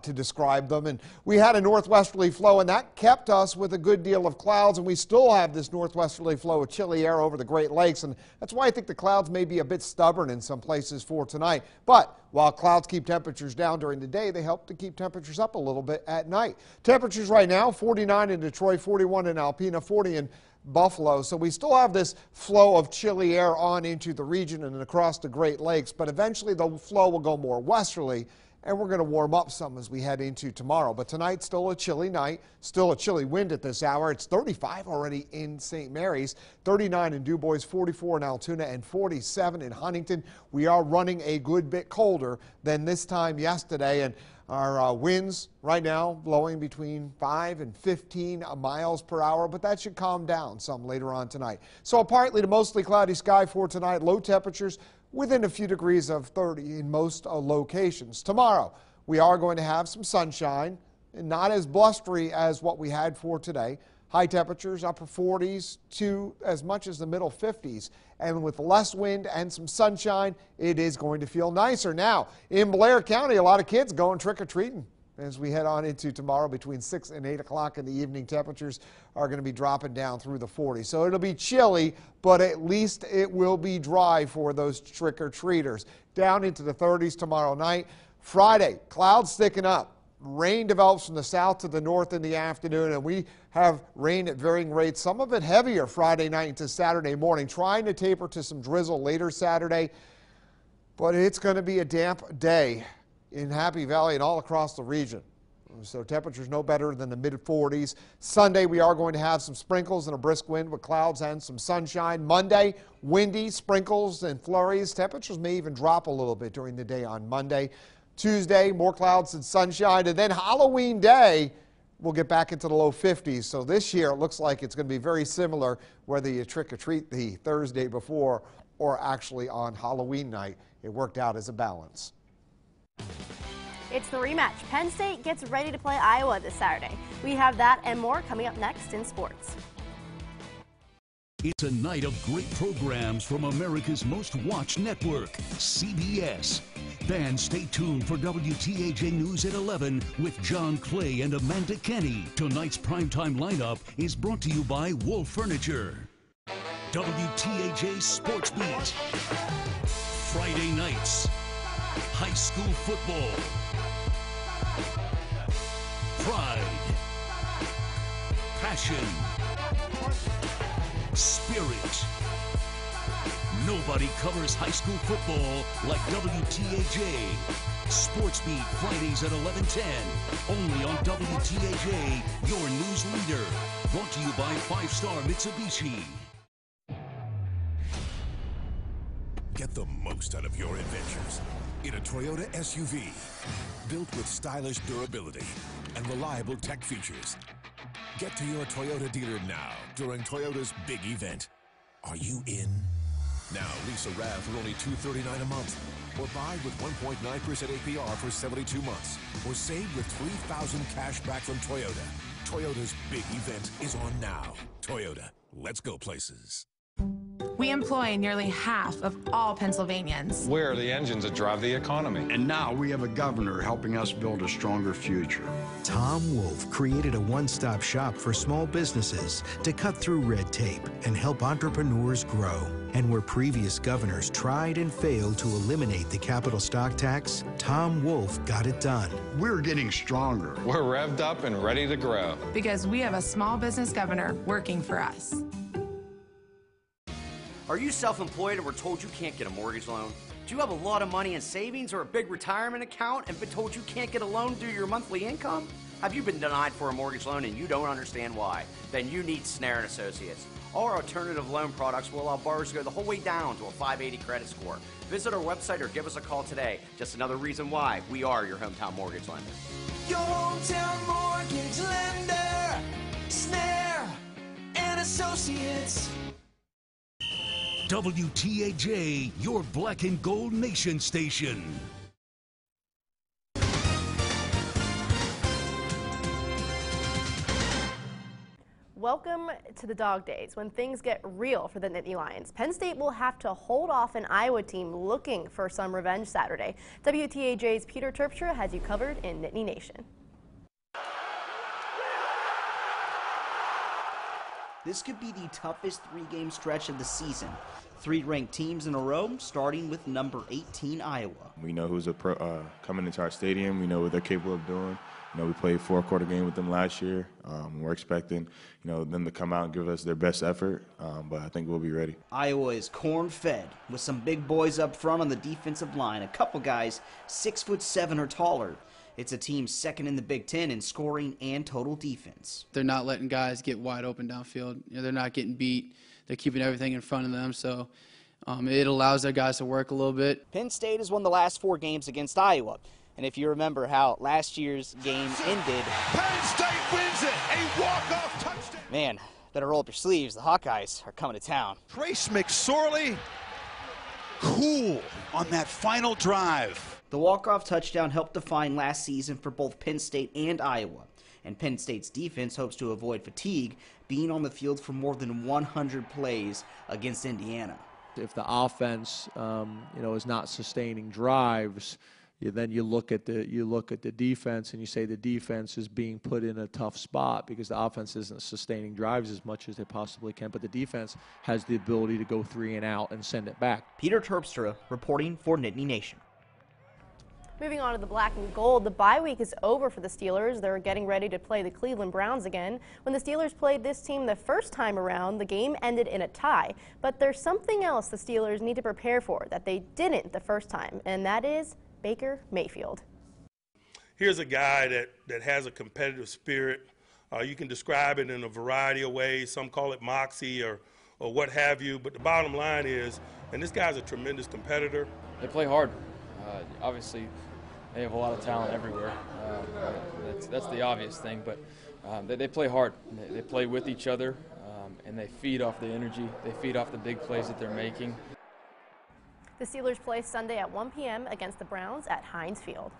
to describe them. And we had a northwesterly flow, and that kept us with a good deal of clouds, and we still have this northwesterly flow of chilly air over the Great Lakes, and that's why I think the clouds may be a bit stubborn in some places for tonight. But while clouds keep temperatures down during the day, they help to keep temperatures up a little bit at night. Temperatures right now, 49 in Detroit, 41 in Alpena, 40 in Buffalo. So we still have this flow of chilly air on into the region and across the Great Lakes, but eventually the flow will go more westerly, and we're going to warm up some as we head into tomorrow. But tonight, still a chilly night, still a chilly wind at this hour. It's 35 already in St. Mary's, 39 in DuBois, 44 in Altoona, and 47 in Huntington. We are running a good bit colder than this time yesterday, and our winds right now blowing between 5 and 15 miles per hour, but that should calm down some later on tonight. So a partly to mostly cloudy sky for tonight, low temperatures within a few degrees of 30 in most locations. Tomorrow, we are going to have some sunshine, and not as blustery as what we had for today. High temperatures, upper 40s to as much as the middle 50s. And with less wind and some sunshine, it is going to feel nicer. Now, in Blair County, a lot of kids going trick-or-treating. As we head on into tomorrow, between 6 and 8 o'clock in the evening, temperatures are going to be dropping down through the 40s. So it'll be chilly, but at least it will be dry for those trick-or-treaters. Down into the 30s tomorrow night. Friday, clouds sticking up. Rain develops from the south to the north in the afternoon, and we have rain at varying rates, some of it heavier Friday night into Saturday morning, trying to taper to some drizzle later Saturday. But it's going to be a damp day in Happy Valley and all across the region. So temperatures no better than the mid-40s. Sunday, we are going to have some sprinkles and a brisk wind with clouds and some sunshine. Monday, windy, sprinkles and flurries. Temperatures may even drop a little bit during the day on Monday. Tuesday, more clouds and sunshine. And then Halloween Day, we'll get back into the low 50s. So this year, it looks like it's going to be very similar whether you trick-or-treat the Thursday before or actually on Halloween night. It worked out as a balance. It's the rematch. Penn State gets ready to play Iowa this Saturday. We have that and more coming up next in sports. It's a night of great programs from America's most watched network, CBS. Then stay tuned for WTAJ News at 11 with John Clay and Amanda Kenny. Tonight's primetime lineup is brought to you by Wolf Furniture. WTAJ Sports Beat. Friday nights. High school football. Pride. Passion. Spirit. Nobody covers high school football like WTAJ. Sports Beat Fridays at 11:10. Only on WTAJ, your news leader. Brought to you by 5-Star Mitsubishi. Get the most out of your adventures in a Toyota SUV built with stylish durability and reliable tech features. Get to your Toyota dealer now during Toyota's big event. Are you in? Now lease a RAV for only $239 a month, or buy with 1.9% APR for 72 months, or save with $3,000 cash back from Toyota. Toyota's big event is on now. Toyota, let's go places. We employ nearly half of all Pennsylvanians. We're the engines that drive the economy. And now we have a governor helping us build a stronger future. Tom Wolf created a one-stop shop for small businesses to cut through red tape and help entrepreneurs grow. And where previous governors tried and failed to eliminate the capital stock tax, Tom Wolf got it done. We're getting stronger. We're revved up and ready to grow. Because we have a small business governor working for us. Are you self-employed and were told you can't get a mortgage loan? Do you have a lot of money in savings or a big retirement account and been told you can't get a loan due to your monthly income? Have you been denied for a mortgage loan and you don't understand why? Then you need Snare & Associates. Our alternative loan products will allow borrowers to go the whole way down to a 580 credit score. Visit our website or give us a call today. Just another reason why we are your hometown mortgage lender. Your hometown mortgage lender, Snare & Associates. WTAJ, your black and gold nation station. Welcome to the dog days when things get real for the Nittany Lions. Penn State will have to hold off an Iowa team looking for some revenge Saturday. WTAJ's Peter Terpstra has you covered in Nittany Nation. This could be the toughest three-game stretch of the season. 3 ranked teams in a row, starting with number 18 Iowa. We know who's coming into our stadium. We know what they're capable of doing. You know, we played 4-quarter game with them last year. We're expecting, them to come out and give us their best effort, but I think we'll be ready. Iowa is corn-fed with some big boys up front on the defensive line. A couple guys 6'7" or taller. It's a team second in the Big Ten in scoring and total defense. They're not letting guys get wide open downfield. They're not getting beat. They're keeping everything in front of them, so it allows their guys to work a little bit. Penn State has won the last 4 games against Iowa. And if you remember how last year's game ended, Penn State wins it, a walk-off touchdown. Man, better roll up your sleeves. The Hawkeyes are coming to town. Trace McSorley, cool on that final drive. The walk-off touchdown helped define last season for both Penn State and Iowa. And Penn State's defense hopes to avoid fatigue, being on the field for more than 100 plays against Indiana. If the offense, is not sustaining drives, then you look at the defense and you say the defense is being put in a tough spot because the offense isn't sustaining drives as much as they possibly can, but the defense has the ability to go 3 and out and send it back. Peter Terpstra reporting for Nittany Nation. Moving on to the black and gold, the bye week is over for the Steelers. They're getting ready to play the Cleveland Browns again. When the Steelers played this team the first time around, the game ended in a tie. But there's something else the Steelers need to prepare for that they didn't the first time, and that is Baker Mayfield. Here's a guy that has a competitive spirit. You can describe it in a variety of ways. Some call it moxie or what have you. But the bottom line is, and this guy's a tremendous competitor. They play hard. Obviously, they have a lot of talent everywhere. That's the obvious thing. But they play hard. They play with each other, and they feed off the energy. They feed off the big plays that they're making. The Steelers play Sunday at 1 p.m. against the Browns at Heinz Field.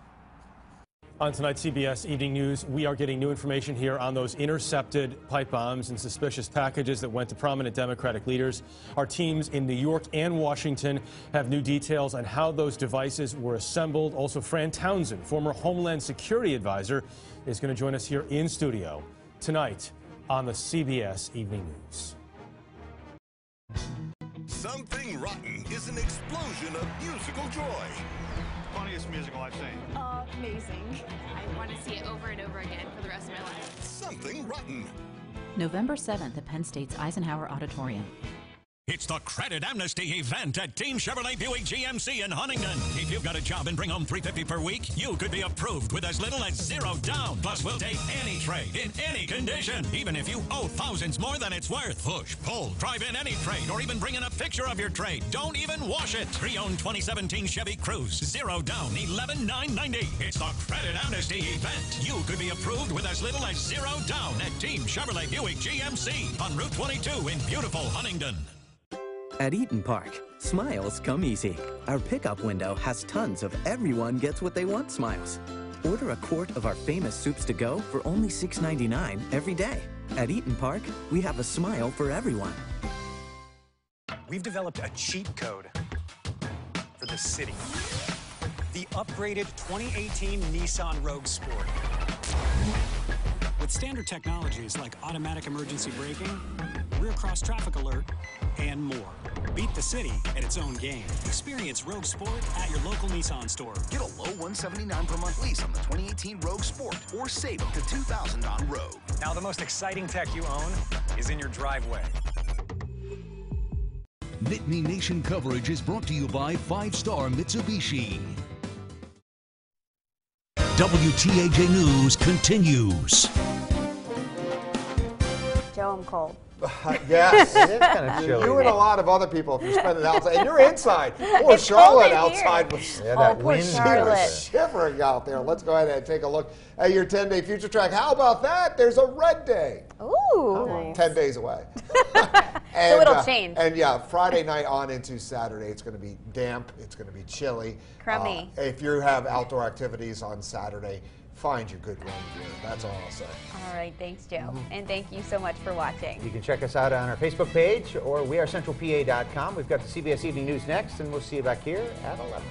On tonight's CBS Evening News, we are getting new information here on those intercepted pipe bombs and suspicious packages that went to prominent Democratic leaders. Our teams in New York and Washington have new details on how those devices were assembled. Also, Fran Townsend, former Homeland Security advisor, is going to join us here in studio tonight on the CBS Evening News. Something Rotten is an explosion of musical joy. Funniest musical I've seen. Amazing. I want to see it over and over again for the rest of my life. Something Rotten. November 7th at Penn State's Eisenhower Auditorium. It's the Credit Amnesty event at Team Chevrolet Buick GMC in Huntington. If you've got a job and bring home $350 per week, you could be approved with as little as $0 down. Plus, we'll take any trade in any condition, even if you owe thousands more than it's worth. Push, pull, drive in any trade, or even bring in a picture of your trade. Don't even wash it. Pre-owned 2017 Chevy Cruze, $0 down, $11,990. It's the Credit Amnesty event. You could be approved with as little as $0 down at Team Chevrolet Buick GMC on Route 22 in beautiful Huntington. At Eaton Park, smiles come easy. Our pickup window has tons of everyone gets what they want smiles. Order a quart of our famous soups to go for only $6.99 every day. At Eaton Park, we have a smile for everyone. We've developed a cheat code for the city. The upgraded 2018 Nissan Rogue Sport. With standard technologies like automatic emergency braking, rear cross traffic alert, and more. Beat the city at its own game. Experience Rogue Sport at your local Nissan store. Get a low $179 per month lease on the 2018 Rogue Sport, or save up to $2,000 on Rogue. Now the most exciting tech you own is in your driveway. Nittany Nation coverage is brought to you by 5-Star Mitsubishi. WTAJ News continues. Joe, I'm cold. Yes. It is kind of chilly. You and a lot of other people, if you're spending outside, and you're inside. Poor Charlotte outside was that poor wind. Charlotte. shivering out there. Let's go ahead and take a look at your 10-day future track. How about that? There's a red day. Ooh. Nice. 10 days away. So it'll change. And yeah, Friday night on into Saturday, it's going to be damp. It's going to be chilly. Crummy. If you have outdoor activities on Saturday, find your good rain gear. That's all I'll say. All right, thanks, Joe. And thank you so much for watching. You can check us out on our Facebook page or wearecentralpa.com. We've got the CBS Evening News next, and we'll see you back here at 11.